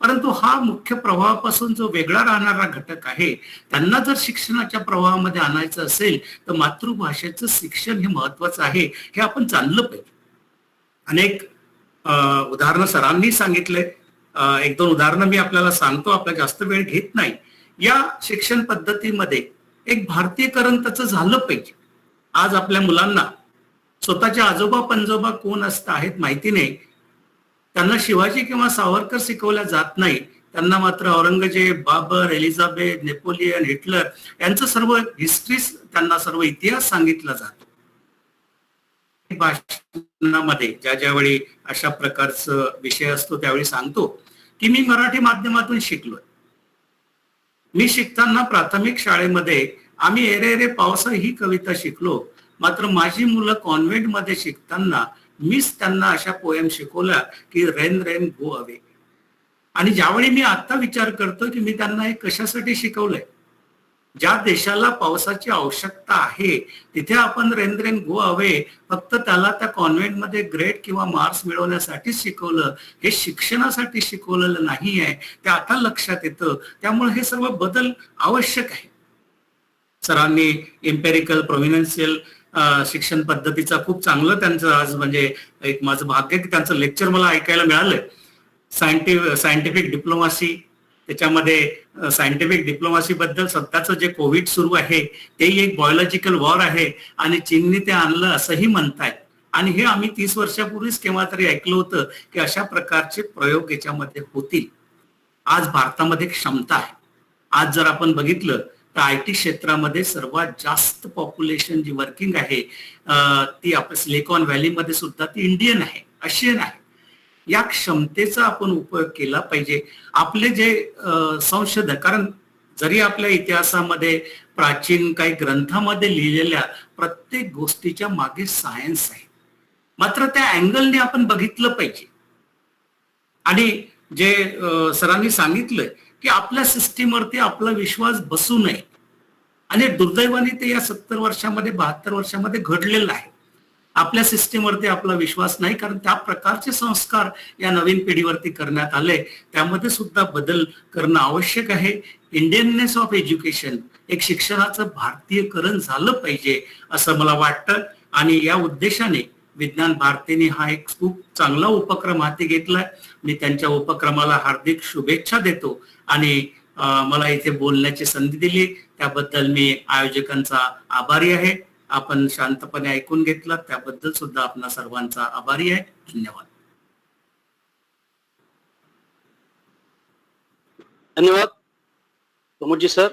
परंतु हा मुख्य प्रवाहापासून जो वेगळा राहणारा घटक आहे, त्यांना जर शिक्षणाच्या प्रवाहामध्ये आणायचं असेल तर मातृभाषेचं शिक्षण हे महत्वाचं आहे, हे आपण जाणलं पाहिजे. अनेक उदाहरणं सरांनी सांगितले. 1-2 उदाहरणं मी आपल्याला सांगतो, आपला जास्त वेळ घेत नाही. या शिक्षण पद्धतीमध्ये एक भारतीयकरण त्याचं झालं पाहिजे. आज आपल्या मुलांना स्वतःचे आजोबा पणजोबा कोण आहेत माहिती नाही. त्यांना शिवाजी किंवा सावरकर शिकवल्या जात नाही. त्यांना मात्र Aurangzeb, Babur, Elizabeth, Napoleon, Hitler यांचं सर्व हिस्ट्री, त्यांना सर्व इतिहास सांगितला जातो. भाषणामध्ये ज्यावेळी अशा प्रकारचं विषय असतो त्यावेळी सांगतो की मी मराठी माध्यमातून शिकलोय. मी शिकताना प्राथमिक शाळेमध्ये आम्ही एरे एरे पावसा ही कविता शिकलो, मात्र माझी मुलं कॉन्व्हेंट मध्ये शिकताना मीच त्यांना अशा पोएम शिकवल्या की रेन रेन गो अवे. आणि ज्यावेळी मी आता विचार करतो की मी त्यांना हे कशासाठी शिकवलंय, ज्या देशाला पावसाची आवश्यकता आहे तिथे आपण रेन रेन गो अवे फक्त त्याला त्या कॉन्व्हेंटमध्ये ग्रेड किंवा मार्क्स मिळवण्यासाठी शिकवलं, हे शिक्षणासाठी शिकवलेलं नाही आहे, ते आता लक्षात येतं. त्यामुळे हे सर्व बदल आवश्यक आहे. सरांनी एम्पेरिकल प्रोव्हिन्शियल शिक्षण पद्धतीचा खूप चांगलं त्यांचं आज म्हणजे एक माझं भाग्य की त्यांचं लेक्चर मला ऐकायला मिळालंय. सायंटिफिक डिप्लोमॅसी, त्याच्यामध्ये सायंटिफिक डिप्लोमॅसी बद्दल सध्याचं जे कोविड सुरू आहे तेही एक बायोलॉजिकल वॉर आहे आणि चीनने ते आणलं असंही म्हणतायत. आणि हे आम्ही 30 वर्षापूर्वीच केव्हा तरी ऐकलं होतं की अशा प्रकारचे प्रयोग याच्यामध्ये होतील. आज भारतामध्ये क्षमता आहे. आज जर आपण बघितलं तर IT क्षेत्रामध्ये सर्वात जास्त पॉप्युलेशन जी वर्किंग आहे ती आपल्या सिलिकॉन व्हॅलीमध्ये सुद्धा ती इंडियन आहे, आशियन आहे. या क्षमतेचा आपण उपयोग केला पाहिजे. आपले जे संशोधक, कारण जरी आपल्या इतिहासामध्ये प्राचीन काही ग्रंथामध्ये लिहिलेल्या प्रत्येक गोष्टीच्या मागे सायन्स आहे, मात्र त्या अँगलने आपण बघितलं पाहिजे. आणि जे सरांनी सांगितलंय की आपल्या सिस्टीमवरती आपला विश्वास बसू नये, आणि दुर्दैवाने ते या 70 वर्षामध्ये 72 वर्षामध्ये घडलेलं आहे. आपल्या सिस्टीमवरती आपला विश्वास नाही, कारण त्या प्रकारचे संस्कार या नवीन पिढीवरती करण्यात आले. त्यामध्ये सुद्धा बदल करणं आवश्यक आहे. इंडियननेस ऑफ एज्युकेशन, एक शिक्षणाचं भारतीयकरण झालं पाहिजे असं मला वाटतं. आणि या उद्देशाने विज्ञान भारतीने हा एक खूप चांगला उपक्रम हाती घेतलाय. मी त्यांच्या उपक्रमाला हार्दिक शुभेच्छा देतो आणि मला इथे बोलण्याची संधी दिली त्याबद्दल मी आयोजकांचा आभारी आहे. आपण शांतपणे ऐकून घेतलं त्याबद्दल सुद्धा आपणा सर्वांचा आभारी आहे. धन्यवाद. धन्यवाद प्रमोदजी सर.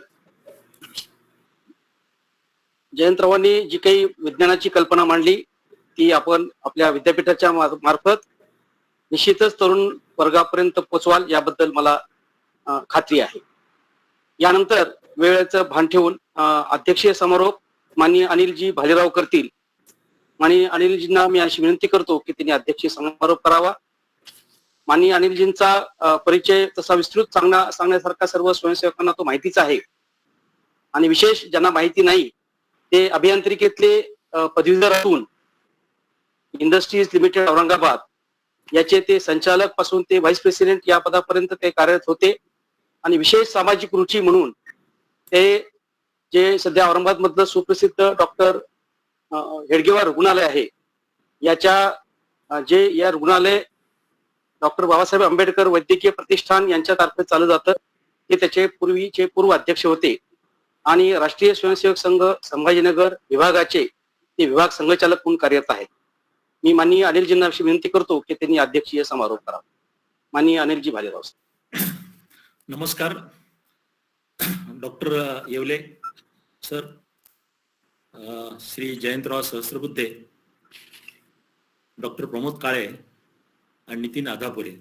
जयंतरावांनी जी काही विज्ञानाची कल्पना मांडली ती आपण आपल्या विद्यापीठाच्या मार्फत निश्चितच तरुण वर्गापर्यंत पोचवाल याबद्दल मला खात्री आहे. यानंतर वेळेचं भान ठेवून अध्यक्षीय समारोप माननीय अनिलजी भालेराव करतील. माननीय अनिलजींना मी अशी विनंती करतो की त्यांनी अध्यक्षीय समारोप करावा. माननीय अनिलजींचा परिचय तसा विस्तृत सांगण्यासारखा सर्व स्वयंसेवकांना तो माहितीच आहे आणि विशेष ज्यांना माहिती नाही ते अभियांत्रिकीतले पदवीधर असून इंडस्ट्रीज लिमिटेड औरंगाबाद याचे ते संचालक पासून ते व्हाईस प्रेसिडेंट या पदापर्यंत ते कार्यरत होते आणि विशेष सामाजिक रुची म्हणून ते जे सध्या औरंगाबाद मधलं सुप्रसिद्ध डॉक्टर हेडगेवार रुग्णालय आहे याच्या जे या रुग्णालय डॉक्टर बाबासाहेब आंबेडकर वैद्यकीय प्रतिष्ठान यांच्यातर्फे चालू जातं ते त्याचे पूर्वीचे पूर्व अध्यक्ष होते आणि राष्ट्रीय स्वयंसेवक संघ संभाजीनगर विभागाचे ते विभाग संघचालक म्हणून कार्यरत आहेत. मी माननीय अनिलजींना अशी विनंती करतो की त्यांनी अध्यक्षीय समारोप करावा. माननीय अनिलजी भालेराव. नमस्कार doctor Yevle sir, Shri Jayantrao Sahasrabuddhe, doctor Pramod Kale आणि नितीन आघापुरे.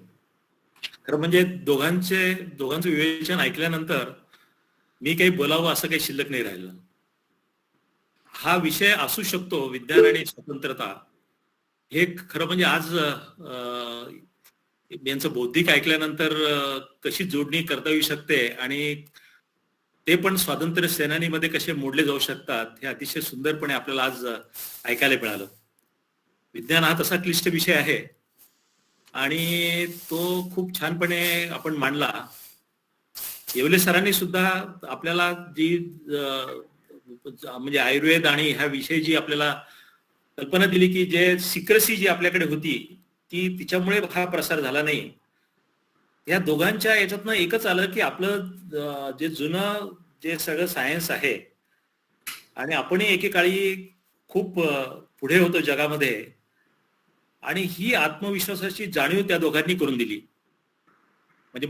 खरं म्हणजे दोघांचं विवेचन ऐकल्यानंतर मी काही बोलावं असं काही शिल्लक नाही राहिलं. हा विषय असू शकतो विज्ञान आणि स्वतंत्रता, हे खरं म्हणजे आज यांचं बौद्धिक ऐकल्यानंतर कशी जोडणी करता येऊ शकते आणि ते पण स्वातंत्र्य सेनानीमध्ये कसे मोडले जाऊ शकतात हे अतिशय सुंदरपणे आपल्याला आज ऐकायला मिळालं. विज्ञान हा तसा क्लिष्ट विषय आहे आणि तो खूप छानपणे आपण मांडला. येवले सरांनी सुद्धा आपल्याला जी म्हणजे आयुर्वेद आणि ह्या विषयी जी आपल्याला कल्पना दिली की जे सिक्रेसी जी आपल्याकडे होती ती तिच्यामुळे हा प्रसार झाला नाही. या दोघांच्या याच्यातनं एकच आलं की आपलं जे जुनं जे सगळं सायन्स आहे आणि आपणही एकेकाळी खूप पुढे होतो जगामध्ये आणि ही आत्मविश्वासाची जाणीव त्या दोघांनी करून दिली. म्हणजे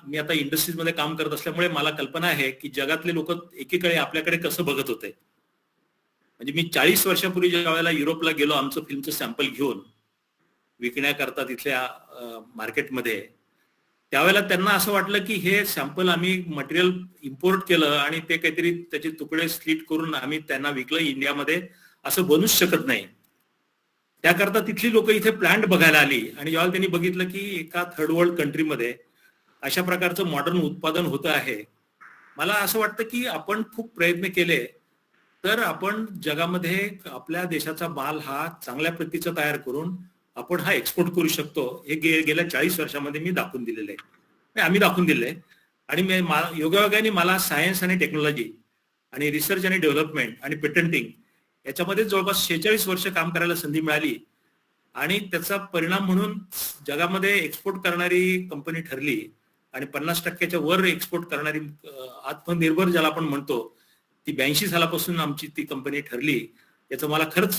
मी आता इंडस्ट्रीजमध्ये काम करत असल्यामुळे मला कल्पना आहे की जगातले लोक एकेकाळी आपल्याकडे कसं बघत होते. म्हणजे मी 40 वर्षापूर्वी ज्या वेळेला युरोपला गेलो आमचं फिल्मचं सॅम्पल घेऊन विकण्याकरता तिथल्या मार्केटमध्ये, त्यावेळेला त्यांना असं वाटलं की हे सॅम्पल आम्ही मटेरियल इम्पोर्ट केलं आणि ते काहीतरी त्याचे तुकडे स्लिट करून आम्ही त्यांना विकलं इंडियामध्ये, असं बनूच शकत नाही. त्याकरता तिथली लोक इथे प्लांट बघायला आली आणि जेव्हा त्यांनी बघितलं की एका थर्ड वर्ल्ड कंट्रीमध्ये अशा प्रकारचं मॉडर्न उत्पादन होतं आहे, मला असं वाटतं की आपण खूप प्रयत्न केले तर आपण जगामध्ये आपल्या देशाचा माल हा चांगल्या प्रतीचा तयार करून आपण हा एक्सपोर्ट करू शकतो. हे गेल्या 40 वर्षामध्ये मी दाखवून दिलेलं आहे, आम्ही दाखवून दिलंय. आणि योगायोगाने मला सायन्स आणि टेक्नॉलॉजी आणि रिसर्च आणि डेव्हलपमेंट आणि पेटंटिंग याच्यामध्ये जवळपास 46 वर्ष काम करायला संधी मिळाली आणि त्याचा परिणाम म्हणून जगामध्ये एक्सपोर्ट करणारी कंपनी ठरली आणि 50% वर एक्सपोर्ट करणारी आत्मनिर्भर ज्याला आपण म्हणतो ती 82 सालापासून आमची ती कंपनी ठरली. याचं मला खरंच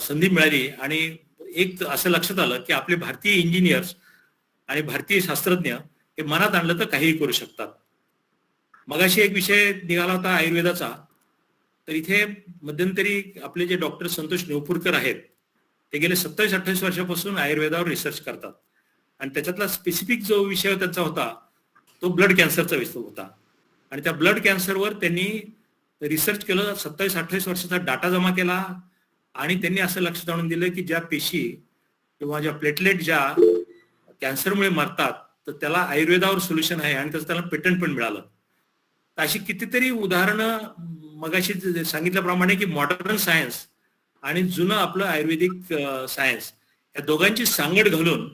संधी मिळाली आणि एक असं लक्षात आलं की आपले भारतीय इंजिनियर्स आणि भारतीय शास्त्रज्ञ हे मनात आणलं तर काहीही करू शकतात. मगाशी एक विषय निघाला होता आयुर्वेदाचा, तर इथे मध्यंतरी आपले जे डॉक्टर संतोष नेवपूरकर आहेत ते गेले 27-28 वर्षापासून आयुर्वेदावर रिसर्च करतात आणि त्याच्यातला स्पेसिफिक जो विषय त्यांचा होता तो ब्लड कॅन्सरचा विषय होता आणि त्या ब्लड कॅन्सरवर त्यांनी रिसर्च केलं, 27-28 वर्षाचा डाटा जमा केला आणि त्यांनी असं लक्षात आणून दिलं की ज्या पेशी किंवा ज्या प्लेटलेट ज्या कॅन्सरमुळे मरतात तर त्याला आयुर्वेदावर सोल्युशन आहे आणि त्याचं त्याला पेटंट पण मिळालं. तर अशी कितीतरी उदाहरणं मगाशी सांगितल्याप्रमाणे की मॉडर्न सायन्स आणि जुनं आपलं आयुर्वेदिक सायन्स या दोघांची सांगड घालून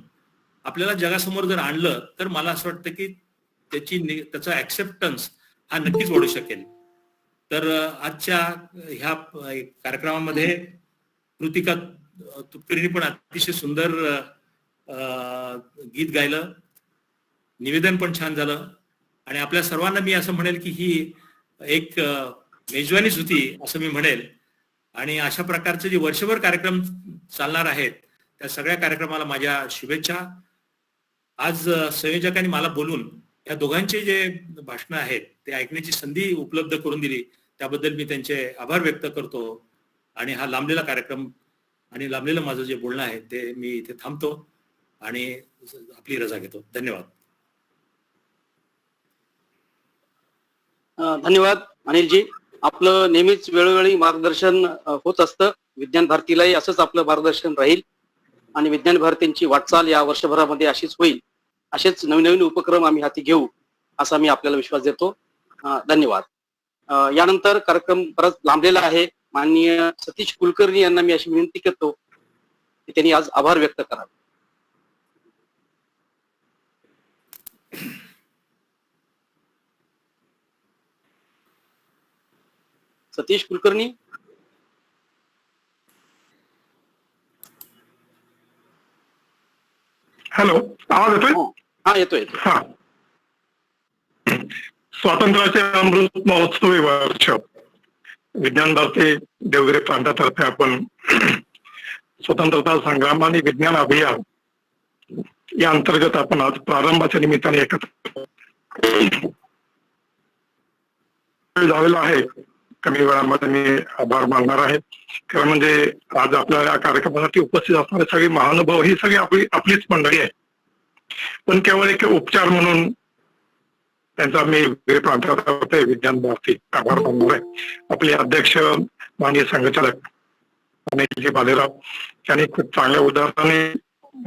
आपल्याला जगासमोर जर आणलं तर मला असं वाटतं की त्याचा ऍक्सेप्टन्स हा नक्कीच वाढू शकेल. तर आजच्या ह्या कार्यक्रमामध्ये कृतिका तुपकरीने पण अतिशय सुंदर गीत गायलं, निवेदन पण छान झालं आणि आपल्या सर्वांना मी असं म्हणेल की ही एक मेजवानीच होती असं मी म्हणेल. आणि अशा प्रकारचे जे वर्षभर कार्यक्रम चालणार आहेत त्या सगळ्या कार्यक्रमाला माझ्या शुभेच्छा. आज संयोजकांनी मला बोलून या दोघांचे जे भाषणं आहेत ते ऐकण्याची संधी उपलब्ध करून दिली त्याबद्दल मी त्यांचे आभार व्यक्त करतो. आणि हा लांबलेला कार्यक्रम आणि लांबलेलं माझं जे बोलणं आहे ते मी इथे थांबतो आणि आपली रजा घेतो. धन्यवाद. धन्यवाद अनिलजी. आपलं नेहमीच वेळोवेळी मार्गदर्शन होत असतं. विज्ञान भारतीलाही असंच आपलं मार्गदर्शन राहील आणि विज्ञान भारतींची वाटचाल या वर्षभरामध्ये अशीच होईल. असेच नवीन नवीन उपक्रम आम्ही हाती घेऊ असा मी आपल्याला विश्वास देतो. धन्यवाद. यानंतर कार्यक्रम परत लांबलेला आहे. माननीय सतीश कुलकर्णी यांना मी अशी विनंती करतो की त्यांनी आज आभार व्यक्त करावे. सतीश कुलकर्णी. हॅलो, आवाज येतोय? हा येतोय. हा. स्वातंत्र्याचे अमृत महोत्सवी वर्ष विज्ञान भारती देवगिरी प्रांतातर्फे आपण स्वतंत्रता संग्राम आणि विज्ञान अभियान या अंतर्गत आपण आज प्रारंभाच्या निमित्ताने एकत्र झालेला आहे. कमी वेळामध्ये मी आभार मानणार आहे. खरं म्हणजे आज आपल्या या कार्यक्रमासाठी उपस्थित असणारे सगळे महानुभाव ही सगळी आपलीच मंडळी आहे. पण केवळ एक उपचार म्हणून त्यांचा मी प्रांतातर्फे विज्ञान भारती आभार मानणार आहे. आपले अध्यक्ष माननीय संघचालक अनिलजी भालेराव यांनी खूप चांगल्या उदाहरणाने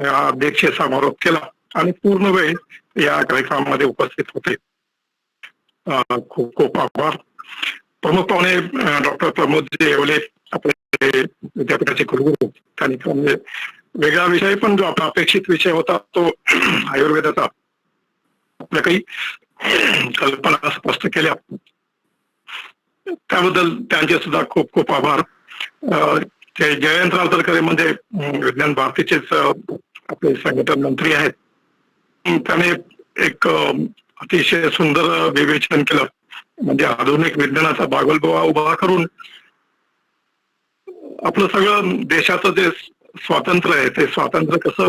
या अध्यक्षीय समारोप केला आणि पूर्ण वेळ या कार्यक्रमामध्ये उपस्थित होते. खूप खूप आभार. प्रमुख पाहुणे डॉक्टर प्रमोदजी येवले आपले विद्यापीठाचे कुलगुरू. त्यांनी म्हणजे वेगळा विषय पण जो आपला अपेक्षित विषय होता तो आयुर्वेदाचा आपल्या काही कल्पना स्पष्ट केल्या त्याबद्दल त्यांचे सुद्धा खूप खूप आभार. ते जयंतराव तडकरे म्हणजे विज्ञान भारतीचेच आपले संघटन मंत्री आहेत. त्याने एक अतिशय सुंदर विवेचन केलं. म्हणजे आधुनिक विज्ञानाचा बागोलबुवा उभा करून आपलं सगळं देशाचं जे स्वातंत्र्य आहे ते स्वातंत्र्य कसं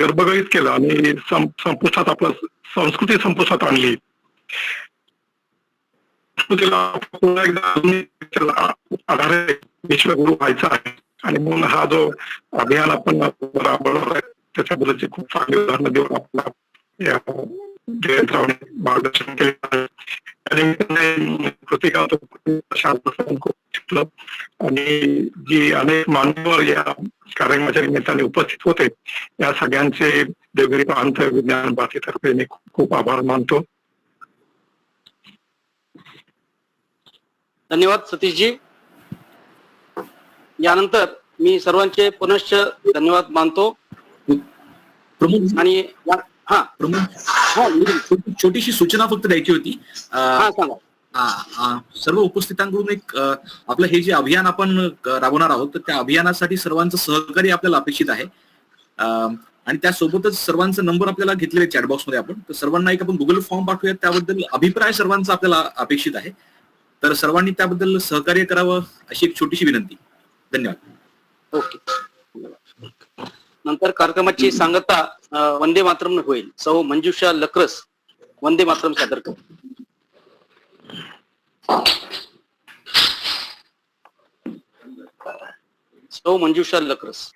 गर्भगळीत केलं आणि संपुष्टात आपलं संस्कृती संपुष्टात आणली. पुन्हा एकदा आधारे विश्वगुरु व्हायचा आहे आणि म्हणून हा जो अभियान आपण राबवणार आहे त्याच्याबद्दलची खूप चांगली उदाहरणं देऊन आपला या जयंतरावने मार्गदर्शन केले. कृतिका खूप शिकलं आणि जी अनेक मान्यवर या कार्यक्रमाच्या निमित्ताने उपस्थित होते या सगळ्यांचे देवगिरी प्रांत विज्ञान भारतीतर्फे मी खूप खूप आभार मानतो. धन्यवाद सतीशजी. यानंतर मी सर्वांचे पुनश्च धन्यवाद मानतो प्रमुख आणि हा छोटीशी सूचना फक्त द्यायची होती. सांगा. सर्व उपस्थितांकडून एक आपलं हे जे अभियान आपण राबवणार आहोत तर त्या अभियानासाठी सर्वांचं सहकार्य आपल्याला अपेक्षित आहे. आणि त्यासोबतच सर्वांचा नंबर आपल्याला घेतलेले चॅटबॉक्स मध्ये आपण तर सर्वांना एक आपण गुगल फॉर्म पाठवूयात. त्याबद्दल अभिप्राय सर्वांचा आपल्याला अपेक्षित आहे. तर सर्वांनी त्याबद्दल सहकार्य करावं अशी एक छोटीशी विनंती. धन्यवाद. ओके. नंतर कार्यक्रमाची सांगता वंदे मातरम होईल. सौ मंजुषा लक्रस वंदे मातरम सादर कर. सौ मंजुषा लक्रस.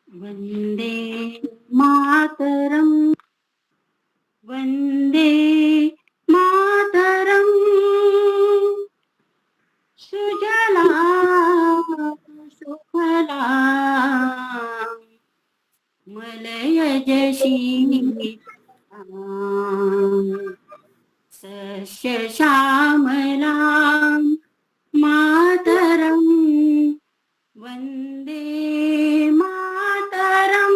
वंदे मातरम वंदे मातरम सुजला सुफला मलयज सस्य श्यामला मातरम वंदे मातरम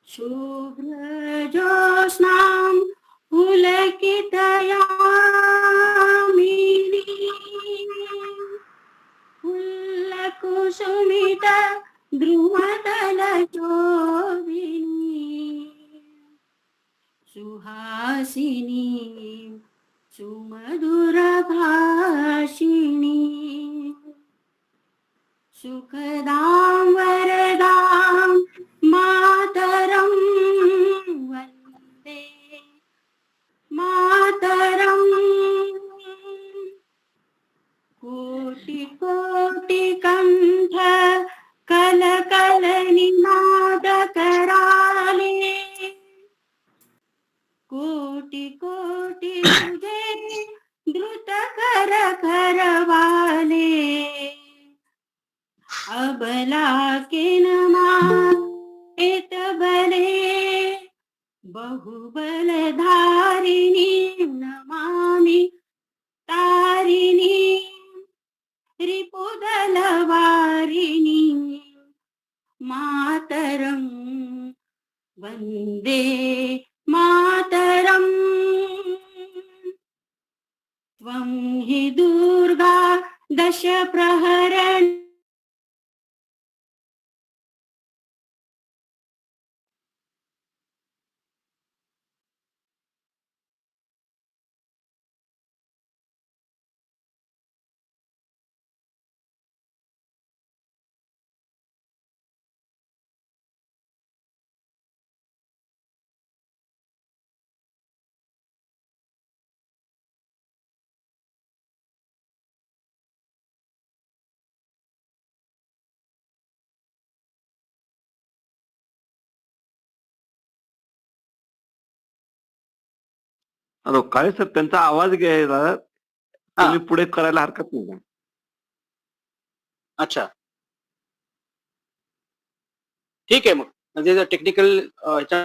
शुभ्र ज्योत्स्नां पुलकितयामिनी फुल्लकुसुमित द्रुमदलशोभिनी सुहासिनी सुमधुरभाषिणी सुखदां वरदां घरवाले अबला के नमात बले बहुबल धारिणी नमामि तारिणी रिपुदल वारिणी मातरं वन्दे मातरम् त्वं हि दुर्गा दश प्रहरण हॅलो काळे सर त्यांचा आवाज घ्यायला हा. तुम्ही पुढे करायला हरकत नाही का? अच्छा, ठीक आहे. मग म्हणजे टेक्निकल ह्याच्या